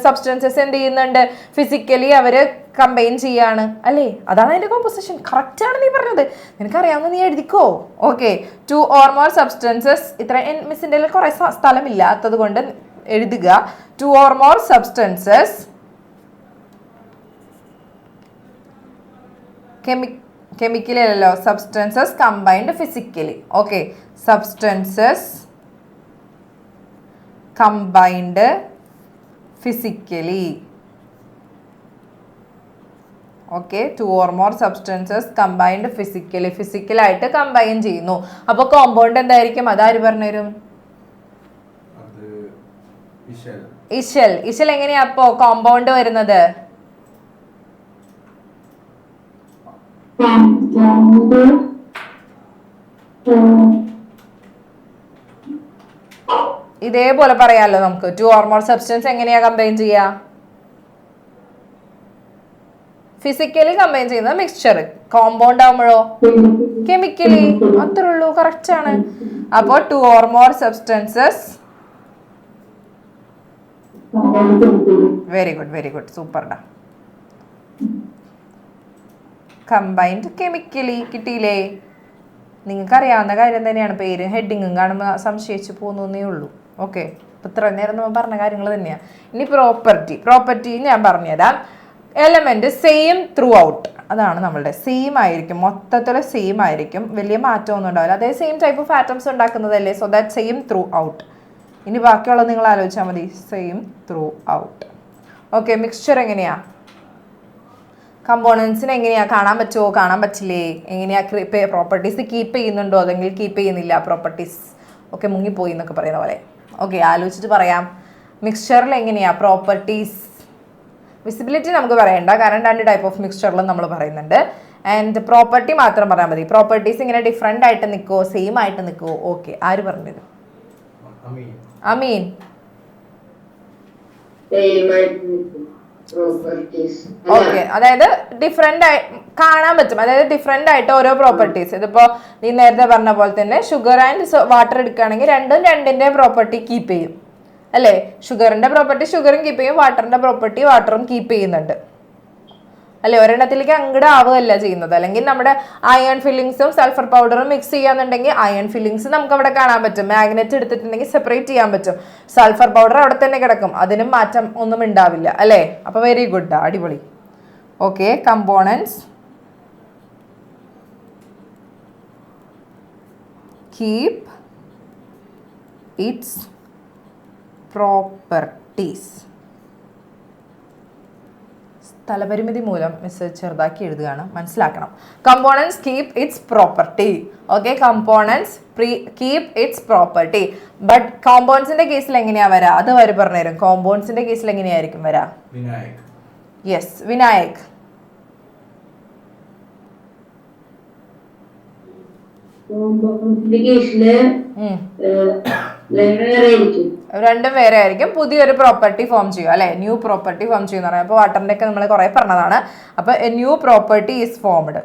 സബ്സ്റ്റൻസസ് എന്ത് ചെയ്യുന്നുണ്ട്? ഫിസിക്കലി അവര് കമ്പൈൻ ചെയ്യാണ് അല്ലേ? അതാണ് അതിന്റെ കോമ്പോസിഷൻ. കറക്റ്റ് ആണ് നീ പറഞ്ഞത്. നിനക്കറിയാവുന്ന നീ എഴുതിക്കോ. Okay, 2 or more substances. ഇത്ര മിസ്സിന്റെ കുറെ സ്ഥലമില്ലാത്തത് കൊണ്ട് എഴുതുക. 2 or more substances കെമിക്കലി അല്ലല്ലോ, substances combined physically. Okay, substances combined physically. Okay, 2 or more substances combined physically. ഫിസിക്കലായിട്ട് കമ്പൈൻ ചെയ്യുന്നു. അപ്പൊ കോമ്പൗണ്ട് എന്തായിരിക്കും? അതാര് പറഞ്ഞുതരും? ഇഷൽ എങ്ങനെയാ അപ്പോ കോമ്പൗണ്ട് വരുന്നത്? ഇതേപോലെ പറയാലോ നമുക്ക്. 2 or more substance എങ്ങനെയാ കമ്പൈൻ ചെയ്യാ? ഫിസിക്കലി കമ്പൈൻ ചെയ്യുന്നത് മിക്സ്ചർ. കോമ്പൗണ്ട് ആവുമ്പോഴോ? കെമിക്കലി. അത്രേ ഉള്ളൂ, കറക്റ്റ് ആണ്. അപ്പോ 2 or more substances. Very good, സൂപ്പർഡാ. Combined chemically. കിട്ടിയില്ലേ? നിങ്ങൾക്ക് അറിയാവുന്ന കാര്യം തന്നെയാണ്. പേര് ഹെഡിങ്ങും കാണുമ്പോൾ സംശയിച്ചു പോകുന്നേ ഉള്ളൂ. ഓക്കെ, ഇപ്പം ഇത്ര നേരം നമ്മൾ പറഞ്ഞ കാര്യങ്ങൾ തന്നെയാണ്. ഇനി പ്രോപ്പർട്ടി ഞാൻ പറഞ്ഞുതരാം. Element same through out. അതാണ് നമ്മളുടെ. സെയിം ആയിരിക്കും, മൊത്തത്തിൽ സെയിം ആയിരിക്കും, വലിയ മാറ്റമൊന്നും ഉണ്ടാവില്ല. അതേ സെയിം ടൈപ്പ് ഓഫ് ആറ്റംസ് ഉണ്ടാക്കുന്നതല്ലേ, so that same throughout. ഇനി ബാക്കിയുള്ളത് നിങ്ങൾ ആലോചിച്ചാൽ മതി. Same throughout. Okay, mixture എങ്ങനെയാ? കമ്പോണൻസിന് എങ്ങനെയാ? കാണാൻ പറ്റുമോ? കാണാൻ പറ്റില്ലേ? എങ്ങനെയാ? പ്രോപ്പർട്ടീസ് കീപ്പ് ചെയ്യുന്നുണ്ടോ അല്ലെങ്കിൽ കീപ്പ് ചെയ്യുന്നില്ല? പ്രോപ്പർട്ടീസ് ഒക്കെ മുങ്ങിപ്പോയി എന്നൊക്കെ പറയുന്ന പോലെ. ഓക്കെ, ആലോചിച്ചിട്ട് പറയാം. മിക്സ്ചറിൽ എങ്ങനെയാ പ്രോപ്പർട്ടീസ്? വിസിബിലിറ്റി നമുക്ക് പറയണ്ട, കാരണം 2 ടൈപ്പ് ഓഫ് മിക്സ്ചറിലും നമ്മൾ പറയുന്നുണ്ട്. ആൻഡ് പ്രോപ്പർട്ടി മാത്രം പറഞ്ഞാൽ മതി. പ്രോപ്പർട്ടീസ് ഇങ്ങനെ ഡിഫറെൻ്റ് ആയിട്ട് നിൽക്കുമോ സെയിം ആയിട്ട് നിൽക്കുമോ? ഓക്കെ, ആര് പറഞ്ഞത്? അമീൻ. ഓക്കെ, അതായത് ഡിഫറെൻ്റ് ആയി കാണാൻ പറ്റും, അതായത് ഡിഫറെൻ്റ് ആയിട്ട് ഓരോ പ്രോപ്പർട്ടീസ്. ഇതിപ്പോൾ നീ നേരത്തെ പറഞ്ഞ പോലെ തന്നെ ഷുഗർ ആൻഡ് വാട്ടർ എടുക്കുകയാണെങ്കിൽ രണ്ടിൻ്റെയും പ്രോപ്പർട്ടി കീപ്പ് ചെയ്യും അല്ലേ? ഷുഗറിൻ്റെ പ്രോപ്പർട്ടി ഷുഗറും കീപ്പ് ചെയ്യും, വാട്ടറിൻ്റെ പ്രോപ്പർട്ടി വാട്ടറും കീപ്പ് ചെയ്യുന്നുണ്ട് അല്ലെ? ഒരെണ്ണത്തിലേക്ക് അങ്ങോട്ട് ആവുകയല്ല ചെയ്യുന്നത്. അല്ലെങ്കിൽ നമ്മുടെ അയൺ ഫില്ലിങ്സും സൾഫർ പൗഡറും മിക്സ് ചെയ്യാന്നുണ്ടെങ്കിൽ അയൺ ഫില്ലിങ്സ് നമുക്ക് അവിടെ കാണാൻ പറ്റും. മാഗ്നറ്റ് എടുത്തിട്ടുണ്ടെങ്കിൽ സെപ്പറേറ്റ് ചെയ്യാൻ പറ്റും. സൾഫർ പൗഡർ അവിടെ തന്നെ കിടക്കും, അതിനും മാറ്റം ഒന്നും ഉണ്ടാവില്ല അല്ലേ? അപ്പോൾ വെരി ഗുഡ്, അടിപൊളി. Okay, components keep its properties. സ്ഥലപരിമിതി മൂലം മിസ് ചെറുതാക്കി എഴുതുകയാണ്, മനസ്സിലാക്കണം. Components keep its property. Okay, components keep its property. But കോമ്പൗണ്ട്സിന്റെ കേസിൽ എങ്ങനെയാ വരാ? അത് വരെ പറഞ്ഞുതരും. കോമ്പൗണ്ട്സിന്റെ കേസിൽ എങ്ങനെയായിരിക്കും വരാ? യെസ്, വിനായക്. രണ്ടും വേറെ ആയിരിക്കും. പുതിയൊരു പ്രോപ്പർട്ടി ഫോം ചെയ്യും അല്ലെ? ന്യൂ പ്രോപ്പർട്ടി ഫോം ചെയ്യുന്ന പറയാം. അപ്പോൾ വാട്ടറിന്റെ ഒക്കെ നമ്മൾ കുറെ പറഞ്ഞതാണ്. അപ്പൊ A new property is formed.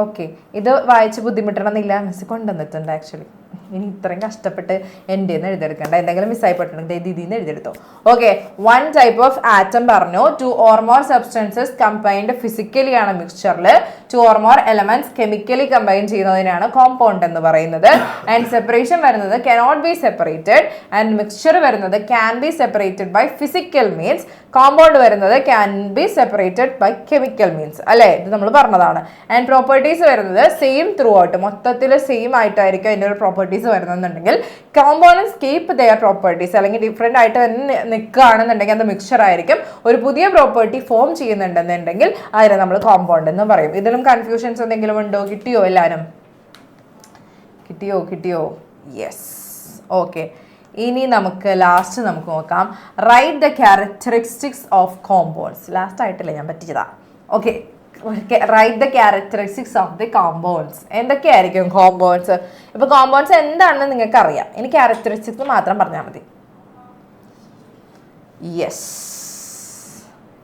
Okay, ഇത് വായിച്ച് ബുദ്ധിമുട്ടണമെന്നില്ല, മിസ് കൊണ്ടുവന്നിട്ടുണ്ട് ആക്ച്വലി. ഇനി ഇത്രയും കഷ്ടപ്പെട്ട് എൻ്റെ നിന്ന് എഴുതിയെടുക്കണ്ട. എന്തെങ്കിലും മിസ്സായിപ്പെട്ടുണ്ടെങ്കിൽ ഇതിൽ നിന്ന് എഴുതിയെടുത്തോ. ഓക്കെ, 1 ടൈപ്പ് ഓഫ് ആറ്റം പറഞ്ഞു. 2 or more substances combined physically ആണ് മിക്സ്ചറിൽ. 2 or more elements chemically combine ചെയ്യുന്നതിനാണ് കോമ്പൗണ്ട് എന്ന് പറയുന്നത്. ആൻഡ് സെപ്പറേഷൻ വരുന്നത് cannot be separated. And mixture വരുന്നത് can be separated by physical means. Compound വരുന്നത് can be separated by chemical means അല്ലേ? ഇത് നമ്മൾ പറഞ്ഞതാണ്. ആൻഡ് പ്രോപ്പർട്ടീസ് വരുന്നത് സെയിം ത്രൂ ഔട്ട്, മൊത്തത്തിൽ സെയിം ആയിട്ടായിരിക്കും അതിൻ്റെ ഒരു പ്രോപ്പർട്ടീസ് വരുന്നുണ്ടെങ്കിൽ കോമ്പോണൻസ് കീപ്പ് ദെയർ പ്രോപ്പർട്ടീസ്. അല്ലെങ്കിൽ ഡിഫറെൻ്റ് ആയിട്ട് തന്നെ നിൽക്കുകയാണെന്നുണ്ടെങ്കിൽ അത് മിക്സ്ചർ ആയിരിക്കും. ഒരു പുതിയ പ്രോപ്പർട്ടി ഫോം ചെയ്യുന്നുണ്ടെന്നുണ്ടെങ്കിൽ അതിനെ നമ്മൾ കോമ്പൗണ്ട് എന്ന് പറയും. ഇതിലും കൺഫ്യൂഷൻസ് എന്തെങ്കിലും ഉണ്ടോ? കിട്ടിയോ? എല്ലാവരും കിട്ടിയോ? യെസ്. ഓക്കെ, ഇനി നമുക്ക് ലാസ്റ്റ് നമുക്ക് നോക്കാം. Write the characteristics of compounds. Last ആയിട്ടല്ലേ ഞാൻ പറ്റിച്ചതാ. Okay, write the characteristics of the compounds. എന്തൊക്കെയായിരിക്കും കോമ്പൗണ്ട്സ്? ഇപ്പൊ കോമ്പൗണ്ട്സ് എന്താണെന്ന് നിങ്ങൾക്ക് അറിയാം, ഇനി ക്യാരക്ടറിസ്റ്റിക്സ് മാത്രം പറഞ്ഞാൽ മതി. യെസ്.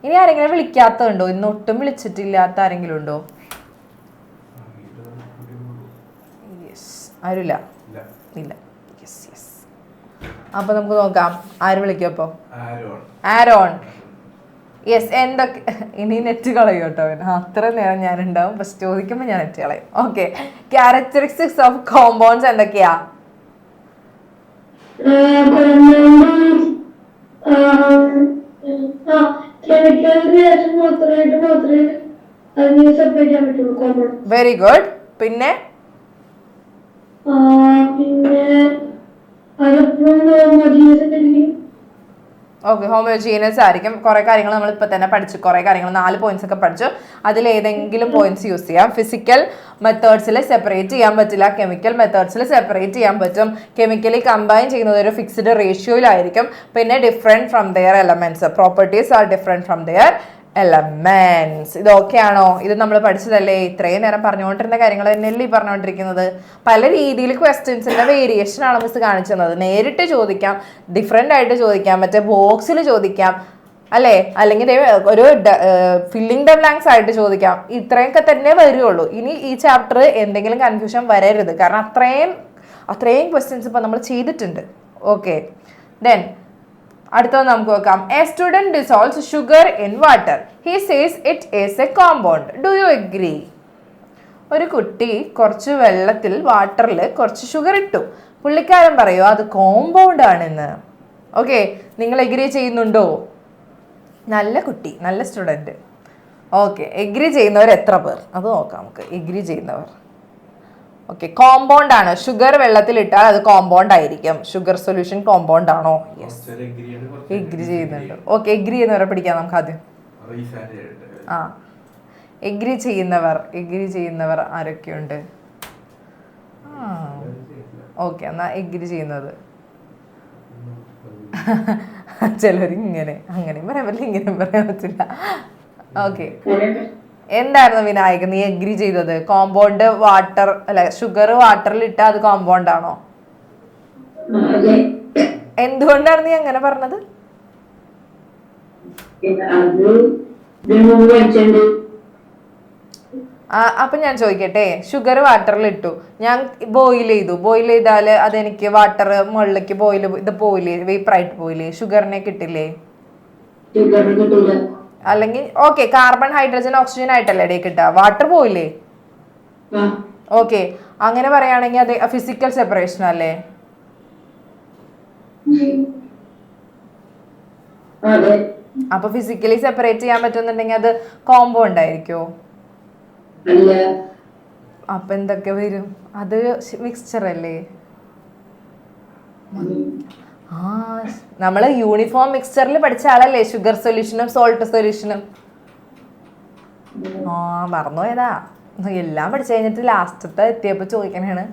ഇനി ആരെങ്കിലും വിളിക്കാത്തതുണ്ടോ? ഇന്ന് ഒട്ടും വിളിച്ചിട്ടില്ലാത്ത ആരെങ്കിലും ഉണ്ടോ? യെസ്, ആരുമില്ല. ഇല്ല. Yes yes. അപ്പൊ നമുക്ക് നോക്കാം ആര് വിളിക്കും. അപ്പോൾ ആരോൺ. യെസ്. എന്തൊക്കെ? ഇനി നെറ്റ് കളയും കേട്ടോ. അത്ര നേരം ഞാനുണ്ടാവും, പക്ഷെ ചോദിക്കുമ്പോൾ ഞാൻ നെറ്റ് കളയും. ഓക്കെ, ക്യാരക്ടറിസ്റ്റിക്സ് ഓഫ് കോമ്പൗണ്ട്സ് എന്തൊക്കെയാ? Very good. പിന്നെ ഓക്കെ, ഹോമോജീനിയസ് ആയിരിക്കും. കുറെ കാര്യങ്ങൾ നമ്മൾ ഇപ്പൊ തന്നെ പഠിച്ചു. കുറെ കാര്യങ്ങൾ 4 പോയിന്റ്സ് ഒക്കെ പഠിച്ചു. അതിൽ ഏതെങ്കിലും പോയിന്റ്സ് യൂസ് ചെയ്യാം. ഫിസിക്കൽ മെത്തേഡ്സിൽ സെപ്പറേറ്റ് ചെയ്യാൻ പറ്റില്ല, കെമിക്കൽ മെത്തേഡ്സിൽ സെപ്പറേറ്റ് ചെയ്യാൻ പറ്റും. കെമിക്കലി കമ്പൈൻ ചെയ്യുന്നത് ഒരു ഫിക്സ്ഡ് റേഷ്യോയിലായിരിക്കും. പിന്നെ different from their elements. Properties are different from their elements. ഇതൊക്കെയാണോ? ഇത് നമ്മൾ പഠിച്ചതല്ലേ? ഇത്രയും നേരം പറഞ്ഞുകൊണ്ടിരുന്ന കാര്യങ്ങൾ തന്നെയല്ലേ ഈ പറഞ്ഞുകൊണ്ടിരിക്കുന്നത്? പല രീതിയിൽ ക്വസ്റ്റ്യൻസിന്റെ വേരിയേഷൻ ആണ് മിസ് കാണിച്ചു തന്നത്. നേരിട്ട് ചോദിക്കാം, ഡിഫറെൻ്റ് ആയിട്ട് ചോദിക്കാം, മറ്റേ ബോക്സിൽ ചോദിക്കാം അല്ലേ? അല്ലെങ്കിൽ ഒരു ഫില്ലിംഗ് ദ ബ്ലാങ്ക്സ് ആയിട്ട് ചോദിക്കാം. ഇത്രയൊക്കെ തന്നെ വരുള്ളൂ. ഇനി ഈ ചാപ്റ്റർ എന്തെങ്കിലും കൺഫ്യൂഷൻ വരരുത്, കാരണം അത്രയും ക്വസ്റ്റ്യൻസ് ഇപ്പം നമ്മൾ ചെയ്തിട്ടുണ്ട്. ഓക്കെ, ദെൻ അടുത്തത് നമുക്ക് നോക്കാം. A student dissolves sugar in water. He says it is A compound. Do you agree? ഒരു കുട്ടി കുറച്ച് വെള്ളത്തിൽ, വാട്ടറിൽ കുറച്ച് ഷുഗർ ഇട്ടു. പുള്ളിക്കാരൻ പറയുമോ അത് കോമ്പൗണ്ട് ആണെന്ന്? ഓക്കെ, നിങ്ങൾ എഗ്രി ചെയ്യുന്നുണ്ടോ? നല്ല കുട്ടി, നല്ല സ്റ്റുഡൻറ്റ്. ഓക്കെ, എഗ്രി ചെയ്യുന്നവർ എത്ര പേർ? അത് നോക്കാം നമുക്ക്. എഗ്രി ചെയ്യുന്നവർ. ഓക്കെ, കോമ്പൗണ്ട് ആണ്. ഷുഗർ വെള്ളത്തിലിട്ടാൽ അത് കോമ്പൗണ്ട് ആയിരിക്കും. ഷുഗർ സൊല്യൂഷൻ കോമ്പൗണ്ട് ആണോ? യെസ്, എഗ്രി ചെയ്യുന്നുണ്ട്. ഓക്കെ, എഗ്രി ചെയ്യുന്നവരെ പിടിക്കാം നമുക്ക് ആദ്യം. എഗ്രി ചെയ്യുന്നവർ ആരൊക്കെയുണ്ട്? ഓക്കെ, എന്നാ എഗ്രി ചെയ്യുന്നത്. ചിലർ ഇങ്ങനെ അങ്ങനെയും പറയാൻ പറ്റില്ല, ഇങ്ങനെയും പറയാൻ പറ്റില്ല. ഓക്കെ, എന്തായിരുന്നു വിനായകൻ നീ എഗ്രി ചെയ്തത്? കോമ്പൗണ്ട് വാട്ടർ അല്ല, ഷുഗർ വാട്ടറിൽ ഇട്ട അത് കോമ്പൗണ്ട് ആണോ? അതെ. എന്തുകൊണ്ടാണ് നീ അങ്ങനെ പറഞ്ഞത്? അത് ഇതിനു മുമ്പ് പഠിച്ചിട്ടുണ്ട്. അപ്പൊ ഞാൻ ചോദിക്കട്ടെ, ഷുഗർ വാട്ടറിൽ ഇട്ടു, ഞാൻ ബോയിൽ ചെയ്തു, ബോയിൽ ചെയ്താൽ അതെനിക്ക് വാട്ടർ മുകളിലേക്ക് ഇത് പോയില്ലേ, വേപ്പറായിട്ട് പോയില്ലേ, ഷുഗറിനെ കിട്ടില്ലേ? ഷുഗറിന് കിട്ടൂല. അല്ലെങ്കിൽ ഓക്കെ, കാർബൺ ഹൈഡ്രജൻ ഓക്സിജൻ ആയിട്ടല്ലേ ഇടയിൽ കിട്ടുക, വാട്ടർ പോയില്ലേ? ഓക്കെ, അങ്ങനെ പറയുകയാണെങ്കിൽ അത് ഫിസിക്കൽ സെപ്പറേഷൻ അല്ലേ? അതെ. അപ്പൊ ഫിസിക്കലി സെപ്പറേറ്റ് ചെയ്യാൻ പറ്റുന്നുണ്ടെങ്കിൽ അത് കോമ്പൗണ്ട് ആയിരിക്കോ? അല്ല. അപ്പൊ എന്തൊക്കെ വരും? അത് മിക്സ്ചർ അല്ലേ? ആ, നമ്മള് യൂണിഫോം മിക്സ്ചറിൽ പഠിച്ച ആളല്ലേ ഷുഗർ സൊല്യൂഷനും സോൾട്ട് സൊല്യൂഷനും. ആ, മറന്നുപോയതാ. എല്ലാം പഠിച്ചു കഴിഞ്ഞിട്ട് ലാസ്റ്റത്തെ എത്തിയപ്പോ ചോദിക്കണേണ്.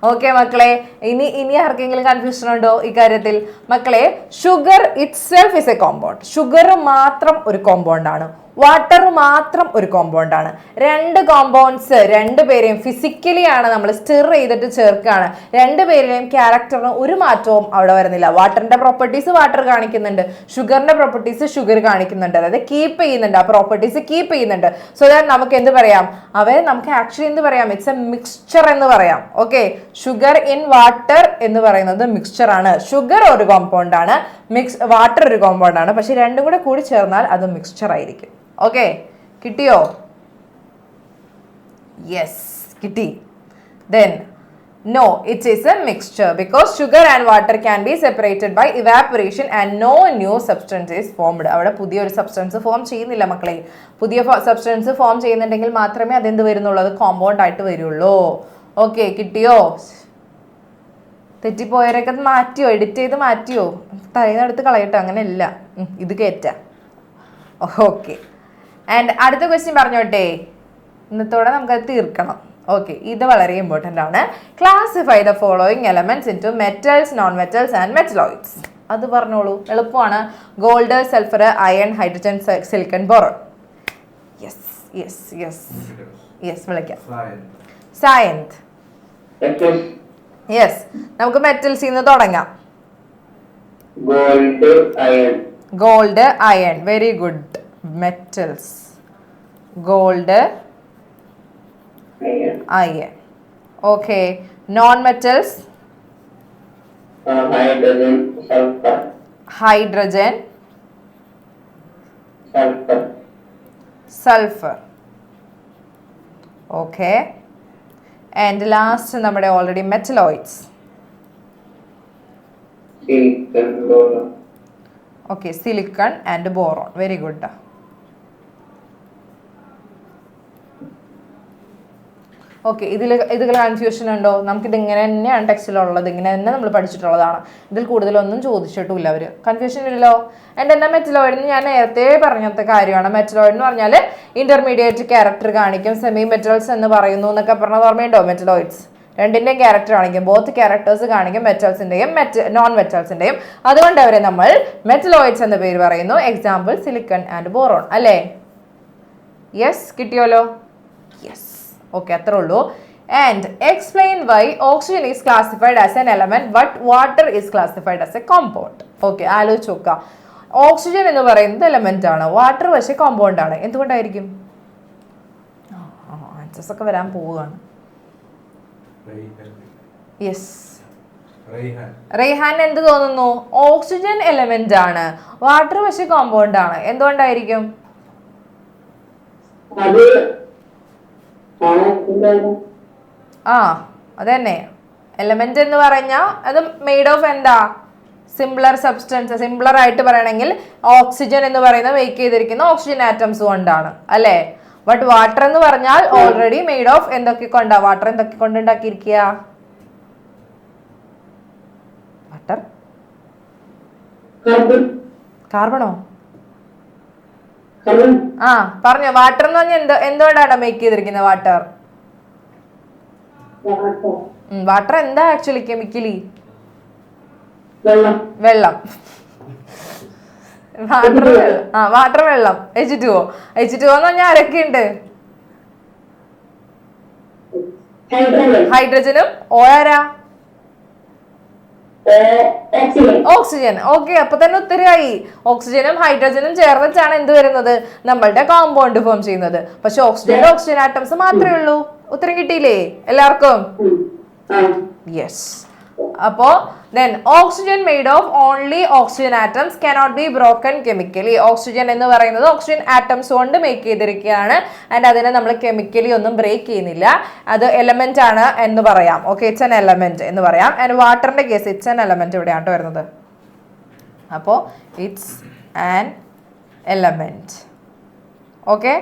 ഓക്കെ മക്കളെ, ഇനി ആർക്കെങ്കിലും കൺഫ്യൂഷൻ ഉണ്ടോ ഈ കാര്യത്തിൽ? മക്കളെ, sugar it self is A compound. Sugar മാത്രം ഒരു കോമ്പൗണ്ട് ആണ്, വാട്ടർ മാത്രം ഒരു കോമ്പൗണ്ട് ആണ്. രണ്ട് കോമ്പൗണ്ട്സ് രണ്ടുപേരെയും ഫിസിക്കലി ആണ് നമ്മൾ സ്റ്റിർ ചെയ്തിട്ട് ചേർക്കുകയാണ്. രണ്ടുപേരെയും ക്യാരക്ടറിന് ഒരു മാറ്റവും അവിടെ വരുന്നില്ല. വാട്ടറിന്റെ പ്രോപ്പർട്ടീസ് വാട്ടർ കാണിക്കുന്നുണ്ട്, ഷുഗറിന്റെ പ്രോപ്പർട്ടീസ് ഷുഗർ കാണിക്കുന്നുണ്ട്. അതായത് കീപ്പ് ചെയ്യുന്നുണ്ട്, ആ പ്രോപ്പർട്ടീസ് കീപ്പ് ചെയ്യുന്നുണ്ട്. സോ ദാറ്റ് നമുക്ക് എന്ത് പറയാം? അവയെ നമുക്ക് ആക്ച്വലി എന്ത് പറയാം? ഇറ്റ്സ് എ മിക്സ്ചർ എന്ന് പറയാം. ഓക്കെ, ഷുഗർ ഇൻ വാട്ടർ എന്ന് പറയുന്നത് മിക്സ്ചർ ആണ്. ഷുഗർ ഒരു കോമ്പൗണ്ട് ആണ്, വാട്ടർ ഒരു കോമ്പൗണ്ട് ആണ്. പക്ഷെ രണ്ടും കൂടി ചേർന്നാൽ അത് മിക്സ്ചർ ആയിരിക്കും. ഓക്കെ, കിട്ടിയോ? യെസ്, കിട്ടി. Then no, it is a mixture because sugar and water can be separated by evaporation and no new substance is formed. അവിടെ പുതിയൊരു സബ്സ്റ്റൻസ് ഫോം ചെയ്യുന്നില്ല മക്കളെ. പുതിയ സബ്സ്റ്റൻസ് ഫോം ചെയ്യുന്നുണ്ടെങ്കിൽ മാത്രമേ അതെന്ത് വരുന്നുള്ളൂ, അത് കോമ്പൗണ്ട് ആയിട്ട് വരുള്ളൂ. ഓക്കെ, കിട്ടിയോ? തെറ്റിപ്പോയവരൊക്കെ മാറ്റിയോ, എഡിറ്റ് ചെയ്ത് മാറ്റിയോ? തലേന്നെടുത്ത് കളയട്ടോ, അങ്ങനെയല്ല, ഇത് കയറ്റാം. ഓക്കെ, ആൻഡ് അടുത്ത ക്വസ്റ്റ്യൻ പറഞ്ഞോട്ടെ, ഇന്നത്തോടെ നമുക്കത് തീർക്കണം. ഓക്കെ, ഇത് വളരെ ഇമ്പോർട്ടൻ്റ് ആണ്. Classify the following elements into metals, non metals and metalloids. അത് പറഞ്ഞോളൂ, എളുപ്പമാണ്. Gold, sulphur, iron, hydrogen, silicon, boron. Yes yes yes yes, വിളിക്കാം. സയൻസ്. യെസ്, നമുക്ക് മെറ്റൽസിൽ നിന്ന് തുടങ്ങാം. Gold, iron, very good. Metals, gold, iron. Okay, non-metals. Hydrogen, sulfur. Okay, and last നമ്മുടെ already metalloids. Okay, silicon and boron. Very good. Okay, ഇതിൽ കൺഫ്യൂഷൻ ഉണ്ടോ? നമുക്കിത് ഇങ്ങനെ തന്നെയാണ് ടെക്സ്റ്റിലുള്ളത്, ഇങ്ങനെ തന്നെ നമ്മൾ പഠിച്ചിട്ടുള്ളതാണ്. ഇതിൽ കൂടുതലൊന്നും ചോദിച്ചിട്ടില്ല അവർ. കൺഫ്യൂഷൻ ഇല്ലല്ലോ. ആൻഡ് എന്നാ മെറ്റലോയിഡ് എന്ന് ഞാൻ നേരത്തെ പറഞ്ഞത്തെ കാര്യമാണ്. മെറ്റലോയിഡ് എന്ന് പറഞ്ഞാൽ ഇന്റർമീഡിയറ്റ് ക്യാരക്ടർ കാണിക്കും, സെമി മെറ്റൽസ് എന്ന് പറയുന്നു എന്നൊക്കെ പറഞ്ഞത് ഓർമ്മയുണ്ടോ? മെറ്റലോയിഡ്സ് രണ്ടിൻ്റെയും ക്യാരക്ടർ കാണിക്കും, ബോത്ത് ക്യാരക്ടേഴ്സ് കാണിക്കും, മെറ്റൽസിൻ്റെയും നോൺ മെറ്റൽസിൻ്റെയും. അതുകൊണ്ട് അവരെ നമ്മൾ മെറ്റലോയിഡ്സ് എന്ന പേര് പറയുന്നു. എക്സാമ്പിൾ സിലിക്കൺ ആൻഡ് ബോറോൺ അല്ലേ? യെസ്, കിട്ടിയോലോ? യെസ്. ഓക്കെ, അത്രേ ഉള്ളൂ. And explain Y oxygen is classified as an element but water is classified as A compound. Okay, ആലോചിച്ച് നോക്കുക. ഓക്സിജൻ എന്ന് പറയുന്നത് എലമെന്റ് ആണ്, വാട്ടർ പക്ഷേ കോമ്പൗണ്ട് ആണ്. എന്തുകൊണ്ടായിരിക്കും? ആൻസേഴ്സ് ഒക്കെ വരാൻ പോവുകയാണ്. യെസ്, റെയ്ഹാൻ എന്ത് തോന്നുന്നു? ഓക്സിജൻ എലമെന്റ് ആണ്, വാട്ടർ പക്ഷേ കോമ്പൗണ്ട് ആണ്. എന്തുകൊണ്ടായിരിക്കും? ആ, അതന്നെ. എലമെന്റ് എന്ന് പറഞ്ഞാൽ അത് മെയ്ഡ് ഓഫ് എന്താ? Simpler substance. സിംപ്ലർ ആയിട്ട് പറയണമെങ്കിൽ ഓക്സിജൻ എന്ന് പറയുന്നത് മേക്ക് ചെയ്തിരിക്കുന്ന ഓക്സിജൻ ആറ്റംസ് കൊണ്ടാണ് അല്ലേ? ബട്ട് വാട്ടർ എന്ന് പറഞ്ഞാൽ ഓൾറെഡി മെയ്ഡ് ഓഫ് എന്തൊക്കെ കൊണ്ടാ? വാട്ടർ എന്തൊക്കെ കൊണ്ട് ഉണ്ടാക്കിയിരിക്കുക? വാട്ടർ, കാർബണോ? ആ, പറഞ്ഞോ. വാട്ടർ എന്ന് പറഞ്ഞാൽ എന്തുകൊണ്ടാണ് മേക്ക് ചെയ്തിരിക്കുന്നത്? വാട്ടർ വാട്ടർ എന്താ ആക്ച്വലി കെമിക്കലി? വെള്ളം. വെള്ളം. വാട്ടർ വെള്ളം. H2O എന്ന് പറഞ്ഞാൽ ആരൊക്കെ ഉണ്ട്? ഹൈഡ്രജനും ഓ ആരാ? ഓക്സിജൻ. ഓക്കെ, അപ്പൊ തന്നെ ഉത്തരമായി. ഓക്സിജനും ഹൈഡ്രജനും ചേർന്നിട്ടാണ് എന്ത് വരുന്നത്? നമ്മളുടെ കോമ്പൗണ്ട് ഫോം ചെയ്യുന്നത്. പക്ഷെ ഓക്സിജൻ ആറ്റംസ് മാത്രമേ ഉള്ളൂ. ഉത്തരം കിട്ടിയില്ലേ എല്ലാവർക്കും? യെസ്. അപ്പോ then oxygen made of only oxygen atoms cannot be broken chemically. Oxygen എന്ന് പറയുന്നത് ഓക്സിജൻ ആറ്റംസ് കൊണ്ട് മേക്ക് ചെയ്തിരിക്കുകയാണ്. ആൻഡ് അതിനെ നമ്മൾ കെമിക്കലി ഒന്നും ബ്രേക്ക് ചെയ്യുന്നില്ല. അത് എലമെന്റ് ആണ് എന്ന് പറയാം. ഓക്കെ, ഇറ്റ്സ് ആൻ എലമെന്റ് എന്ന് പറയാം. ആൻഡ് വാട്ടറിന്റെ കേസ് ഇറ്റ്സ് ആൻ എലമെന്റ് ഇവിടെയാണ് വരുന്നത്. അപ്പോൾ it's an element. Okay,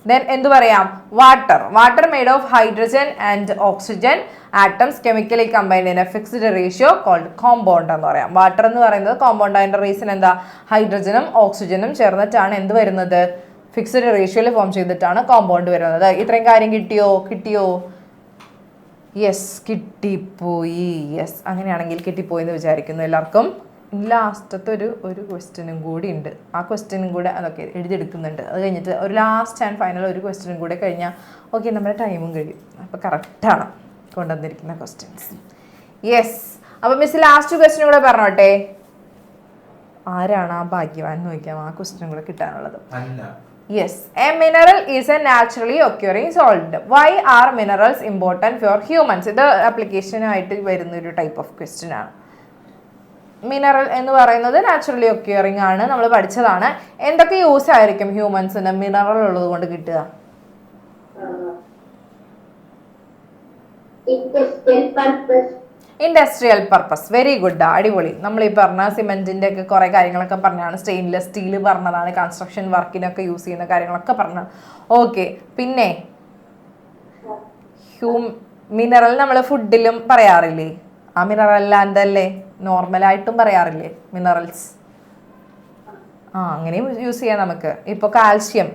then എന്ത് പറയാം? Water made of hydrogen and oxygen atoms chemically combined in a fixed ratio called compound എന്ന് പറയാം. വാട്ടർ എന്ന് പറയുന്നത് കോമ്പൗണ്ട്. അതിന്റെ റീസൺ എന്താ? ഹൈഡ്രജനും ഓക്സിജനും ചേർന്നിട്ടാണ് എന്ത് വരുന്നത്? ഫിക്സ്ഡ് റേഷ്യോയിൽ ഫോം ചെയ്തിട്ടാണ് കോമ്പൗണ്ട് വരുന്നത്. ഇത്രയും കാര്യം കിട്ടിയോ? യെസ്, കിട്ടിപ്പോയി. യെസ്, അങ്ങനെയാണെങ്കിൽ കിട്ടിപ്പോയി എന്ന് വിചാരിക്കുന്നു എല്ലാവർക്കും. ലാസ്റ്റത്തെ ഒരു ക്വസ്റ്റ്യനും കൂടി ഉണ്ട്. ആ ക്വസ്റ്റ്യനും കൂടെ അതൊക്കെ എഴുതിയെടുക്കുന്നുണ്ട്. അത് കഴിഞ്ഞിട്ട് ഒരു ലാസ്റ്റ് ആൻഡ് ഫൈനൽ ഒരു ക്വസ്റ്റ്യനും കൂടെ കഴിഞ്ഞാൽ ഓക്കെ, നമ്മുടെ ടൈമും കഴിയും. അപ്പോൾ കറക്റ്റാണ് കൊണ്ടുവന്നിരിക്കുന്ന ക്വസ്റ്റ്യൻസ്. യെസ്, അപ്പോൾ മിസ് ലാസ്റ്റ് ക്വസ്റ്റ്യനും കൂടെ പറഞ്ഞോട്ടെ. ആരാണ് ആ ഭാഗ്യവാൻ നോക്കാം ആ ക്വസ്റ്റ്യനും കൂടെ കിട്ടാനുള്ളത്? Yes, a mineral is a naturally occurring salt. Why are minerals important for humans? ഇത് ആപ്ലിക്കേഷനായിട്ട് വരുന്ന ഒരു ടൈപ്പ് ഓഫ് ക്വസ്റ്റ്യൻ ആണ്. മിനറൽ എന്ന് പറയുന്നത് നാച്ചുറലി ഒക്യൂറിങ് ആണ്, നമ്മൾ പഠിച്ചതാണ്. എന്തൊക്കെ യൂസ് ആയിരിക്കും ഹ്യൂമൻസിന് മിനറൽ ഉള്ളത് കൊണ്ട് കിട്ടുക? Industrial purpose. വെരി ഗുഡ്, അടിപൊളി. നമ്മൾ ഈ പറഞ്ഞ സിമെന്റിന്റെ ഒക്കെ കുറെ കാര്യങ്ങളൊക്കെ പറഞ്ഞാണ്. സ്റ്റെയിൻലെസ് സ്റ്റീൽ പറഞ്ഞതാണ്. കൺസ്ട്രക്ഷൻ വർക്കിനൊക്കെ യൂസ് ചെയ്യുന്ന കാര്യങ്ങളൊക്കെ പറഞ്ഞാണ്. ഓക്കെ, പിന്നെ മിനറൽ നമ്മൾ ഫുഡിലും പറയാറില്ലേ? ആ മിനറൽ അല്ലാണ്ടല്ലേ നോർമലായിട്ടും പറയാറില്ലേ മിനറൽസ്? അങ്ങനെയും യൂസ് ചെയ്യാം നമുക്ക്. ഇപ്പോൾ കാൽഷ്യം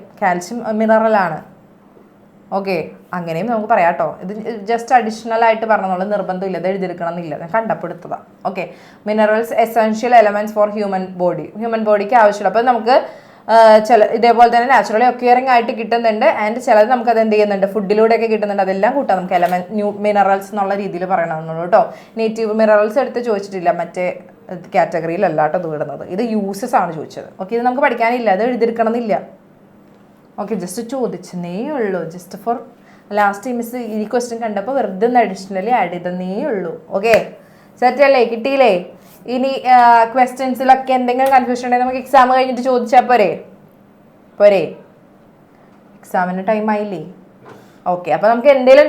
മിനറലാണ്. ഓക്കെ, അങ്ങനെയും നമുക്ക് പറയാം കേട്ടോ. ഇത് ജസ്റ്റ് അഡീഷണൽ ആയിട്ട് പറഞ്ഞോളൂ, നിർബന്ധമില്ല, ഇത് എഴുതിയെടുക്കണം എന്നില്ല, ഞാൻ കണ്ടപ്പെടുത്തതാണ്. Okay, minerals essential elements for human ബോഡിക്ക് ആവശ്യമുള്ള. അപ്പോൾ നമുക്ക് ഇതേപോലെ തന്നെ നാച്ചുറലി ഒക്യൂറിങ് ആയിട്ട് കിട്ടുന്നുണ്ട്. ആൻഡ് ചിലത് നമുക്ക് അത് എന്ത് ചെയ്യുന്നുണ്ട്? ഫുഡിലൂടെയൊക്കെ കിട്ടുന്നുണ്ട്. അതെല്ലാം കൂട്ടാം നമുക്ക് മിനറൽസ് എന്നുള്ള രീതിയിൽ പറയണമെന്നുള്ളൂ കേട്ടോ. നേറ്റീവ് മിനറൽസ് എടുത്ത് ചോദിച്ചിട്ടില്ല, മറ്റേ കാറ്റഗറിയിലല്ല കേട്ടോ ഇത് വിടുന്നത്. ഇത് യൂസസ് ആണ് ചോദിച്ചത്. ഓക്കെ, ഇത് നമുക്ക് പഠിക്കാനില്ല, അത് എഴുതിയെടുക്കണം എന്നില്ല. ഓക്കെ, ജസ്റ്റ് ചോദിച്ചെന്നേ ഉള്ളൂ. ജസ്റ്റ് ഫോർ ലാസ്റ്റ് മിസ് ഈ ക്വസ്റ്റ്യൻ കണ്ടപ്പോൾ വെറുതെ ഒന്ന് അഡീഷണലി ആഡ് ചെയ്തന്നേ ഉള്ളൂ. ഓക്കെ, സെറ്റ് അല്ലേ? കിട്ടിയില്ലേ? ഇനി ക്വസ്റ്റ്യൻസിലൊക്കെ എന്തെങ്കിലും കൺഫ്യൂഷൻ ഉണ്ടെങ്കിൽ നമുക്ക് എക്സാം കഴിഞ്ഞിട്ട് ചോദിച്ചാൽ പോരെ? എക്സാമിന് ടൈം ആയില്ലേ? ഓക്കെ, അപ്പോൾ നമുക്ക് എന്തെങ്കിലും